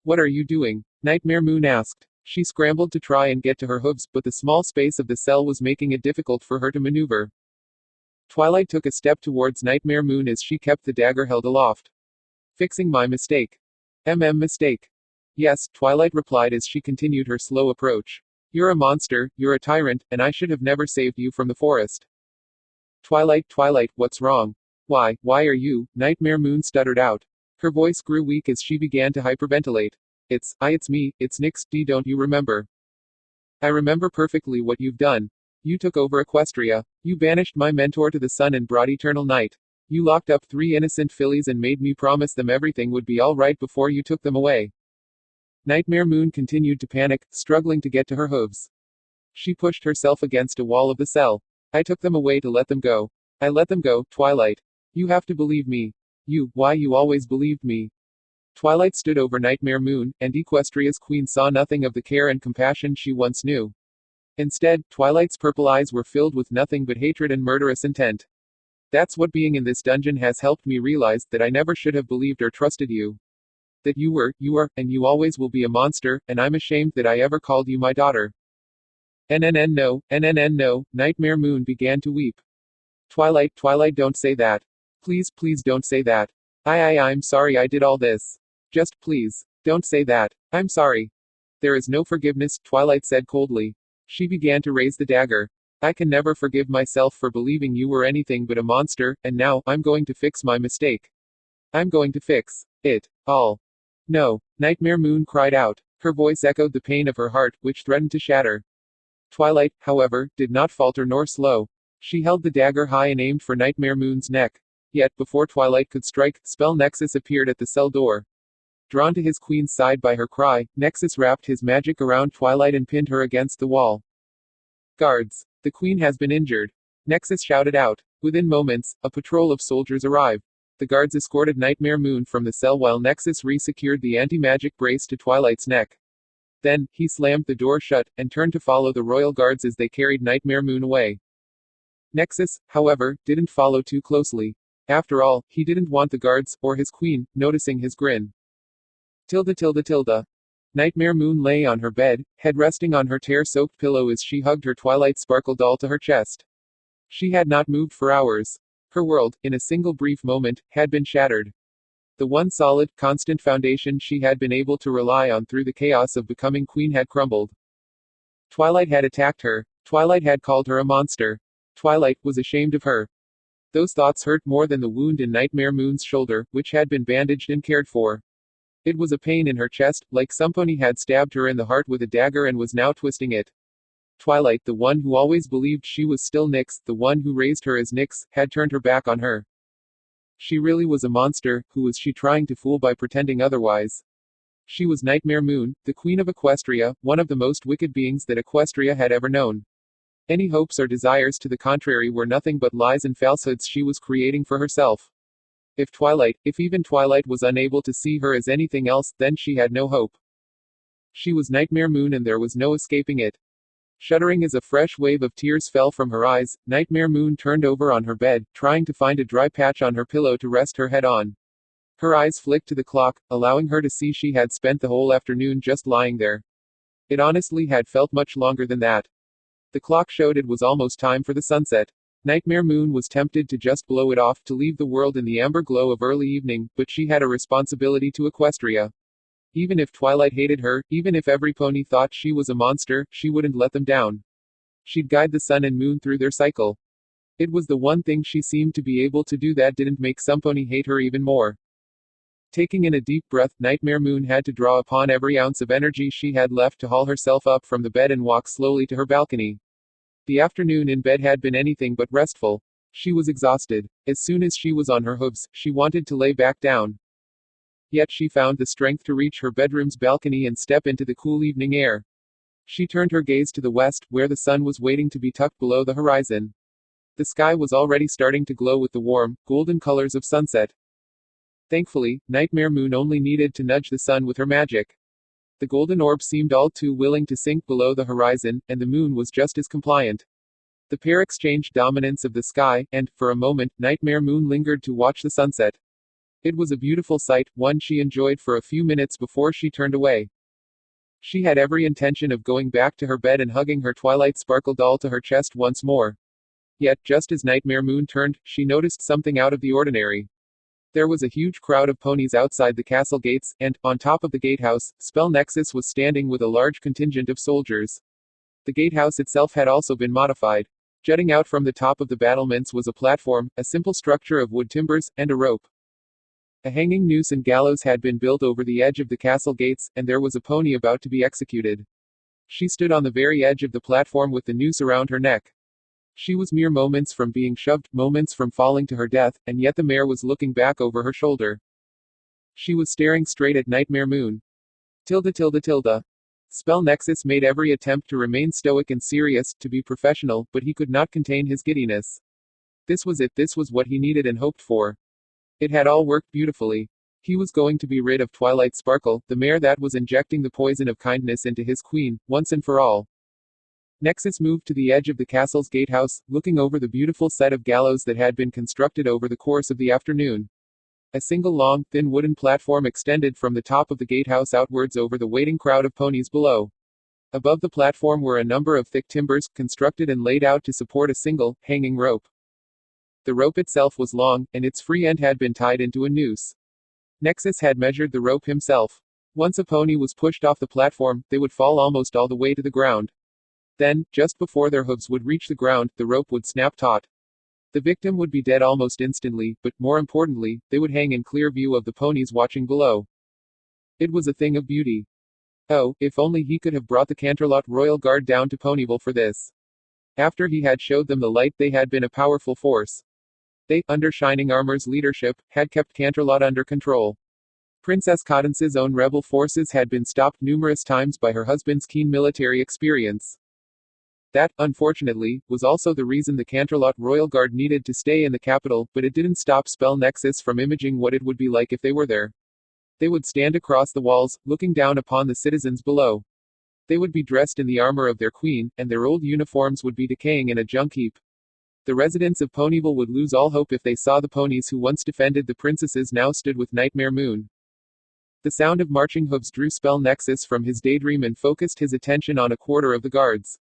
What are you doing? Nightmare Moon asked. She scrambled to try and get to her hooves, but the small space of the cell was making it difficult for her to maneuver. Twilight took a step towards Nightmare Moon as she kept the dagger held aloft. Fixing my mistake. Mistake. Yes, Twilight replied as she continued her slow approach. You're a monster, you're a tyrant, and I should have never saved you from the forest. Twilight, what's wrong? Why are you? Nightmare Moon stuttered out. Her voice grew weak as she began to hyperventilate. It's me, it's Nyx, don't you remember? I remember perfectly what you've done. You took over Equestria. You banished my mentor to the sun and brought eternal night. You locked up 3 innocent fillies and made me promise them everything would be all right before you took them away. Nightmare Moon continued to panic, struggling to get to her hooves. She pushed herself against a wall of the cell. I took them away to let them go. I let them go, Twilight. You have to believe me. Why you always believed me. Twilight stood over Nightmare Moon, and Equestria's queen saw nothing of the care and compassion she once knew. Instead, Twilight's purple eyes were filled with nothing but hatred and murderous intent. That's what being in this dungeon has helped me realize, that I never should have believed or trusted you. That you are, and you always will be a monster, and I'm ashamed that I ever called you my daughter. No, Nightmare Moon began to weep. Twilight, don't say that. Please don't say that. I'm sorry I did all this. Just please, don't say that. I'm sorry. There is no forgiveness, Twilight said coldly. She began to raise the dagger. I can never forgive myself for believing you were anything but a monster, and now, I'm going to fix my mistake. I'm going to fix it all. No, Nightmare Moon cried out. Her voice echoed the pain of her heart, which threatened to shatter. Twilight, however, did not falter nor slow. She held the dagger high and aimed for Nightmare Moon's neck. Yet, before Twilight could strike, Spell Nexus appeared at the cell door. Drawn to his queen's side by her cry, Nexus wrapped his magic around Twilight and pinned her against the wall. Guards! The queen has been injured. Nexus shouted out. Within moments, a patrol of soldiers arrived. The guards escorted Nightmare Moon from the cell while Nexus re-secured the anti-magic brace to Twilight's neck. Then, he slammed the door shut, and turned to follow the royal guards as they carried Nightmare Moon away. Nexus, however, didn't follow too closely. After all, he didn't want the guards, or his queen, noticing his grin. Tilda. Nightmare Moon lay on her bed, head resting on her tear-soaked pillow as she hugged her Twilight Sparkle doll to her chest. She had not moved for hours. Her world, in a single brief moment, had been shattered. The one solid, constant foundation she had been able to rely on through the chaos of becoming queen had crumbled. Twilight had attacked her. Twilight had called her a monster. Twilight was ashamed of her. Those thoughts hurt more than the wound in Nightmare Moon's shoulder, which had been bandaged and cared for. It was a pain in her chest, like somebody had stabbed her in the heart with a dagger and was now twisting it. Twilight, the one who always believed she was still Nyx, the one who raised her as Nyx, had turned her back on her. She really was a monster. Who was she trying to fool by pretending otherwise? She was Nightmare Moon, the queen of Equestria, one of the most wicked beings that Equestria had ever known. Any hopes or desires to the contrary were nothing but lies and falsehoods she was creating for herself. If even Twilight was unable to see her as anything else, then she had no hope. She was Nightmare Moon and there was no escaping it. Shuddering as a fresh wave of tears fell from her eyes, Nightmare Moon turned over on her bed, trying to find a dry patch on her pillow to rest her head on. Her eyes flicked to the clock, allowing her to see she had spent the whole afternoon just lying there. It honestly had felt much longer than that. The clock showed it was almost time for the sunset. Nightmare Moon was tempted to just blow it off to leave the world in the amber glow of early evening, but she had a responsibility to Equestria. Even if Twilight hated her, even if every pony thought she was a monster, she wouldn't let them down. She'd guide the sun and moon through their cycle. It was the one thing she seemed to be able to do that didn't make some pony hate her even more. Taking in a deep breath, Nightmare Moon had to draw upon every ounce of energy she had left to haul herself up from the bed and walk slowly to her balcony. The afternoon in bed had been anything but restful. She was exhausted. As soon as she was on her hooves, she wanted to lay back down. Yet she found the strength to reach her bedroom's balcony and step into the cool evening air. She turned her gaze to the west, where the sun was waiting to be tucked below the horizon. The sky was already starting to glow with the warm, golden colors of sunset. Thankfully, Nightmare Moon only needed to nudge the sun with her magic. The golden orb seemed all too willing to sink below the horizon, and the moon was just as compliant. The pair exchanged dominance of the sky, and, for a moment, Nightmare Moon lingered to watch the sunset. It was a beautiful sight, one she enjoyed for a few minutes before she turned away. She had every intention of going back to her bed and hugging her Twilight Sparkle doll to her chest once more. Yet, just as Nightmare Moon turned, she noticed something out of the ordinary. There was a huge crowd of ponies outside the castle gates, and, on top of the gatehouse, Spell Nexus was standing with a large contingent of soldiers. The gatehouse itself had also been modified. Jutting out from the top of the battlements was a platform, a simple structure of wood timbers, and a rope. A hanging noose and gallows had been built over the edge of the castle gates, and there was a pony about to be executed. She stood on the very edge of the platform with the noose around her neck. She was mere moments from being shoved, moments from falling to her death, and yet the mare was looking back over her shoulder. She was staring straight at Nightmare Moon. Tilde tilde tilde. Spell Nexus made every attempt to remain stoic and serious, to be professional, but he could not contain his giddiness. This was it, this was what he needed and hoped for. It had all worked beautifully. He was going to be rid of Twilight Sparkle, the mare that was injecting the poison of kindness into his queen, once and for all. Nexus moved to the edge of the castle's gatehouse, looking over the beautiful set of gallows that had been constructed over the course of the afternoon. A single long, thin wooden platform extended from the top of the gatehouse outwards over the waiting crowd of ponies below. Above the platform were a number of thick timbers, constructed and laid out to support a single, hanging rope. The rope itself was long, and its free end had been tied into a noose. Nexus had measured the rope himself. Once a pony was pushed off the platform, they would fall almost all the way to the ground. Then, just before their hooves would reach the ground, the rope would snap taut. The victim would be dead almost instantly, but, more importantly, they would hang in clear view of the ponies watching below. It was a thing of beauty. Oh, if only he could have brought the Canterlot Royal Guard down to Ponyville for this. After he had showed them the light, they had been a powerful force. They, under Shining Armor's leadership, had kept Canterlot under control. Princess Cadence's own rebel forces had been stopped numerous times by her husband's keen military experience. That, unfortunately, was also the reason the Canterlot Royal Guard needed to stay in the capital, but it didn't stop Spell Nexus from imaging what it would be like if they were there. They would stand across the walls, looking down upon the citizens below. They would be dressed in the armor of their queen, and their old uniforms would be decaying in a junk heap. The residents of Ponyville would lose all hope if they saw the ponies who once defended the princesses now stood with Nightmare Moon. The sound of marching hooves drew Spell Nexus from his daydream and focused his attention on a quarter of the guards.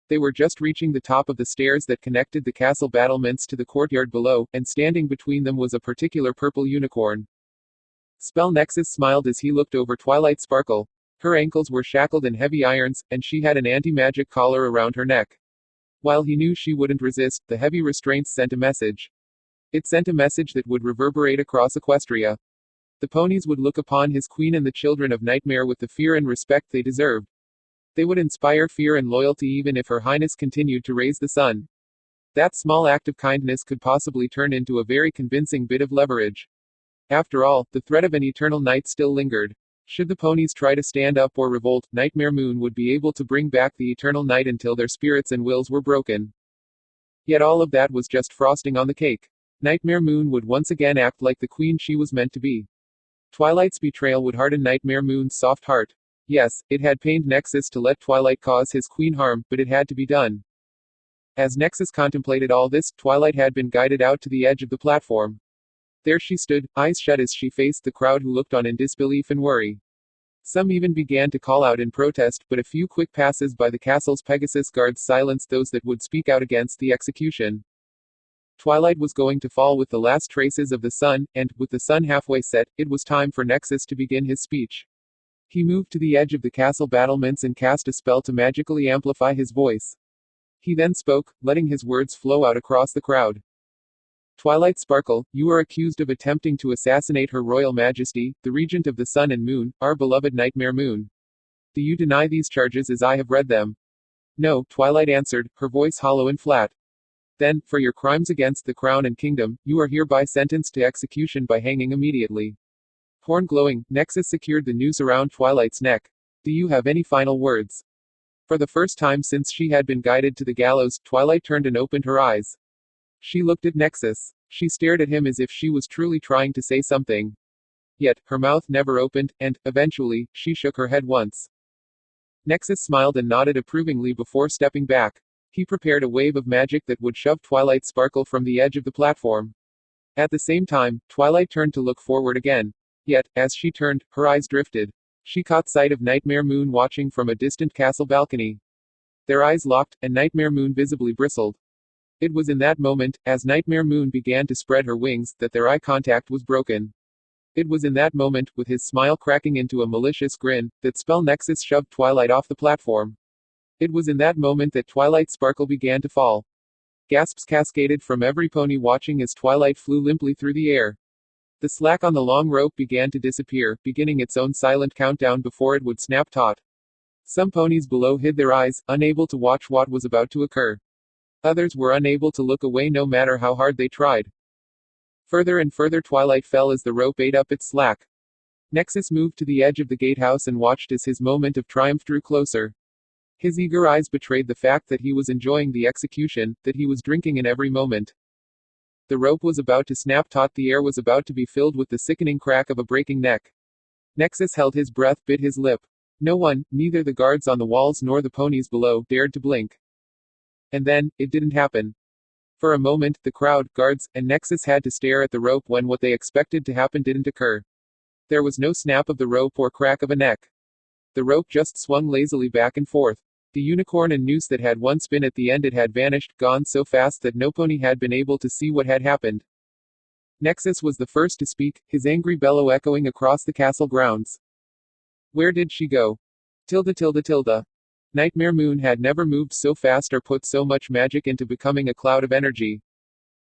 They were just reaching the top of the stairs that connected the castle battlements to the courtyard below, and standing between them was a particular purple unicorn. Spell Nexus smiled as he looked over Twilight Sparkle. Her ankles were shackled in heavy irons, and she had an anti-magic collar around her neck. While he knew she wouldn't resist, the heavy restraints sent a message. It sent a message that would reverberate across Equestria. The ponies would look upon his queen and the children of Nightmare with the fear and respect they deserved. They would inspire fear and loyalty even if Her Highness continued to raise the sun. That small act of kindness could possibly turn into a very convincing bit of leverage. After all, the threat of an eternal night still lingered. Should the ponies try to stand up or revolt, Nightmare Moon would be able to bring back the eternal night until their spirits and wills were broken. Yet all of that was just frosting on the cake. Nightmare Moon would once again act like the queen she was meant to be. Twilight's betrayal would harden Nightmare Moon's soft heart. Yes, it had pained Nexus to let Twilight cause his queen harm, but it had to be done. As Nexus contemplated all this, Twilight had been guided out to the edge of the platform. There she stood, eyes shut as she faced the crowd who looked on in disbelief and worry. Some even began to call out in protest, but a few quick passes by the castle's Pegasus guards silenced those that would speak out against the execution. Twilight was going to fall with the last traces of the sun, and, with the sun halfway set, it was time for Nexus to begin his speech. He moved to the edge of the castle battlements and cast a spell to magically amplify his voice. He then spoke, letting his words flow out across the crowd. Twilight Sparkle, you are accused of attempting to assassinate Her Royal Majesty, the Regent of the Sun and Moon, our beloved Nightmare Moon. Do you deny these charges as I have read them? No, Twilight answered, her voice hollow and flat. Then, for your crimes against the crown and kingdom, you are hereby sentenced to execution by hanging immediately. Horn glowing, Nexus secured the noose around Twilight's neck. Do you have any final words? For the first time since she had been guided to the gallows, Twilight turned and opened her eyes. She looked at Nexus. She stared at him as if she was truly trying to say something. Yet, her mouth never opened, and, eventually, she shook her head once. Nexus smiled and nodded approvingly before stepping back. He prepared a wave of magic that would shove Twilight Sparkle from the edge of the platform. At the same time, Twilight turned to look forward again. Yet, as she turned, her eyes drifted. She caught sight of Nightmare Moon watching from a distant castle balcony. Their eyes locked, and Nightmare Moon visibly bristled. It was in that moment, as Nightmare Moon began to spread her wings, that their eye contact was broken. It was in that moment, with his smile cracking into a malicious grin, that Spell Nexus shoved Twilight off the platform. It was in that moment that Twilight's sparkle began to fall. Gasps cascaded from every pony watching as Twilight flew limply through the air. The slack on the long rope began to disappear, beginning its own silent countdown before it would snap taut. Some ponies below hid their eyes, unable to watch what was about to occur. Others were unable to look away no matter how hard they tried. Further and further Twilight fell as the rope ate up its slack. Nexus moved to the edge of the gatehouse and watched as his moment of triumph drew closer. His eager eyes betrayed the fact that he was enjoying the execution, that he was drinking in every moment. The rope was about to snap taut, the air was about to be filled with the sickening crack of a breaking neck. Nexus held his breath, bit his lip. No one, neither the guards on the walls nor the ponies below, dared to blink. And then, it didn't happen. For a moment, the crowd, guards, and Nexus had to stare at the rope when what they expected to happen didn't occur. There was no snap of the rope or crack of a neck. The rope just swung lazily back and forth. The unicorn and noose that had one spin at the end, it had vanished, gone so fast that no pony had been able to see what had happened. Nexus was the first to speak, his angry bellow echoing across the castle grounds. Where did she go? Tilda tilde tilde. Nightmare Moon had never moved so fast or put so much magic into becoming a cloud of energy.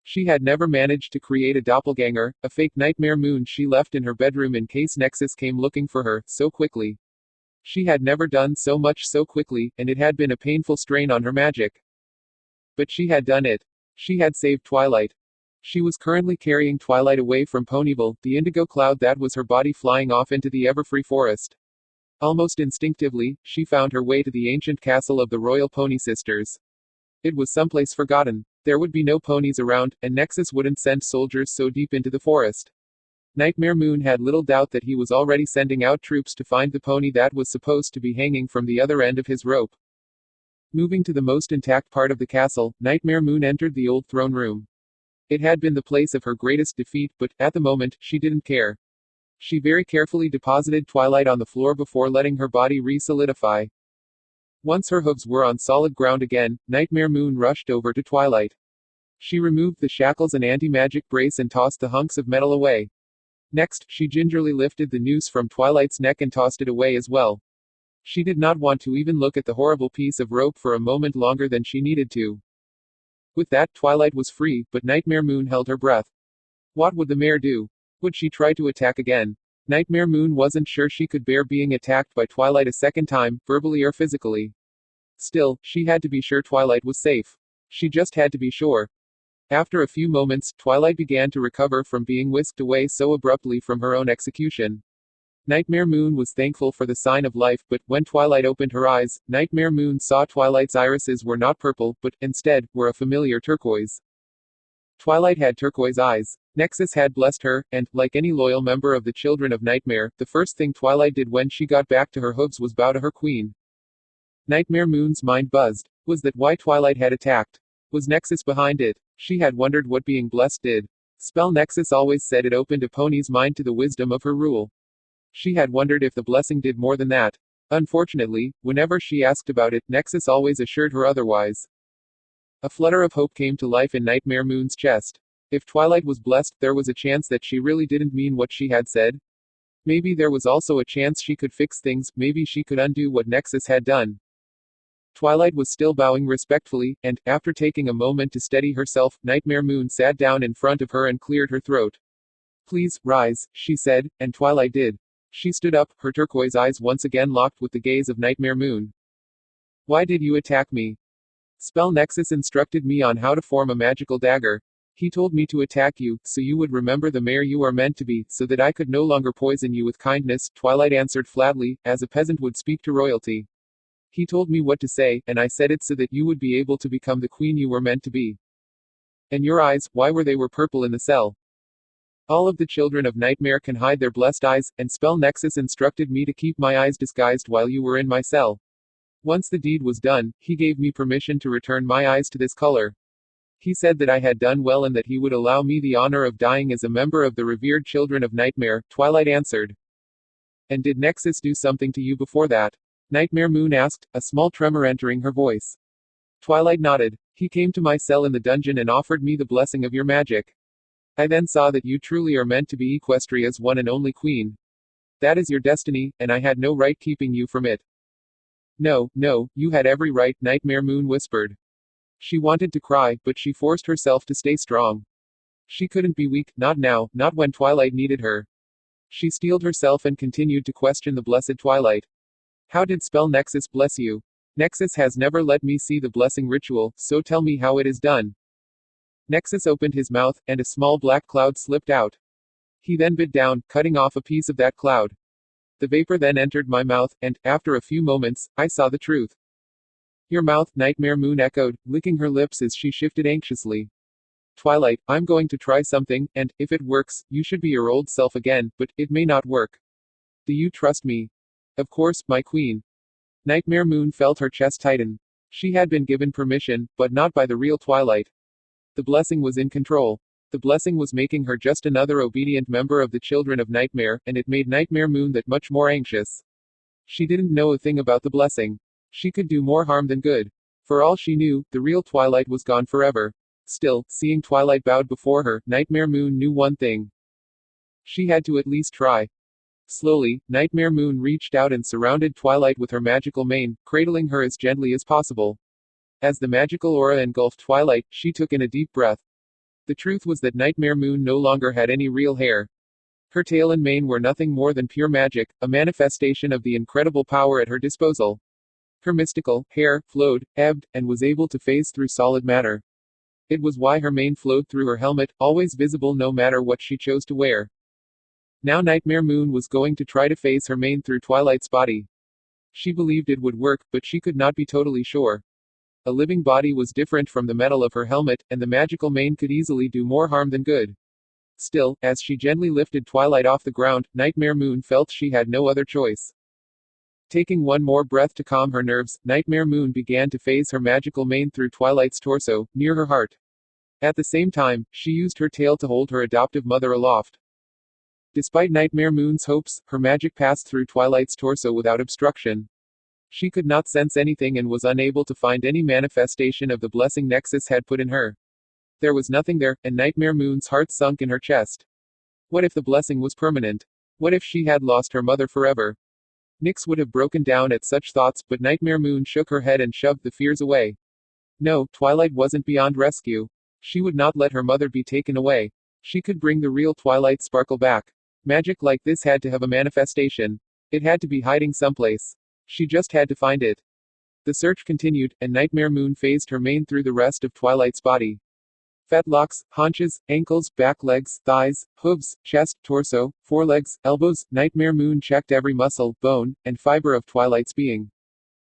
She had never managed to create a doppelganger, a fake Nightmare Moon she left in her bedroom in case Nexus came looking for her, so quickly. She had never done so much so quickly, and it had been a painful strain on her magic. But she had done it. She had saved Twilight. She was currently carrying Twilight away from Ponyville, the indigo cloud that was her body flying off into the everfree forest. Almost instinctively, she found her way to the ancient castle of the Royal Pony Sisters. It was someplace forgotten. There would be no ponies around, and Nexus wouldn't send soldiers so deep into the forest. Nightmare Moon had little doubt that he was already sending out troops to find the pony that was supposed to be hanging from the other end of his rope. Moving to the most intact part of the castle, Nightmare Moon entered the old throne room. It had been the place of her greatest defeat, but, at the moment, she didn't care. She very carefully deposited Twilight on the floor before letting her body re-solidify. Once her hooves were on solid ground again, Nightmare Moon rushed over to Twilight. She removed the shackles and anti-magic brace and tossed the hunks of metal away. Next, she gingerly lifted the noose from Twilight's neck and tossed it away as well. She did not want to even look at the horrible piece of rope for a moment longer than she needed to. With that, Twilight was free, but Nightmare Moon held her breath. What would the mare do? Would she try to attack again? Nightmare Moon wasn't sure she could bear being attacked by Twilight a second time, verbally or physically. Still, she had to be sure Twilight was safe. She just had to be sure. After a few moments, Twilight began to recover from being whisked away so abruptly from her own execution. Nightmare Moon was thankful for the sign of life, but when Twilight opened her eyes, Nightmare Moon saw Twilight's irises were not purple, but, instead, were a familiar turquoise. Twilight had turquoise eyes. Nexus had blessed her, and, like any loyal member of the Children of Nightmare, the first thing Twilight did when she got back to her hooves was bow to her queen. Nightmare Moon's mind buzzed. Was that why Twilight had attacked? Was Nexus behind it? She had wondered what being blessed did. Spell Nexus always said it opened a pony's mind to the wisdom of her rule. She had wondered if the blessing did more than that. Unfortunately, whenever she asked about it, Nexus always assured her otherwise. A flutter of hope came to life in Nightmare Moon's chest. If Twilight was blessed, there was a chance that she really didn't mean what she had said. Maybe there was also a chance she could fix things, maybe she could undo what Nexus had done. Twilight was still bowing respectfully, and, after taking a moment to steady herself, Nightmare Moon sat down in front of her and cleared her throat. Please, rise, she said, and Twilight did. She stood up, her turquoise eyes once again locked with the gaze of Nightmare Moon. Why did you attack me? Spell Nexus instructed me on how to form a magical dagger. He told me to attack you, so you would remember the mare you are meant to be, so that I could no longer poison you with kindness, Twilight answered flatly, as a peasant would speak to royalty. He told me what to say, and I said it so that you would be able to become the queen you were meant to be. And your eyes, why were they purple in the cell? All of the Children of Nightmare can hide their blessed eyes, and Spell Nexus instructed me to keep my eyes disguised while you were in my cell. Once the deed was done, he gave me permission to return my eyes to this color. He said that I had done well and that he would allow me the honor of dying as a member of the revered children of Nightmare, Twilight answered. And did Nexus do something to you before that? Nightmare Moon asked, a small tremor entering her voice. Twilight nodded. He came to my cell in the dungeon and offered me the blessing of your magic. I then saw that you truly are meant to be Equestria's one and only queen. That is your destiny, and I had no right keeping you from it. No, no, you had every right, Nightmare Moon whispered. She wanted to cry, but she forced herself to stay strong. She couldn't be weak, not now, not when Twilight needed her. She steeled herself and continued to question the blessed Twilight. How did Spell Nexus bless you? Nexus has never let me see the blessing ritual, so tell me how it is done. Nexus opened his mouth, and a small black cloud slipped out. He then bit down, cutting off a piece of that cloud. The vapor then entered my mouth, and, after a few moments, I saw the truth. Your mouth, Nightmare Moon echoed, licking her lips as she shifted anxiously. Twilight, I'm going to try something, and, if it works, you should be your old self again, but, it may not work. Do you trust me? Of course, my queen. Nightmare Moon felt her chest tighten. She had been given permission, but not by the real Twilight. The blessing was in control. The blessing was making her just another obedient member of the Children of Nightmare, and it made Nightmare Moon that much more anxious. She didn't know a thing about the blessing. She could do more harm than good. For all she knew, the real Twilight was gone forever. Still, seeing Twilight bowed before her, Nightmare Moon knew one thing. She had to at least try. Slowly, Nightmare Moon reached out and surrounded Twilight with her magical mane, cradling her as gently as possible. As the magical aura engulfed Twilight, she took in a deep breath. The truth was that Nightmare Moon no longer had any real hair. Her tail and mane were nothing more than pure magic, a manifestation of the incredible power at her disposal. Her mystical hair flowed, ebbed, and was able to phase through solid matter. It was why her mane flowed through her helmet, always visible no matter what she chose to wear. Now Nightmare Moon was going to try to phase her mane through Twilight's body. She believed it would work, but she could not be totally sure. A living body was different from the metal of her helmet, and the magical mane could easily do more harm than good. Still, as she gently lifted Twilight off the ground, Nightmare Moon felt she had no other choice. Taking one more breath to calm her nerves, Nightmare Moon began to phase her magical mane through Twilight's torso, near her heart. At the same time, she used her tail to hold her adoptive mother aloft. Despite Nightmare Moon's hopes, her magic passed through Twilight's torso without obstruction. She could not sense anything and was unable to find any manifestation of the blessing Nexus had put in her. There was nothing there, and Nightmare Moon's heart sunk in her chest. What if the blessing was permanent? What if she had lost her mother forever? Nyx would have broken down at such thoughts, but Nightmare Moon shook her head and shoved the fears away. No, Twilight wasn't beyond rescue. She would not let her mother be taken away. She could bring the real Twilight sparkle back. Magic like this had to have a manifestation. It had to be hiding someplace. She just had to find it. The search continued, and Nightmare Moon phased her mane through the rest of Twilight's body. Fetlocks, haunches, ankles, back legs, thighs, hooves, chest, torso, forelegs, elbows, Nightmare Moon checked every muscle, bone, and fiber of Twilight's being.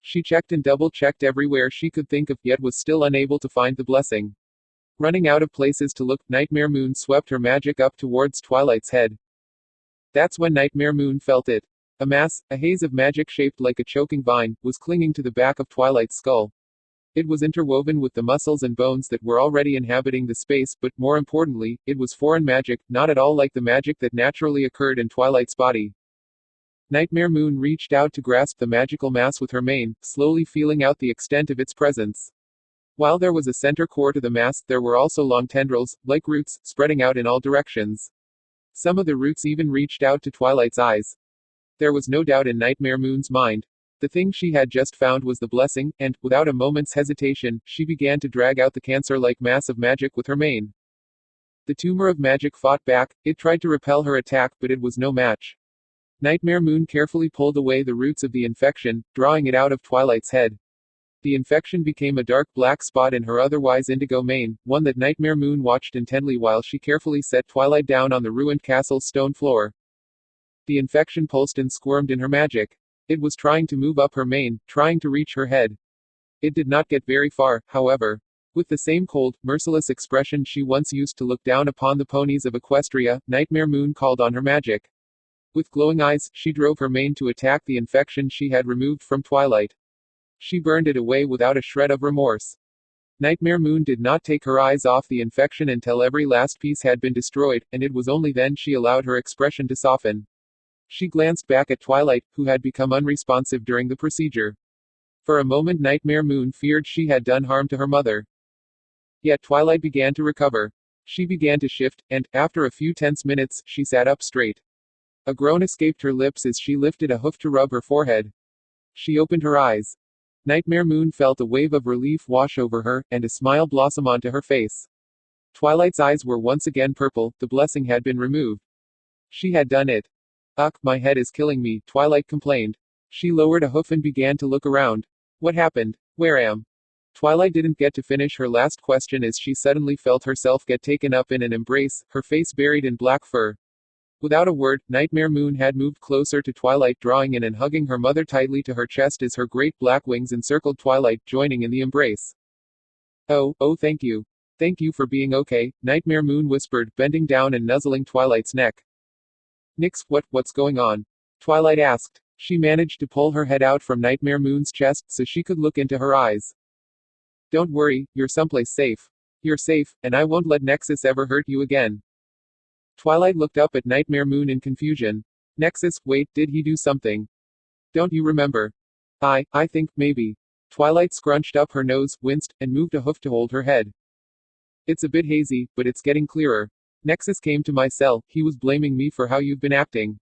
She checked and double-checked everywhere she could think of, yet was still unable to find the blessing. Running out of places to look, Nightmare Moon swept her magic up towards Twilight's head. That's when Nightmare Moon felt it. A mass, a haze of magic shaped like a choking vine, was clinging to the back of Twilight's skull. It was interwoven with the muscles and bones that were already inhabiting the space, but more importantly, it was foreign magic, not at all like the magic that naturally occurred in Twilight's body. Nightmare Moon reached out to grasp the magical mass with her mane, slowly feeling out the extent of its presence. While there was a center core to the mass, there were also long tendrils, like roots, spreading out in all directions. Some of the roots even reached out to Twilight's eyes. There was no doubt in Nightmare Moon's mind. The thing she had just found was the blessing, and, without a moment's hesitation, she began to drag out the cancer-like mass of magic with her mane. The tumor of magic fought back. It tried to repel her attack, but it was no match. Nightmare Moon carefully pulled away the roots of the infection, drawing it out of Twilight's head. The infection became a dark black spot in her otherwise indigo mane, one that Nightmare Moon watched intently while she carefully set Twilight down on the ruined castle's stone floor. The infection pulsed and squirmed in her magic. It was trying to move up her mane, trying to reach her head. It did not get very far, however. With the same cold, merciless expression she once used to look down upon the ponies of Equestria, Nightmare Moon called on her magic. With glowing eyes, she drove her mane to attack the infection she had removed from Twilight. She burned it away without a shred of remorse. Nightmare Moon did not take her eyes off the infection until every last piece had been destroyed, and it was only then she allowed her expression to soften. She glanced back at Twilight, who had become unresponsive during the procedure. For a moment Nightmare Moon feared she had done harm to her mother. Yet Twilight began to recover. She began to shift, and, after a few tense minutes, she sat up straight. A groan escaped her lips as she lifted a hoof to rub her forehead. She opened her eyes. Nightmare Moon felt a wave of relief wash over her, and a smile blossom onto her face. Twilight's eyes were once again purple, the blessing had been removed. She had done it. Ugh, my head is killing me, Twilight complained. She lowered a hoof and began to look around. What happened? Where am? Twilight didn't get to finish her last question as she suddenly felt herself get taken up in an embrace, her face buried in black fur. Without a word, Nightmare Moon had moved closer to Twilight, drawing in and hugging her mother tightly to her chest as her great black wings encircled Twilight, joining in the embrace. Oh, thank you. Thank you for being okay, Nightmare Moon whispered, bending down and nuzzling Twilight's neck. Nix, what's going on? Twilight asked. She managed to pull her head out from Nightmare Moon's chest so she could look into her eyes. Don't worry, you're someplace safe. You're safe, and I won't let Nexus ever hurt you again. Twilight looked up at Nightmare Moon in confusion. Nexus, wait, did he do something? Don't you remember? I think, maybe. Twilight scrunched up her nose, winced, and moved a hoof to hold her head. It's a bit hazy, but it's getting clearer. Nexus came to my cell, he was blaming me for how you've been acting.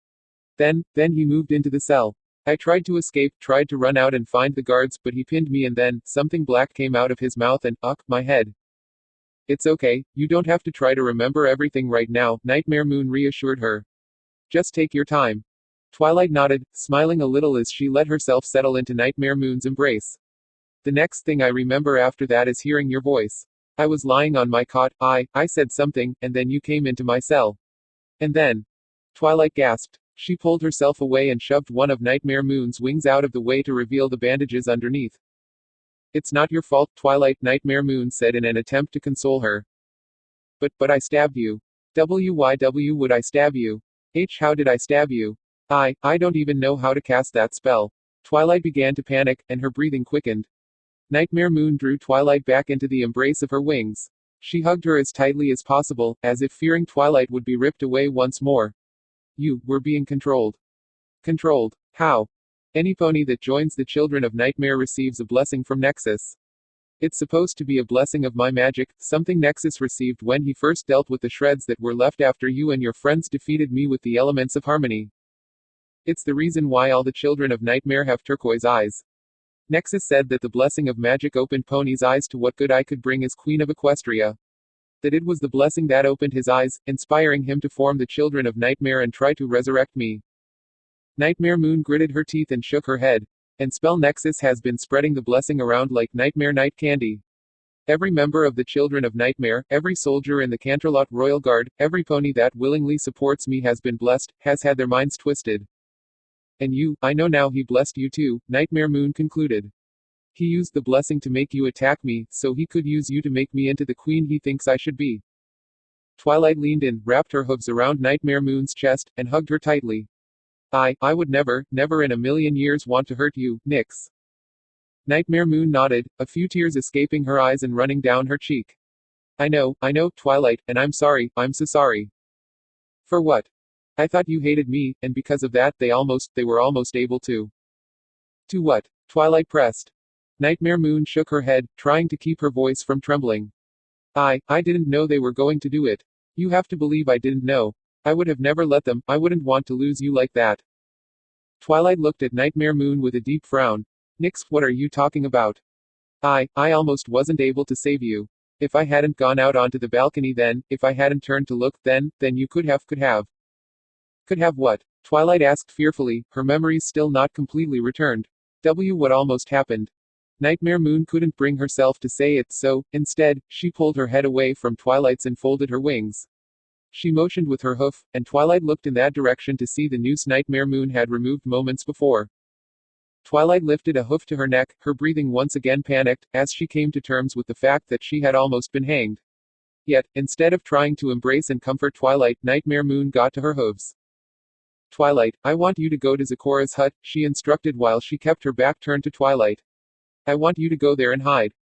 Then he moved into the cell. I tried to escape, tried to run out and find the guards, but he pinned me and then, something black came out of his mouth and, my head. It's okay, you don't have to try to remember everything right now, Nightmare Moon reassured her. Just take your time. Twilight nodded, smiling a little as she let herself settle into Nightmare Moon's embrace. The next thing I remember after that is hearing your voice. I was lying on my cot, I said something, and then you came into my cell. And then. Twilight gasped. She pulled herself away and shoved one of Nightmare Moon's wings out of the way to reveal the bandages underneath. It's not your fault, Twilight, Nightmare Moon said in an attempt to console her. But I stabbed you. Why would I stab you? How did I stab you? I don't even know how to cast that spell. Twilight began to panic, and her breathing quickened. Nightmare Moon drew Twilight back into the embrace of her wings. She hugged her as tightly as possible, as if fearing Twilight would be ripped away once more. We're being controlled. Controlled? How? Any pony that joins the Children of Nightmare receives a blessing from Nexus. It's supposed to be a blessing of my magic, something Nexus received when he first dealt with the shreds that were left after you and your friends defeated me with the elements of harmony. It's the reason why all the Children of Nightmare have turquoise eyes. Nexus said that the blessing of magic opened Pony's eyes to what good I could bring as Queen of Equestria. That it was the blessing that opened his eyes, inspiring him to form the Children of Nightmare and try to resurrect me. Nightmare Moon gritted her teeth and shook her head. And Spell Nexus has been spreading the blessing around like Nightmare Night candy. Every member of the Children of Nightmare, every soldier in the Canterlot Royal Guard, every pony that willingly supports me has been blessed, has had their minds twisted. And I know now he blessed you too, Nightmare Moon concluded. He used the blessing to make you attack me, so he could use you to make me into the queen he thinks I should be. Twilight leaned in, wrapped her hooves around Nightmare Moon's chest, and hugged her tightly. I would never in a million years want to hurt you, Nyx. Nightmare Moon nodded, a few tears escaping her eyes and running down her cheek. I know, Twilight, and I'm sorry, I'm so sorry. For what? I thought you hated me, and because of that they were almost able to. To what? Twilight pressed. Nightmare Moon shook her head, trying to keep her voice from trembling. I didn't know they were going to do it. You have to believe I didn't know. I would have never let them, I wouldn't want to lose you like that. Twilight looked at Nightmare Moon with a deep frown. Nyx, what are you talking about? I almost wasn't able to save you. If I hadn't gone out onto the balcony then, if I hadn't turned to look, then you could have. Could have what? Twilight asked fearfully, her memories still not completely returned. What almost happened? Nightmare Moon couldn't bring herself to say it, so, instead, she pulled her head away from Twilight's and folded her wings. She motioned with her hoof, and Twilight looked in that direction to see the noose Nightmare Moon had removed moments before. Twilight lifted a hoof to her neck, her breathing once again panicked, as she came to terms with the fact that she had almost been hanged. Yet, instead of trying to embrace and comfort Twilight, Nightmare Moon got to her hooves. Twilight, I want you to go to Zecora's hut, she instructed while she kept her back turned to Twilight. I want you to go there and hide.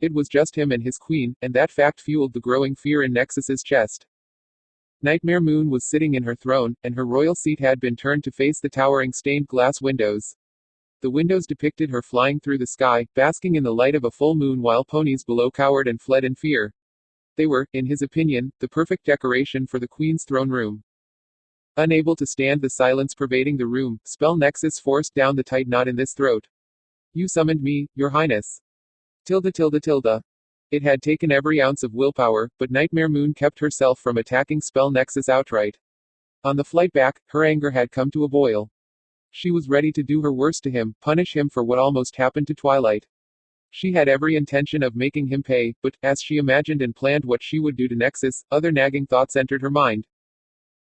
It was just him and his queen, and that fact fueled the growing fear in Nexus's chest. Nightmare Moon was sitting in her throne, and her royal seat had been turned to face the towering stained glass windows. The windows depicted her flying through the sky, basking in the light of a full moon while ponies below cowered and fled in fear. They were, in his opinion, the perfect decoration for the queen's throne room. Unable to stand the silence pervading the room, Spell Nexus forced down the tight knot in this throat. You summoned me, your highness. Tilde tilde tilde. It had taken every ounce of willpower, but Nightmare Moon kept herself from attacking Spell Nexus outright. On the flight back, her anger had come to a boil. She was ready to do her worst to him, punish him for what almost happened to Twilight. She had every intention of making him pay, but, as she imagined and planned what she would do to Nexus, other nagging thoughts entered her mind.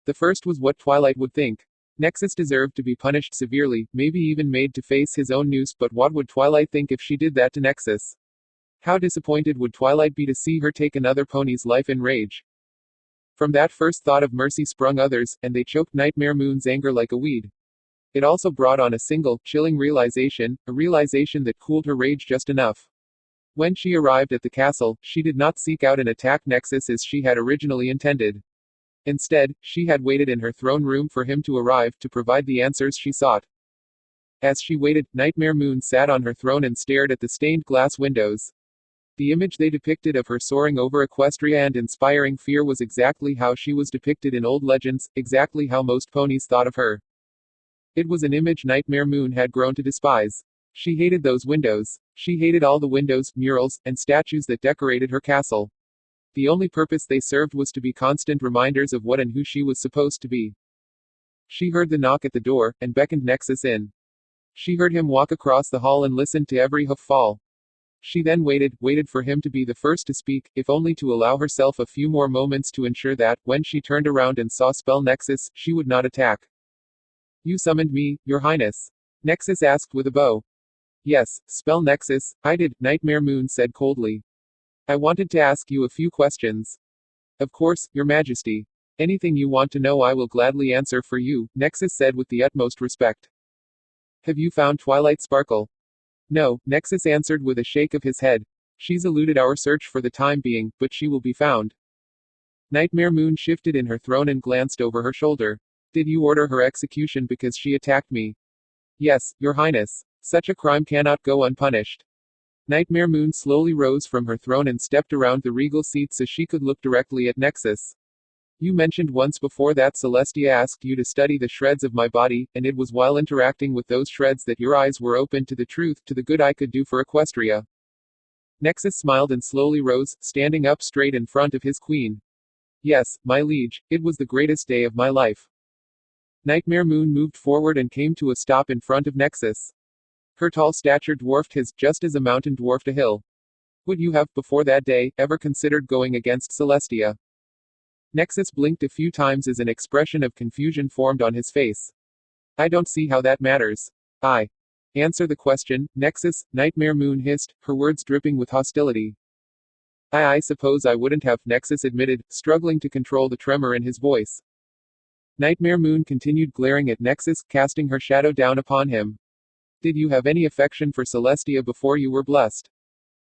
The first was what Twilight would think. Nexus deserved to be punished severely, maybe even made to face his own noose, but what would Twilight think if she did that to Nexus? How disappointed would Twilight be to see her take another pony's life in rage? From that first thought of mercy sprung others, and they choked Nightmare Moon's anger like a weed. It also brought on a single, chilling realization, a realization that cooled her rage just enough. When she arrived at the castle, she did not seek out and attack Nexus as she had originally intended. Instead, she had waited in her throne room for him to arrive to provide the answers she sought. As she waited, Nightmare Moon sat on her throne and stared at the stained glass windows. The image they depicted of her soaring over Equestria and inspiring fear was exactly how she was depicted in old legends, exactly how most ponies thought of her. It was an image Nightmare Moon had grown to despise. She hated those windows. She hated all the windows, murals, and statues that decorated her castle. The only purpose they served was to be constant reminders of what and who she was supposed to be. She heard the knock at the door, and beckoned Nexus in. She heard him walk across the hall and listened to every hoof fall. She then waited for him to be the first to speak, if only to allow herself a few more moments to ensure that, when she turned around and saw Spell Nexus, she would not attack. You summoned me, your highness? Nexus asked with a bow. Yes, Spell Nexus, I did, Nightmare Moon said coldly. I wanted to ask you a few questions. Of course, your majesty. Anything you want to know I will gladly answer for you, Nexus said with the utmost respect. Have you found Twilight Sparkle? No, Nexus answered with a shake of his head. She's eluded our search for the time being, but she will be found. Nightmare Moon shifted in her throne and glanced over her shoulder. Did you order her execution because she attacked me? Yes, your highness. Such a crime cannot go unpunished. Nightmare Moon slowly rose from her throne and stepped around the regal seat so she could look directly at Nexus. You mentioned once before that Celestia asked you to study the shreds of my body, and it was while interacting with those shreds that your eyes were open to the truth, to the good I could do for Equestria. Nexus smiled and slowly rose, standing up straight in front of his queen. Yes, my liege, it was the greatest day of my life. Nightmare Moon moved forward and came to a stop in front of Nexus. Her tall stature dwarfed his, just as a mountain dwarfed a hill. Would you have, before that day, ever considered going against Celestia? Nexus blinked a few times as an expression of confusion formed on his face. I don't see how that matters. Answer the question, Nexus, Nightmare Moon hissed, her words dripping with hostility. I suppose I wouldn't have, Nexus admitted, struggling to control the tremor in his voice. Nightmare Moon continued glaring at Nexus, casting her shadow down upon him. Did you have any affection for Celestia before you were blessed?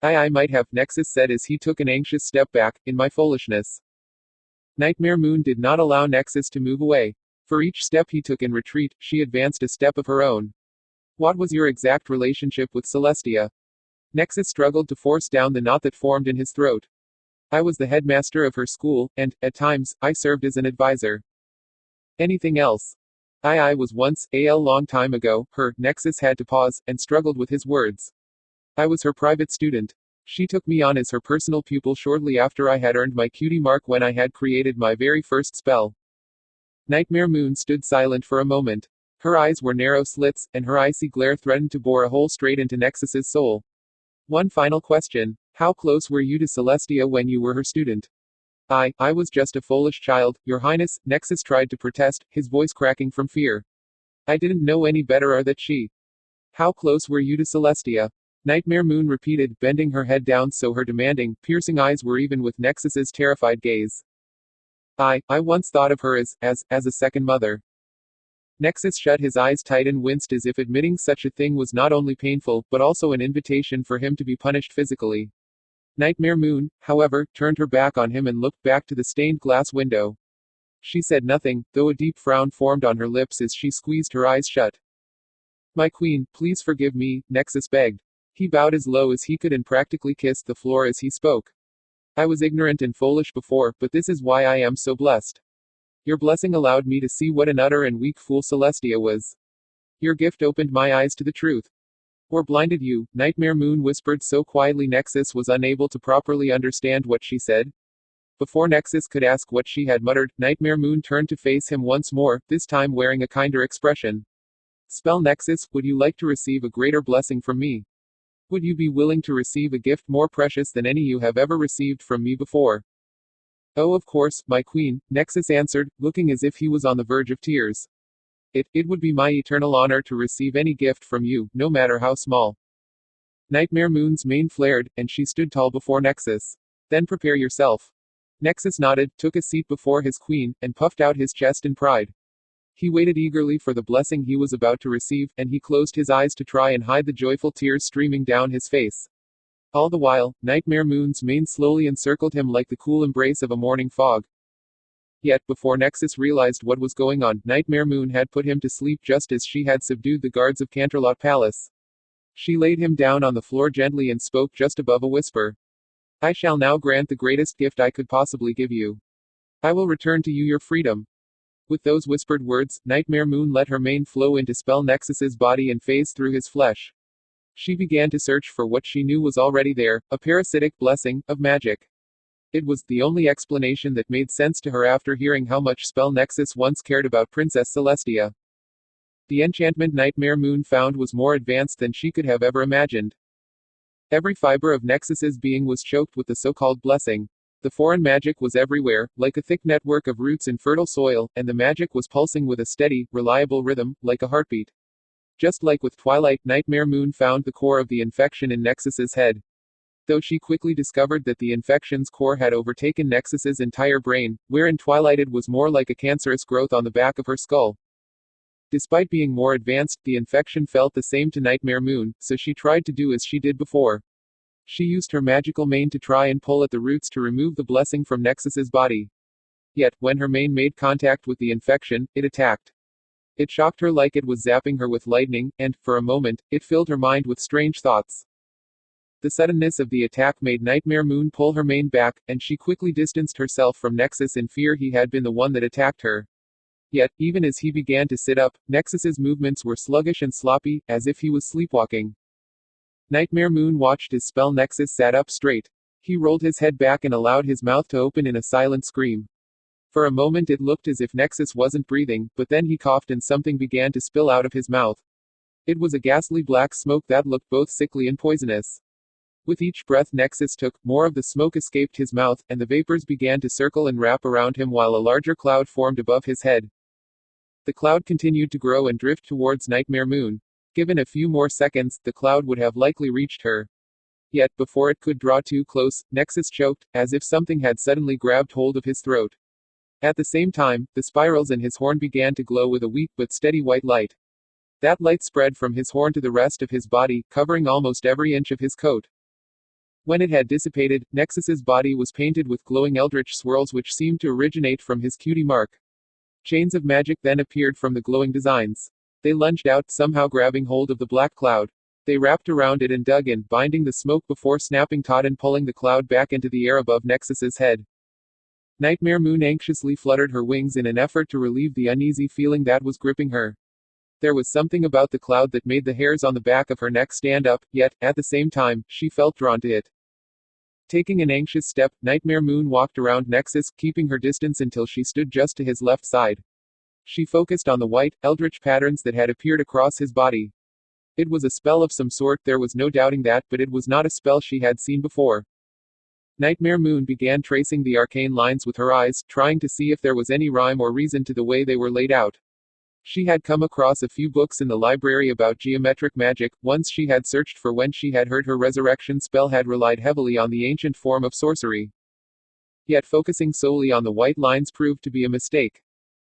I might have, Nexus said as he took an anxious step back, in my foolishness. Nightmare Moon did not allow Nexus to move away. For each step he took in retreat, she advanced a step of her own. What was your exact relationship with Celestia? Nexus struggled to force down the knot that formed in his throat. I was the headmaster of her school, and, at times, I served as an advisor. Anything else? I was once, a long time ago, Nexus had to pause, and struggled with his words. I was her private student. She took me on as her personal pupil shortly after I had earned my cutie mark when I had created my very first spell. Nightmare Moon stood silent for a moment. Her eyes were narrow slits, and her icy glare threatened to bore a hole straight into Nexus's soul. One final question. How close were you to Celestia when you were her student? I was just a foolish child, your highness, Nexus tried to protest, his voice cracking from fear. I didn't know any better or that she. How close were you to Celestia? Nightmare Moon repeated, bending her head down so her demanding, piercing eyes were even with Nexus's terrified gaze. I once thought of her as a second mother. Nexus shut his eyes tight and winced as if admitting such a thing was not only painful, but also an invitation for him to be punished physically. Nightmare Moon, however, turned her back on him and looked back to the stained glass window. She said nothing, though a deep frown formed on her lips as she squeezed her eyes shut. My queen, please forgive me, Nexus begged. He bowed as low as he could and practically kissed the floor as he spoke. I was ignorant and foolish before, but this is why I am so blessed. Your blessing allowed me to see what an utter and weak fool Celestia was. Your gift opened my eyes to the truth. Or blinded you, Nightmare Moon whispered so quietly Nexus was unable to properly understand what she said. Before Nexus could ask what she had muttered, Nightmare Moon turned to face him once more, this time wearing a kinder expression. Spell Nexus, would you like to receive a greater blessing from me? Would you be willing to receive a gift more precious than any you have ever received from me before? Oh, of course, my queen, Nexus answered, looking as if he was on the verge of tears. It would be my eternal honor to receive any gift from you, no matter how small. Nightmare Moon's mane flared, and she stood tall before Nexus. Then prepare yourself. Nexus nodded, took a seat before his queen, and puffed out his chest in pride. He waited eagerly for the blessing he was about to receive, and he closed his eyes to try and hide the joyful tears streaming down his face. All the while, Nightmare Moon's mane slowly encircled him like the cool embrace of a morning fog. Yet, before Nexus realized what was going on, Nightmare Moon had put him to sleep just as she had subdued the guards of Canterlot Palace. She laid him down on the floor gently and spoke just above a whisper. I shall now grant the greatest gift I could possibly give you. I will return to you your freedom. With those whispered words, Nightmare Moon let her mane flow into Spell Nexus's body and phase through his flesh. She began to search for what she knew was already there, a parasitic blessing of magic. It was the only explanation that made sense to her after hearing how much Spell Nexus once cared about Princess Celestia. The enchantment Nightmare Moon found was more advanced than she could have ever imagined. Every fiber of Nexus's being was choked with the so-called blessing. The foreign magic was everywhere, like a thick network of roots in fertile soil, and the magic was pulsing with a steady, reliable rhythm, like a heartbeat. Just like with Twilight, Nightmare Moon found the core of the infection in Nexus's head. Though she quickly discovered that the infection's core had overtaken Nexus's entire brain, where in Twilight it was more like a cancerous growth on the back of her skull. Despite being more advanced, the infection felt the same to Nightmare Moon, so she tried to do as she did before. She used her magical mane to try and pull at the roots to remove the blessing from Nexus's body. Yet, when her mane made contact with the infection, it attacked. It shocked her like it was zapping her with lightning, and, for a moment, it filled her mind with strange thoughts. The suddenness of the attack made Nightmare Moon pull her mane back, and she quickly distanced herself from Nexus in fear he had been the one that attacked her. Yet, even as he began to sit up, Nexus's movements were sluggish and sloppy, as if he was sleepwalking. Nightmare Moon watched as Spell Nexus sat up straight. He rolled his head back and allowed his mouth to open in a silent scream. For a moment it looked as if Nexus wasn't breathing, but then he coughed and something began to spill out of his mouth. It was a ghastly black smoke that looked both sickly and poisonous. With each breath Nexus took, more of the smoke escaped his mouth, and the vapors began to circle and wrap around him while a larger cloud formed above his head. The cloud continued to grow and drift towards Nightmare Moon. Given a few more seconds, the cloud would have likely reached her. Yet, before it could draw too close, Nexus choked, as if something had suddenly grabbed hold of his throat. At the same time, the spirals in his horn began to glow with a weak but steady white light. That light spread from his horn to the rest of his body, covering almost every inch of his coat. When it had dissipated, Nexus's body was painted with glowing eldritch swirls which seemed to originate from his cutie mark. Chains of magic then appeared from the glowing designs. They lunged out, somehow grabbing hold of the black cloud. They wrapped around it and dug in, binding the smoke before snapping taut and pulling the cloud back into the air above Nexus's head. Nightmare Moon anxiously fluttered her wings in an effort to relieve the uneasy feeling that was gripping her. There was something about the cloud that made the hairs on the back of her neck stand up, yet, at the same time, she felt drawn to it. Taking an anxious step, Nightmare Moon walked around Nexus, keeping her distance until she stood just to his left side. She focused on the white, eldritch patterns that had appeared across his body. It was a spell of some sort, there was no doubting that, but it was not a spell she had seen before. Nightmare Moon began tracing the arcane lines with her eyes, trying to see if there was any rhyme or reason to the way they were laid out. She had come across a few books in the library about geometric magic, ones she had searched for when she had heard her resurrection spell had relied heavily on the ancient form of sorcery. Yet focusing solely on the white lines proved to be a mistake.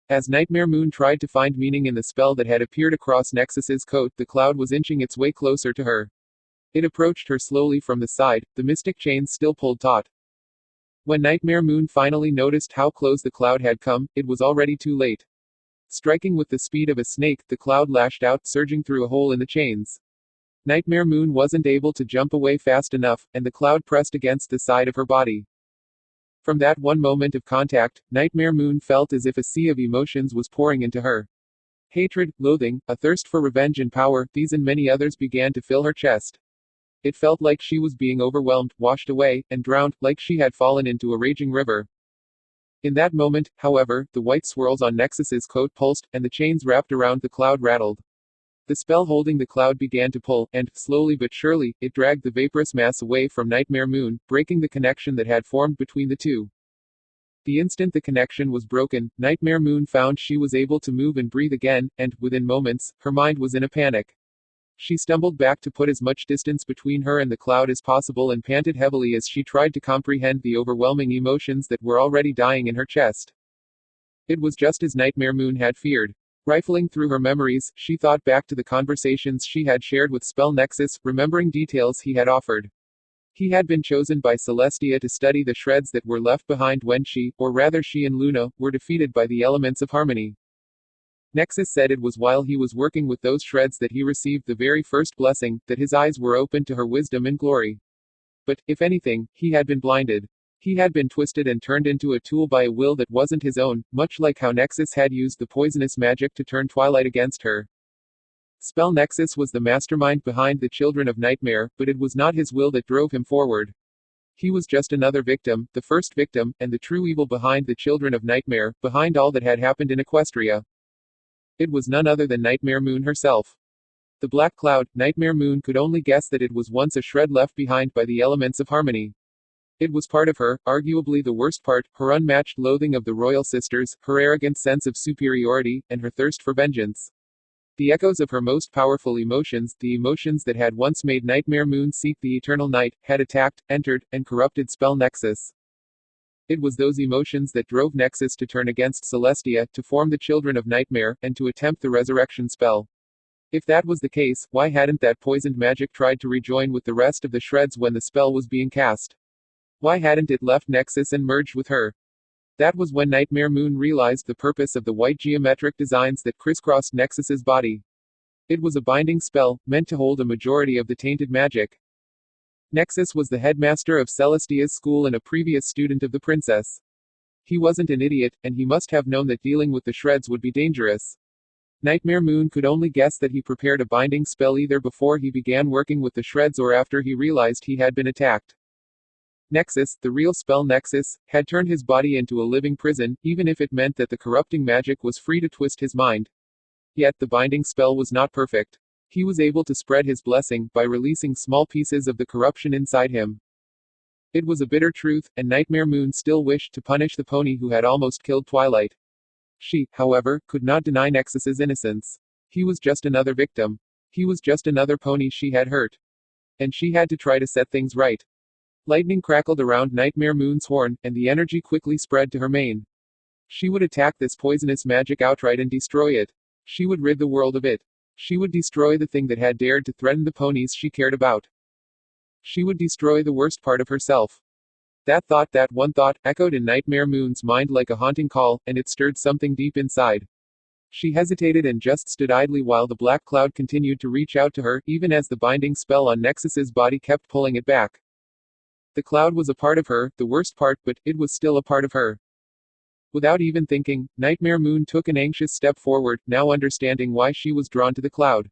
As Nightmare Moon tried to find meaning in the spell that had appeared across Nexus's coat, the cloud was inching its way closer to her. It approached her slowly from the side, the mystic chains still pulled taut. When Nightmare Moon finally noticed how close the cloud had come, it was already too late. Striking with the speed of a snake, the cloud lashed out, surging through a hole in the chains. Nightmare Moon wasn't able to jump away fast enough, and the cloud pressed against the side of her body. From that one moment of contact, Nightmare Moon felt as if a sea of emotions was pouring into her. Hatred, loathing, a thirst for revenge and power, these and many others began to fill her chest. It felt like she was being overwhelmed, washed away, and drowned, like she had fallen into a raging river. In that moment, however, the white swirls on Nexus's coat pulsed, and the chains wrapped around the cloud rattled. The spell holding the cloud began to pull, and, slowly but surely, it dragged the vaporous mass away from Nightmare Moon, breaking the connection that had formed between the two. The instant the connection was broken, Nightmare Moon found she was able to move and breathe again, and, within moments, her mind was in a panic. She stumbled back to put as much distance between her and the cloud as possible and panted heavily as she tried to comprehend the overwhelming emotions that were already dying in her chest. It was just as Nightmare Moon had feared. Rifling through her memories, she thought back to the conversations she had shared with Spell Nexus, remembering details he had offered. He had been chosen by Celestia to study the shreds that were left behind when she, or rather she and Luna, were defeated by the elements of harmony. Nexus said it was while he was working with those shreds that he received the very first blessing, that his eyes were opened to her wisdom and glory. But, if anything, he had been blinded. He had been twisted and turned into a tool by a will that wasn't his own, much like how Nexus had used the poisonous magic to turn Twilight against her. Spell Nexus was the mastermind behind the Children of Nightmare, but it was not his will that drove him forward. He was just another victim, the first victim, and the true evil behind the Children of Nightmare, behind all that had happened in Equestria. It was none other than Nightmare Moon herself. The black cloud, Nightmare Moon could only guess that it was once a shred left behind by the elements of harmony. It was part of her, arguably the worst part, her unmatched loathing of the royal sisters, her arrogant sense of superiority, and her thirst for vengeance. The echoes of her most powerful emotions, the emotions that had once made Nightmare Moon seek the eternal night, had attacked, entered, and corrupted Spell Nexus. It was those emotions that drove Nexus to turn against Celestia, to form the Children of Nightmare, and to attempt the resurrection spell. If that was the case, why hadn't that poisoned magic tried to rejoin with the rest of the shreds when the spell was being cast? Why hadn't it left Nexus and merged with her? That was when Nightmare Moon realized the purpose of the white geometric designs that crisscrossed Nexus's body. It was a binding spell, meant to hold a majority of the tainted magic. Nexus was the headmaster of Celestia's school and a previous student of the princess. He wasn't an idiot, and he must have known that dealing with the shreds would be dangerous. Nightmare Moon could only guess that he prepared a binding spell either before he began working with the shreds or after he realized he had been attacked. Nexus, the real Spell Nexus, had turned his body into a living prison, even if it meant that the corrupting magic was free to twist his mind. Yet the binding spell was not perfect. He was able to spread his blessing, by releasing small pieces of the corruption inside him. It was a bitter truth, and Nightmare Moon still wished to punish the pony who had almost killed Twilight. She, however, could not deny Nexus's innocence. He was just another victim. He was just another pony she had hurt. And she had to try to set things right. Lightning crackled around Nightmare Moon's horn, and the energy quickly spread to her mane. She would attack this poisonous magic outright and destroy it. She would rid the world of it. She would destroy the thing that had dared to threaten the ponies she cared about. She would destroy the worst part of herself. That one thought, echoed in Nightmare Moon's mind like a haunting call, and it stirred something deep inside. She hesitated and just stood idly while the black cloud continued to reach out to her, even as the binding spell on Nexus's body kept pulling it back. The cloud was a part of her, the worst part, but it was still a part of her. Without even thinking, Nightmare Moon took an anxious step forward, now understanding why she was drawn to the cloud.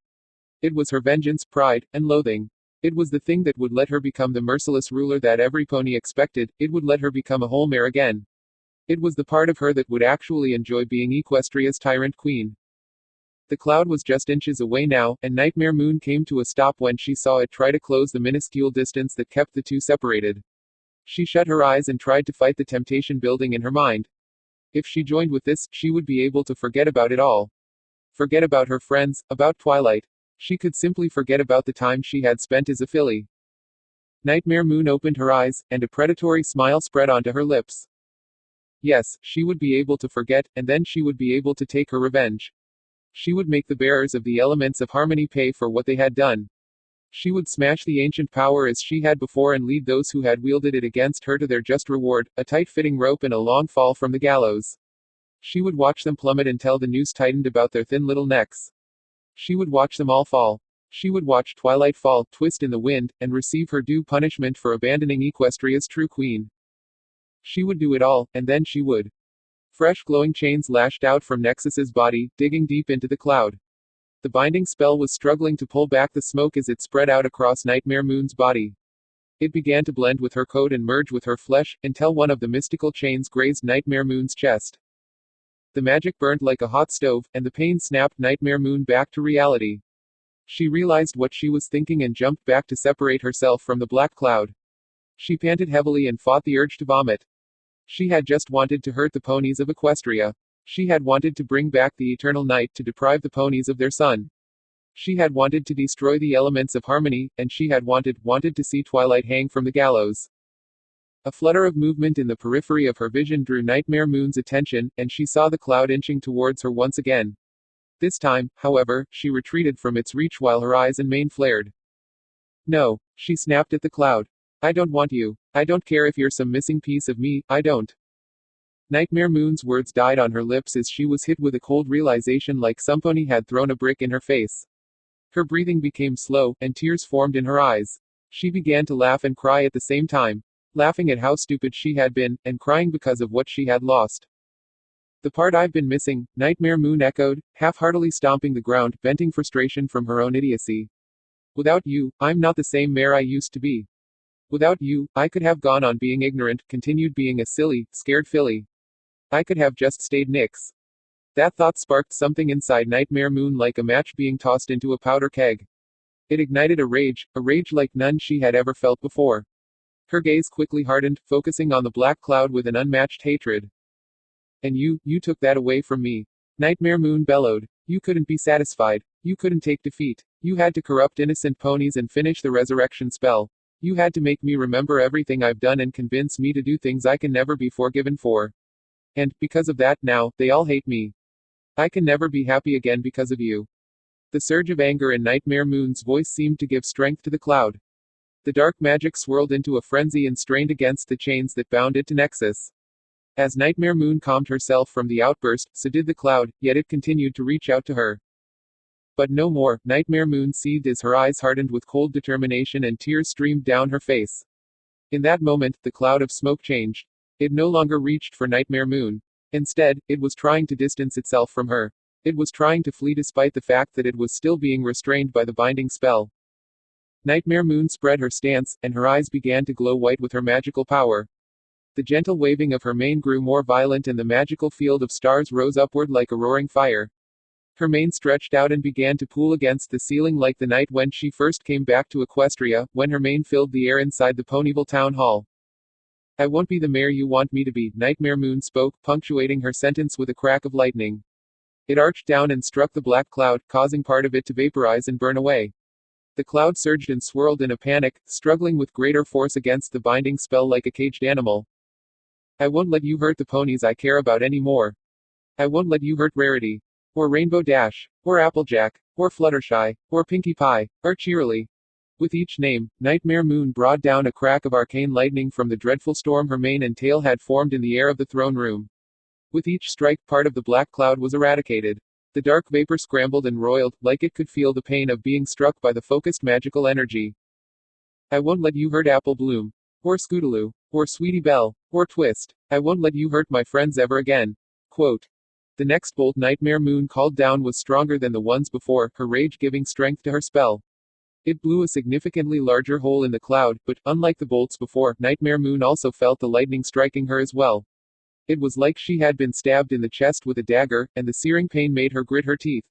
It was her vengeance, pride, and loathing. It was the thing that would let her become the merciless ruler that every pony expected, it would let her become a whole mare again. It was the part of her that would actually enjoy being Equestria's tyrant queen. The cloud was just inches away now, and Nightmare Moon came to a stop when she saw it try to close the minuscule distance that kept the two separated. She shut her eyes and tried to fight the temptation building in her mind. If she joined with this, she would be able to forget about it all. Forget about her friends, about Twilight. She could simply forget about the time she had spent as a filly. Nightmare Moon opened her eyes, and a predatory smile spread onto her lips. Yes, she would be able to forget, and then she would be able to take her revenge. She would make the bearers of the elements of harmony pay for what they had done. She would smash the ancient power as she had before and lead those who had wielded it against her to their just reward, a tight-fitting rope and a long fall from the gallows. She would watch them plummet until the noose tightened about their thin little necks. She would watch them all fall. She would watch Twilight fall, twist in the wind, and receive her due punishment for abandoning Equestria's true queen. She would do it all, and then she would. Fresh glowing chains lashed out from Nexus's body, digging deep into the cloud. The binding spell was struggling to pull back the smoke as it spread out across Nightmare Moon's body. It began to blend with her coat and merge with her flesh, until one of the mystical chains grazed Nightmare Moon's chest. The magic burned like a hot stove, and the pain snapped Nightmare Moon back to reality. She realized what she was thinking and jumped back to separate herself from the black cloud. She panted heavily and fought the urge to vomit. She had just wanted to hurt the ponies of Equestria. She had wanted to bring back the eternal night to deprive the ponies of their sun. She had wanted to destroy the elements of harmony, and she had wanted to see Twilight hang from the gallows. A flutter of movement in the periphery of her vision drew Nightmare Moon's attention, and she saw the cloud inching towards her once again. This time, however, she retreated from its reach while her eyes and mane flared. No, she snapped at the cloud. I don't want you. I don't care if you're some missing piece of me, I don't. Nightmare Moon's words died on her lips as she was hit with a cold realization like some pony had thrown a brick in her face. Her breathing became slow, and tears formed in her eyes. She began to laugh and cry at the same time. Laughing at how stupid she had been, and crying because of what she had lost. The part I've been missing, Nightmare Moon echoed, half-heartedly stomping the ground, venting frustration from her own idiocy. Without you, I'm not the same mare I used to be. Without you, I could have gone on being ignorant, continued being a silly, scared filly. I could have just stayed Nyx. That thought sparked something inside Nightmare Moon like a match being tossed into a powder keg. It ignited a rage like none she had ever felt before. Her gaze quickly hardened, focusing on the black cloud with an unmatched hatred. And you took that away from me. Nightmare Moon bellowed. You couldn't be satisfied. You couldn't take defeat. You had to corrupt innocent ponies and finish the resurrection spell. You had to make me remember everything I've done and convince me to do things I can never be forgiven for. And, because of that, now, they all hate me. I can never be happy again because of you. The surge of anger in Nightmare Moon's voice seemed to give strength to the cloud. The dark magic swirled into a frenzy and strained against the chains that bound it to Nexus. As Nightmare Moon calmed herself from the outburst, so did the cloud, yet it continued to reach out to her. But no more, Nightmare Moon seethed as her eyes hardened with cold determination and tears streamed down her face. In that moment, the cloud of smoke changed. It no longer reached for Nightmare Moon. Instead, it was trying to distance itself from her. It was trying to flee despite the fact that it was still being restrained by the binding spell. Nightmare Moon spread her stance, and her eyes began to glow white with her magical power. The gentle waving of her mane grew more violent and the magical field of stars rose upward like a roaring fire. Her mane stretched out and began to pool against the ceiling like the night when she first came back to Equestria, when her mane filled the air inside the Ponyville town hall. I won't be the mare you want me to be, Nightmare Moon spoke, punctuating her sentence with a crack of lightning. It arched down and struck the black cloud, causing part of it to vaporize and burn away. The cloud surged and swirled in a panic, struggling with greater force against the binding spell like a caged animal. I won't let you hurt the ponies I care about anymore. I won't let you hurt Rarity. Or Rainbow Dash. Or Applejack. Or Fluttershy. Or Pinkie Pie. Or Cheerily. With each name, Nightmare Moon brought down a crack of arcane lightning from the dreadful storm her mane and tail had formed in the air of the throne room. With each strike, part of the black cloud was eradicated. The dark vapor scrambled and roiled, like it could feel the pain of being struck by the focused magical energy. I won't let you hurt Apple Bloom. Or Scootaloo. Or Sweetie Belle. Or Twist. I won't let you hurt my friends ever again. Quote. The next bolt Nightmare Moon called down was stronger than the ones before, her rage giving strength to her spell. It blew a significantly larger hole in the cloud, but, unlike the bolts before, Nightmare Moon also felt the lightning striking her as well. It was like she had been stabbed in the chest with a dagger, and the searing pain made her grit her teeth.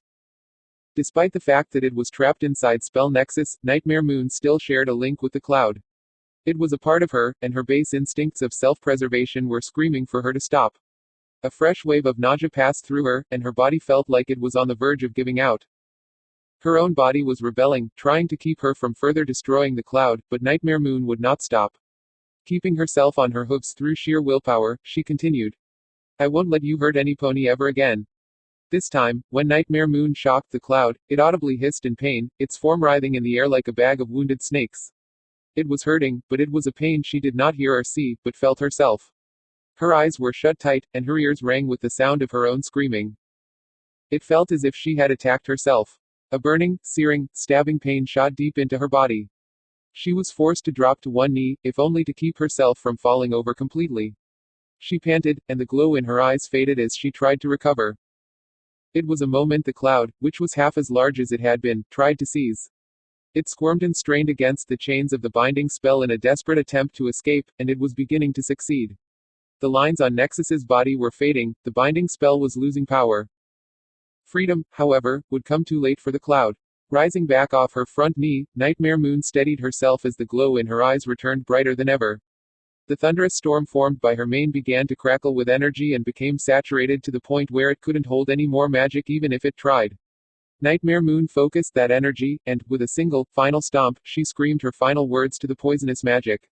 Despite the fact that it was trapped inside Spell Nexus, Nightmare Moon still shared a link with the cloud. It was a part of her, and her base instincts of self-preservation were screaming for her to stop. A fresh wave of nausea passed through her, and her body felt like it was on the verge of giving out. Her own body was rebelling, trying to keep her from further destroying the cloud, but Nightmare Moon would not stop. Keeping herself on her hooves through sheer willpower, she continued. I won't let you hurt any pony ever again. This time, when Nightmare Moon shocked the cloud, it audibly hissed in pain, its form writhing in the air like a bag of wounded snakes. It was hurting, but it was a pain she did not hear or see, but felt herself. Her eyes were shut tight, and her ears rang with the sound of her own screaming. It felt as if she had attacked herself. A burning, searing, stabbing pain shot deep into her body. She was forced to drop to one knee, if only to keep herself from falling over completely. She panted, and the glow in her eyes faded as she tried to recover. It was a moment the cloud, which was half as large as it had been, tried to seize. It squirmed and strained against the chains of the binding spell in a desperate attempt to escape, and it was beginning to succeed. The lines on Nexus's body were fading, the binding spell was losing power. Freedom, however, would come too late for the cloud. Rising back off her front knee, Nightmare Moon steadied herself as the glow in her eyes returned brighter than ever. The thunderous storm formed by her mane began to crackle with energy and became saturated to the point where it couldn't hold any more magic even if it tried. Nightmare Moon focused that energy, and, with a single, final stomp, she screamed her final words to the poisonous magic.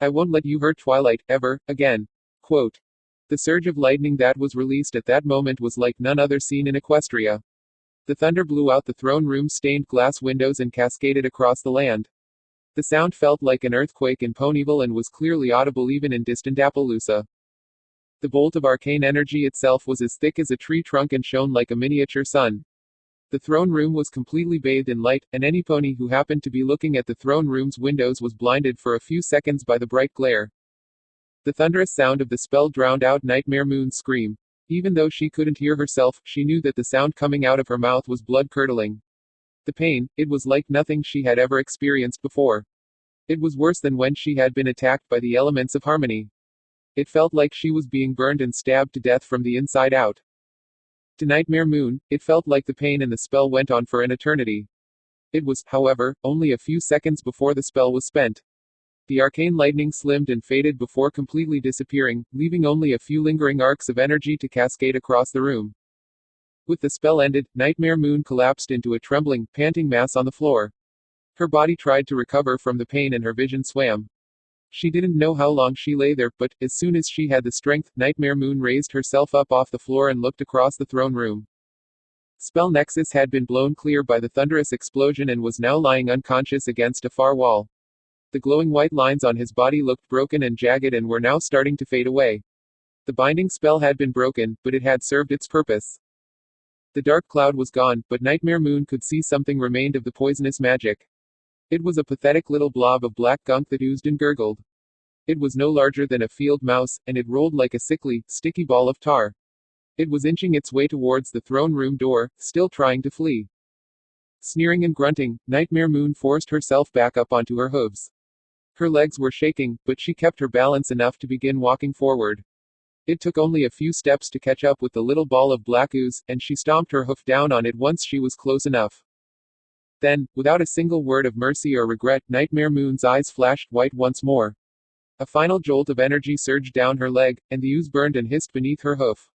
I won't let you hurt Twilight, ever, again. Quote. The surge of lightning that was released at that moment was like none other seen in Equestria. The thunder blew out the throne room's stained glass windows and cascaded across the land. The sound felt like an earthquake in Ponyville and was clearly audible even in distant Appaloosa. The bolt of arcane energy itself was as thick as a tree trunk and shone like a miniature sun. The throne room was completely bathed in light, and any pony who happened to be looking at the throne room's windows was blinded for a few seconds by the bright glare. The thunderous sound of the spell drowned out Nightmare Moon's scream. Even though she couldn't hear herself, she knew that the sound coming out of her mouth was blood-curdling. The pain, it was like nothing she had ever experienced before. It was worse than when she had been attacked by the elements of harmony. It felt like she was being burned and stabbed to death from the inside out. To Nightmare Moon, it felt like the pain and the spell went on for an eternity. It was, however, only a few seconds before the spell was spent. The arcane lightning slimmed and faded before completely disappearing, leaving only a few lingering arcs of energy to cascade across the room. With the spell ended, Nightmare Moon collapsed into a trembling, panting mass on the floor. Her body tried to recover from the pain and her vision swam. She didn't know how long she lay there, but, as soon as she had the strength, Nightmare Moon raised herself up off the floor and looked across the throne room. Spell Nexus had been blown clear by the thunderous explosion and was now lying unconscious against a far wall. The glowing white lines on his body looked broken and jagged and were now starting to fade away. The binding spell had been broken, but it had served its purpose. The dark cloud was gone, but Nightmare Moon could see something remained of the poisonous magic. It was a pathetic little blob of black gunk that oozed and gurgled. It was no larger than a field mouse, and it rolled like a sickly, sticky ball of tar. It was inching its way towards the throne room door, still trying to flee. Sneering and grunting, Nightmare Moon forced herself back up onto her hooves. Her legs were shaking, but she kept her balance enough to begin walking forward. It took only a few steps to catch up with the little ball of black ooze, and she stomped her hoof down on it once she was close enough. Then, without a single word of mercy or regret, Nightmare Moon's eyes flashed white once more. A final jolt of energy surged down her leg, and the ooze burned and hissed beneath her hoof.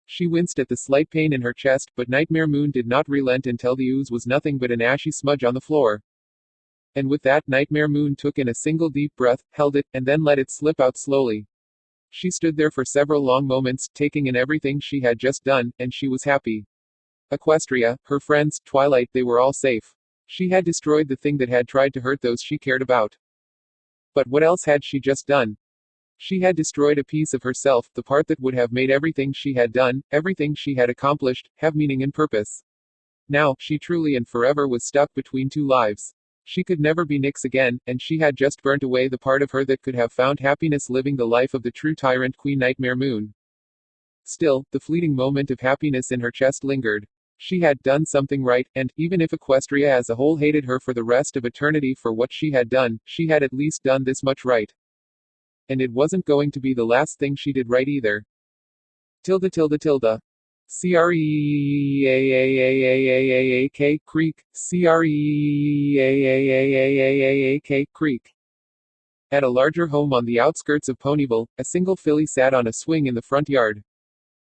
She winced at the slight pain in her chest, but Nightmare Moon did not relent until the ooze was nothing but an ashy smudge on the floor. And with that, Nightmare Moon took in a single deep breath, held it, and then let it slip out slowly. She stood there for several long moments, taking in everything she had just done, and she was happy. Equestria, her friends, Twilight, they were all safe. She had destroyed the thing that had tried to hurt those she cared about. But what else had she just done? She had destroyed a piece of herself, the part that would have made everything she had done, everything she had accomplished, have meaning and purpose. Now, she truly and forever was stuck between two lives. She could never be Nyx again, and she had just burnt away the part of her that could have found happiness living the life of the true tyrant Queen Nightmare Moon. Still, the fleeting moment of happiness in her chest lingered. She had done something right, and, even if Equestria as a whole hated her for the rest of eternity for what she had done, she had at least done this much right. And it wasn't going to be the last thing she did right either. Tilde tilde tilde. Creek, Creek. At a larger home on the outskirts of Ponyville, a single filly sat on a swing in the front yard.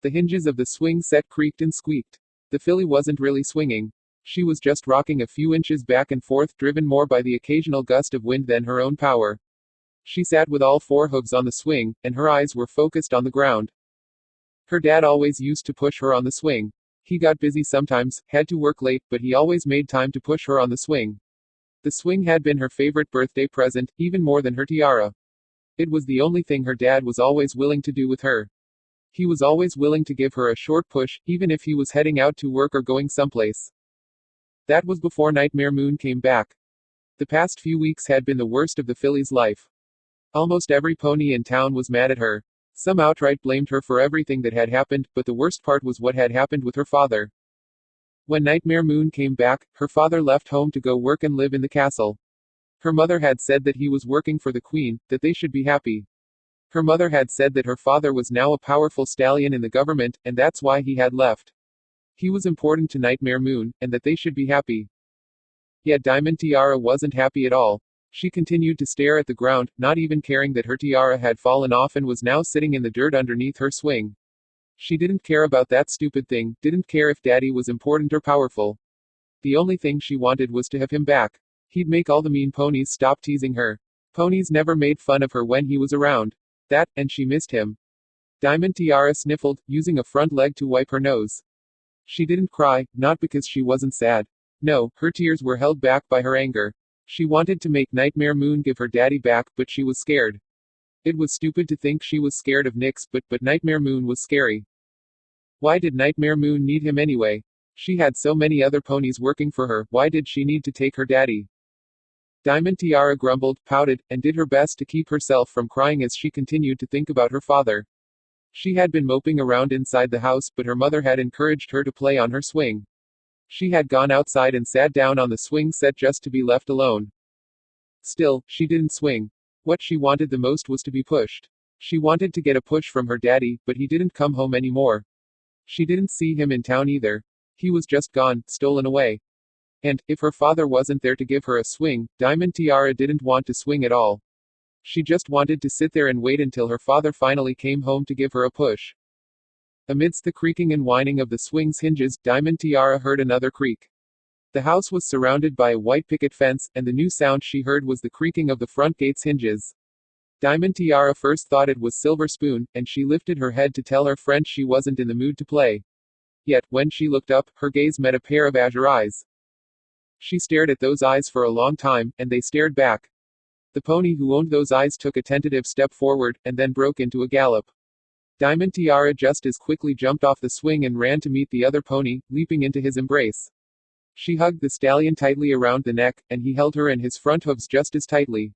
The hinges of the swing set creaked and squeaked. The filly wasn't really swinging. She was just rocking a few inches back and forth, driven more by the occasional gust of wind than her own power. She sat with all four hooves on the swing, and her eyes were focused on the ground. Her dad always used to push her on the swing. He got busy sometimes, had to work late, but he always made time to push her on the swing. The swing had been her favorite birthday present, even more than her tiara. It was the only thing her dad was always willing to do with her. He was always willing to give her a short push, even if he was heading out to work or going someplace. That was before Nightmare Moon came back. The past few weeks had been the worst of the filly's life. Almost every pony in town was mad at her. Some outright blamed her for everything that had happened, but the worst part was what had happened with her father. When Nightmare Moon came back, her father left home to go work and live in the castle. Her mother had said that he was working for the queen, that they should be happy. Her mother had said that her father was now a powerful stallion in the government, and that's why he had left. He was important to Nightmare Moon, and that they should be happy. Yet Diamond Tiara wasn't happy at all. She continued to stare at the ground, not even caring that her tiara had fallen off and was now sitting in the dirt underneath her swing. She didn't care about that stupid thing, didn't care if Daddy was important or powerful. The only thing she wanted was to have him back. He'd make all the mean ponies stop teasing her. Ponies never made fun of her when he was around. That, and she missed him. Diamond Tiara sniffled, using a front leg to wipe her nose. She didn't cry, not because she wasn't sad. No, her tears were held back by her anger. She wanted to make Nightmare Moon give her daddy back, but she was scared. It was stupid to think she was scared of Nyx, but Nightmare Moon was scary. Why did Nightmare Moon need him anyway? She had so many other ponies working for her, why did she need to take her daddy? Diamond Tiara grumbled, pouted, and did her best to keep herself from crying as she continued to think about her father. She had been moping around inside the house, but her mother had encouraged her to play on her swing. She had gone outside and sat down on the swing set just to be left alone. Still, she didn't swing. What she wanted the most was to be pushed. She wanted to get a push from her daddy, but he didn't come home anymore. She didn't see him in town either. He was just gone, stolen away. And, if her father wasn't there to give her a swing, Diamond Tiara didn't want to swing at all. She just wanted to sit there and wait until her father finally came home to give her a push. Amidst the creaking and whining of the swing's hinges, Diamond Tiara heard another creak. The house was surrounded by a white picket fence, and the new sound she heard was the creaking of the front gate's hinges. Diamond Tiara first thought it was Silver Spoon, and she lifted her head to tell her friend she wasn't in the mood to play. Yet, when she looked up, her gaze met a pair of azure eyes. She stared at those eyes for a long time, and they stared back. The pony who owned those eyes took a tentative step forward, and then broke into a gallop. Diamond Tiara just as quickly jumped off the swing and ran to meet the other pony, leaping into his embrace. She hugged the stallion tightly around the neck, and he held her and his front hooves just as tightly.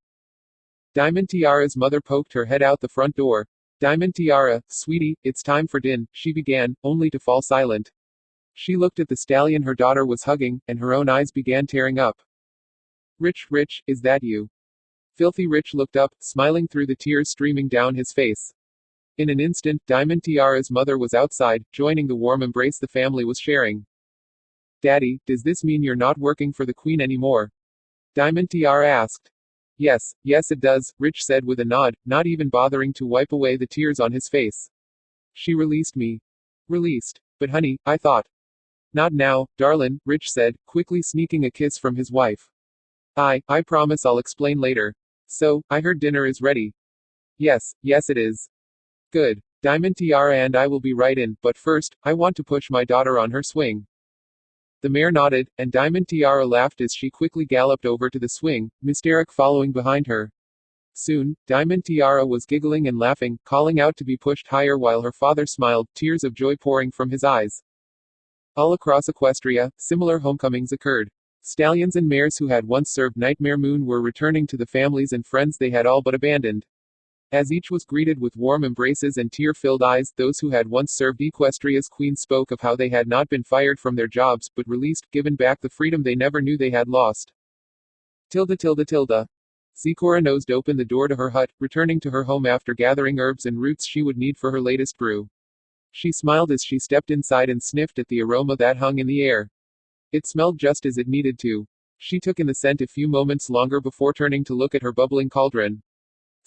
Diamond Tiara's mother poked her head out the front door. Diamond Tiara, sweetie, it's time for din, she began, only to fall silent. She looked at the stallion her daughter was hugging, and her own eyes began tearing up. Rich, is that you? Filthy Rich looked up, smiling through the tears streaming down his face. In an instant, Diamond Tiara's mother was outside, joining the warm embrace the family was sharing. Daddy, does this mean you're not working for the Queen anymore? Diamond Tiara asked. Yes, it does, Rich said with a nod, not even bothering to wipe away the tears on his face. She released me. Released. But honey, I thought. Not now, darlin', Rich said, quickly sneaking a kiss from his wife. I promise I'll explain later. So, I heard dinner is ready. Yes, it is. Good. Diamond Tiara and I will be right in, but first, I want to push my daughter on her swing. The mare nodded, and Diamond Tiara laughed as she quickly galloped over to the swing, Mysteric following behind her. Soon, Diamond Tiara was giggling and laughing, calling out to be pushed higher while her father smiled, tears of joy pouring from his eyes. All across Equestria, similar homecomings occurred. Stallions and mares who had once served Nightmare Moon were returning to the families and friends they had all but abandoned. As each was greeted with warm embraces and tear-filled eyes, those who had once served Equestria's queen spoke of how they had not been fired from their jobs, but released, given back the freedom they never knew they had lost. Tilda. Zecora nosed open the door to her hut, returning to her home after gathering herbs and roots she would need for her latest brew. She smiled as she stepped inside and sniffed at the aroma that hung in the air. It smelled just as it needed to. She took in the scent a few moments longer before turning to look at her bubbling cauldron.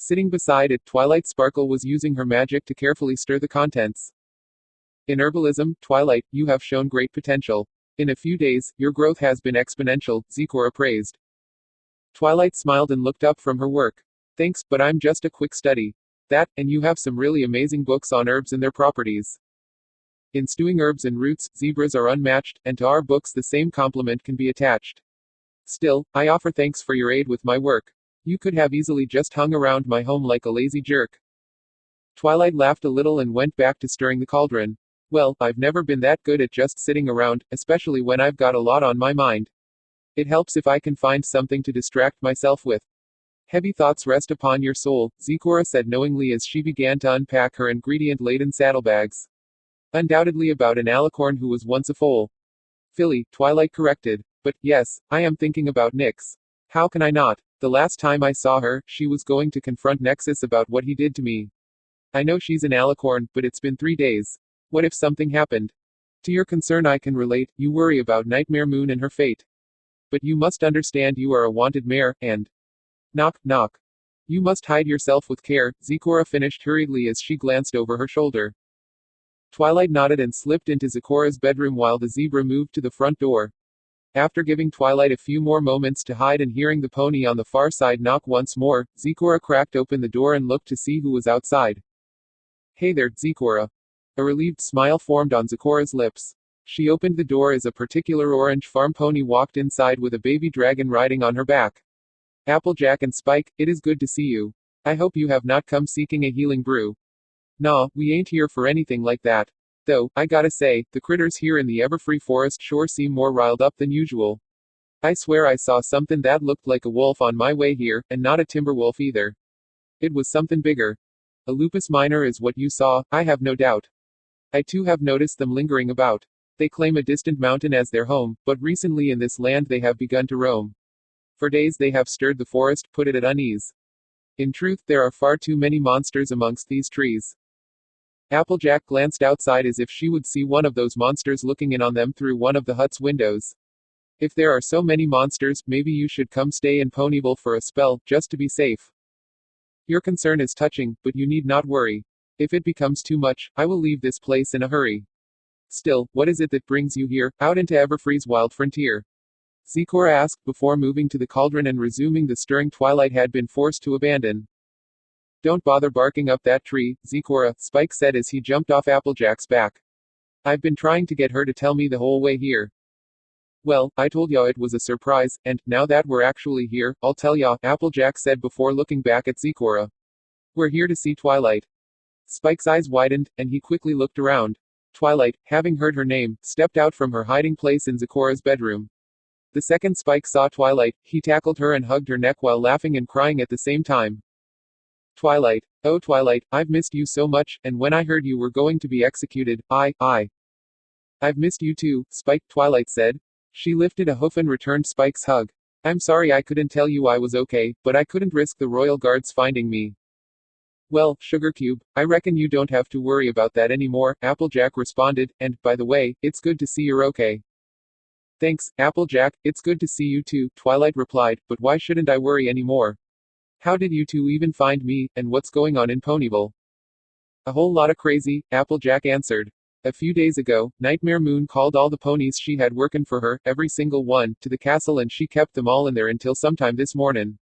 Sitting beside it, Twilight Sparkle was using her magic to carefully stir the contents. In herbalism, Twilight, you have shown great potential. In a few days, your growth has been exponential, Zecora praised. Twilight smiled and looked up from her work. Thanks, but I'm just a quick study. That, and you have some really amazing books on herbs and their properties. In stewing herbs and roots, zebras are unmatched, and to our books the same compliment can be attached. Still, I offer thanks for your aid with my work. You could have easily just hung around my home like a lazy jerk. Twilight laughed a little and went back to stirring the cauldron. Well, I've never been that good at just sitting around, especially when I've got a lot on my mind. It helps if I can find something to distract myself with. Heavy thoughts rest upon your soul, Zecora said knowingly as she began to unpack her ingredient-laden saddlebags. Undoubtedly about an alicorn who was once a foal. Filly, Twilight corrected. But, yes, I am thinking about Nyx. How can I not? The last time I saw her, she was going to confront Nexus about what he did to me. I know she's an alicorn, but it's been 3 days. What if something happened? To your concern I can relate, you worry about Nightmare Moon and her fate. But you must understand you are a wanted mare, and… Knock, knock. You must hide yourself with care, Zecora finished hurriedly as she glanced over her shoulder. Twilight nodded and slipped into Zecora's bedroom while the zebra moved to the front door. After giving Twilight a few more moments to hide and hearing the pony on the far side knock once more, Zecora cracked open the door and looked to see who was outside. Hey there, Zecora. A relieved smile formed on Zecora's lips. She opened the door as a particular orange farm pony walked inside with a baby dragon riding on her back. Applejack and Spike, it is good to see you. I hope you have not come seeking a healing brew. Nah, we ain't here for anything like that. Though, I gotta say, the critters here in the Everfree Forest sure seem more riled up than usual. I swear I saw something that looked like a wolf on my way here, and not a timberwolf either. It was something bigger. A lupus minor is what you saw, I have no doubt. I too have noticed them lingering about. They claim a distant mountain as their home, but recently in this land they have begun to roam. For days they have stirred the forest, put it at unease. In truth, there are far too many monsters amongst these trees. Applejack glanced outside as if she would see one of those monsters looking in on them through one of the hut's windows. If there are so many monsters, maybe you should come stay in Ponyville for a spell, just to be safe. Your concern is touching, but you need not worry. If it becomes too much, I will leave this place in a hurry. Still, what is it that brings you here, out into Everfree's wild frontier? Zecora asked before moving to the cauldron and resuming the stirring Twilight had been forced to abandon. Don't bother barking up that tree, Zecora, Spike said as he jumped off Applejack's back. I've been trying to get her to tell me the whole way here. Well, I told ya it was a surprise, and, now that we're actually here, I'll tell ya, Applejack said before looking back at Zecora. We're here to see Twilight. Spike's eyes widened, and he quickly looked around. Twilight, having heard her name, stepped out from her hiding place in Zecora's bedroom. The second Spike saw Twilight, he tackled her and hugged her neck while laughing and crying at the same time. Twilight. Oh Twilight, I've missed you so much, and when I heard you were going to be executed, I've missed you too, Spike, Twilight said. She lifted a hoof and returned Spike's hug. I'm sorry I couldn't tell you I was okay, but I couldn't risk the royal guards finding me. Well, Sugar Cube, I reckon you don't have to worry about that anymore, Applejack responded, and, by the way, it's good to see you're okay. Thanks, Applejack, it's good to see you too, Twilight replied, but why shouldn't I worry anymore? How did you two even find me, and what's going on in Ponyville? A whole lot of crazy, Applejack answered. A few days ago, Nightmare Moon called all the ponies she had working for her, every single one, to the castle and she kept them all in there until sometime this morning.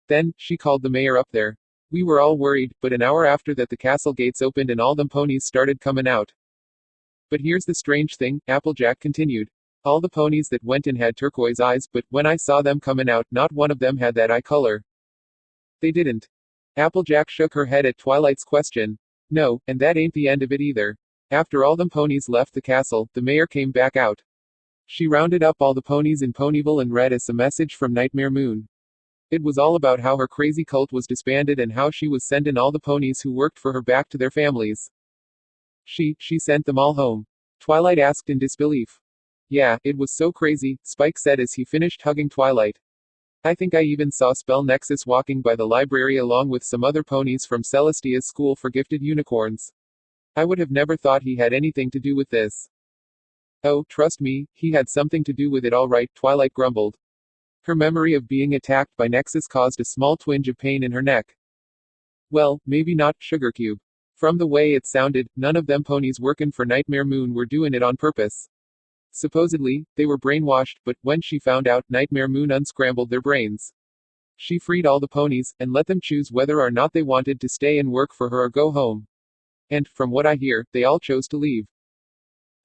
Then, she called the mayor up there. We were all worried, but an hour after that the castle gates opened and all them ponies started coming out. But here's the strange thing, Applejack continued. All the ponies that went in had turquoise eyes, but when I saw them coming out, not one of them had that eye color. They didn't. Applejack shook her head at Twilight's question. No, and that ain't the end of it either. After all them ponies left the castle, the mayor came back out. She rounded up all the ponies in Ponyville and read us a message from Nightmare Moon. It was all about how her crazy cult was disbanded and how she was sending all the ponies who worked for her back to their families. She sent them all home. Twilight asked in disbelief. Yeah, it was so crazy, Spike said as he finished hugging Twilight. I think I even saw Spell Nexus walking by the library along with some other ponies from Celestia's school for gifted unicorns. I would have never thought he had anything to do with this. Oh, trust me, he had something to do with it all right, Twilight grumbled. Her memory of being attacked by Nexus caused a small twinge of pain in her neck. Well, maybe not, Sugar Cube. From the way it sounded, none of them ponies workin' for Nightmare Moon were doing it on purpose. Supposedly, they were brainwashed, but when she found out, Nightmare Moon unscrambled their brains. She freed all the ponies, and let them choose whether or not they wanted to stay and work for her or go home. And, from what I hear, they all chose to leave.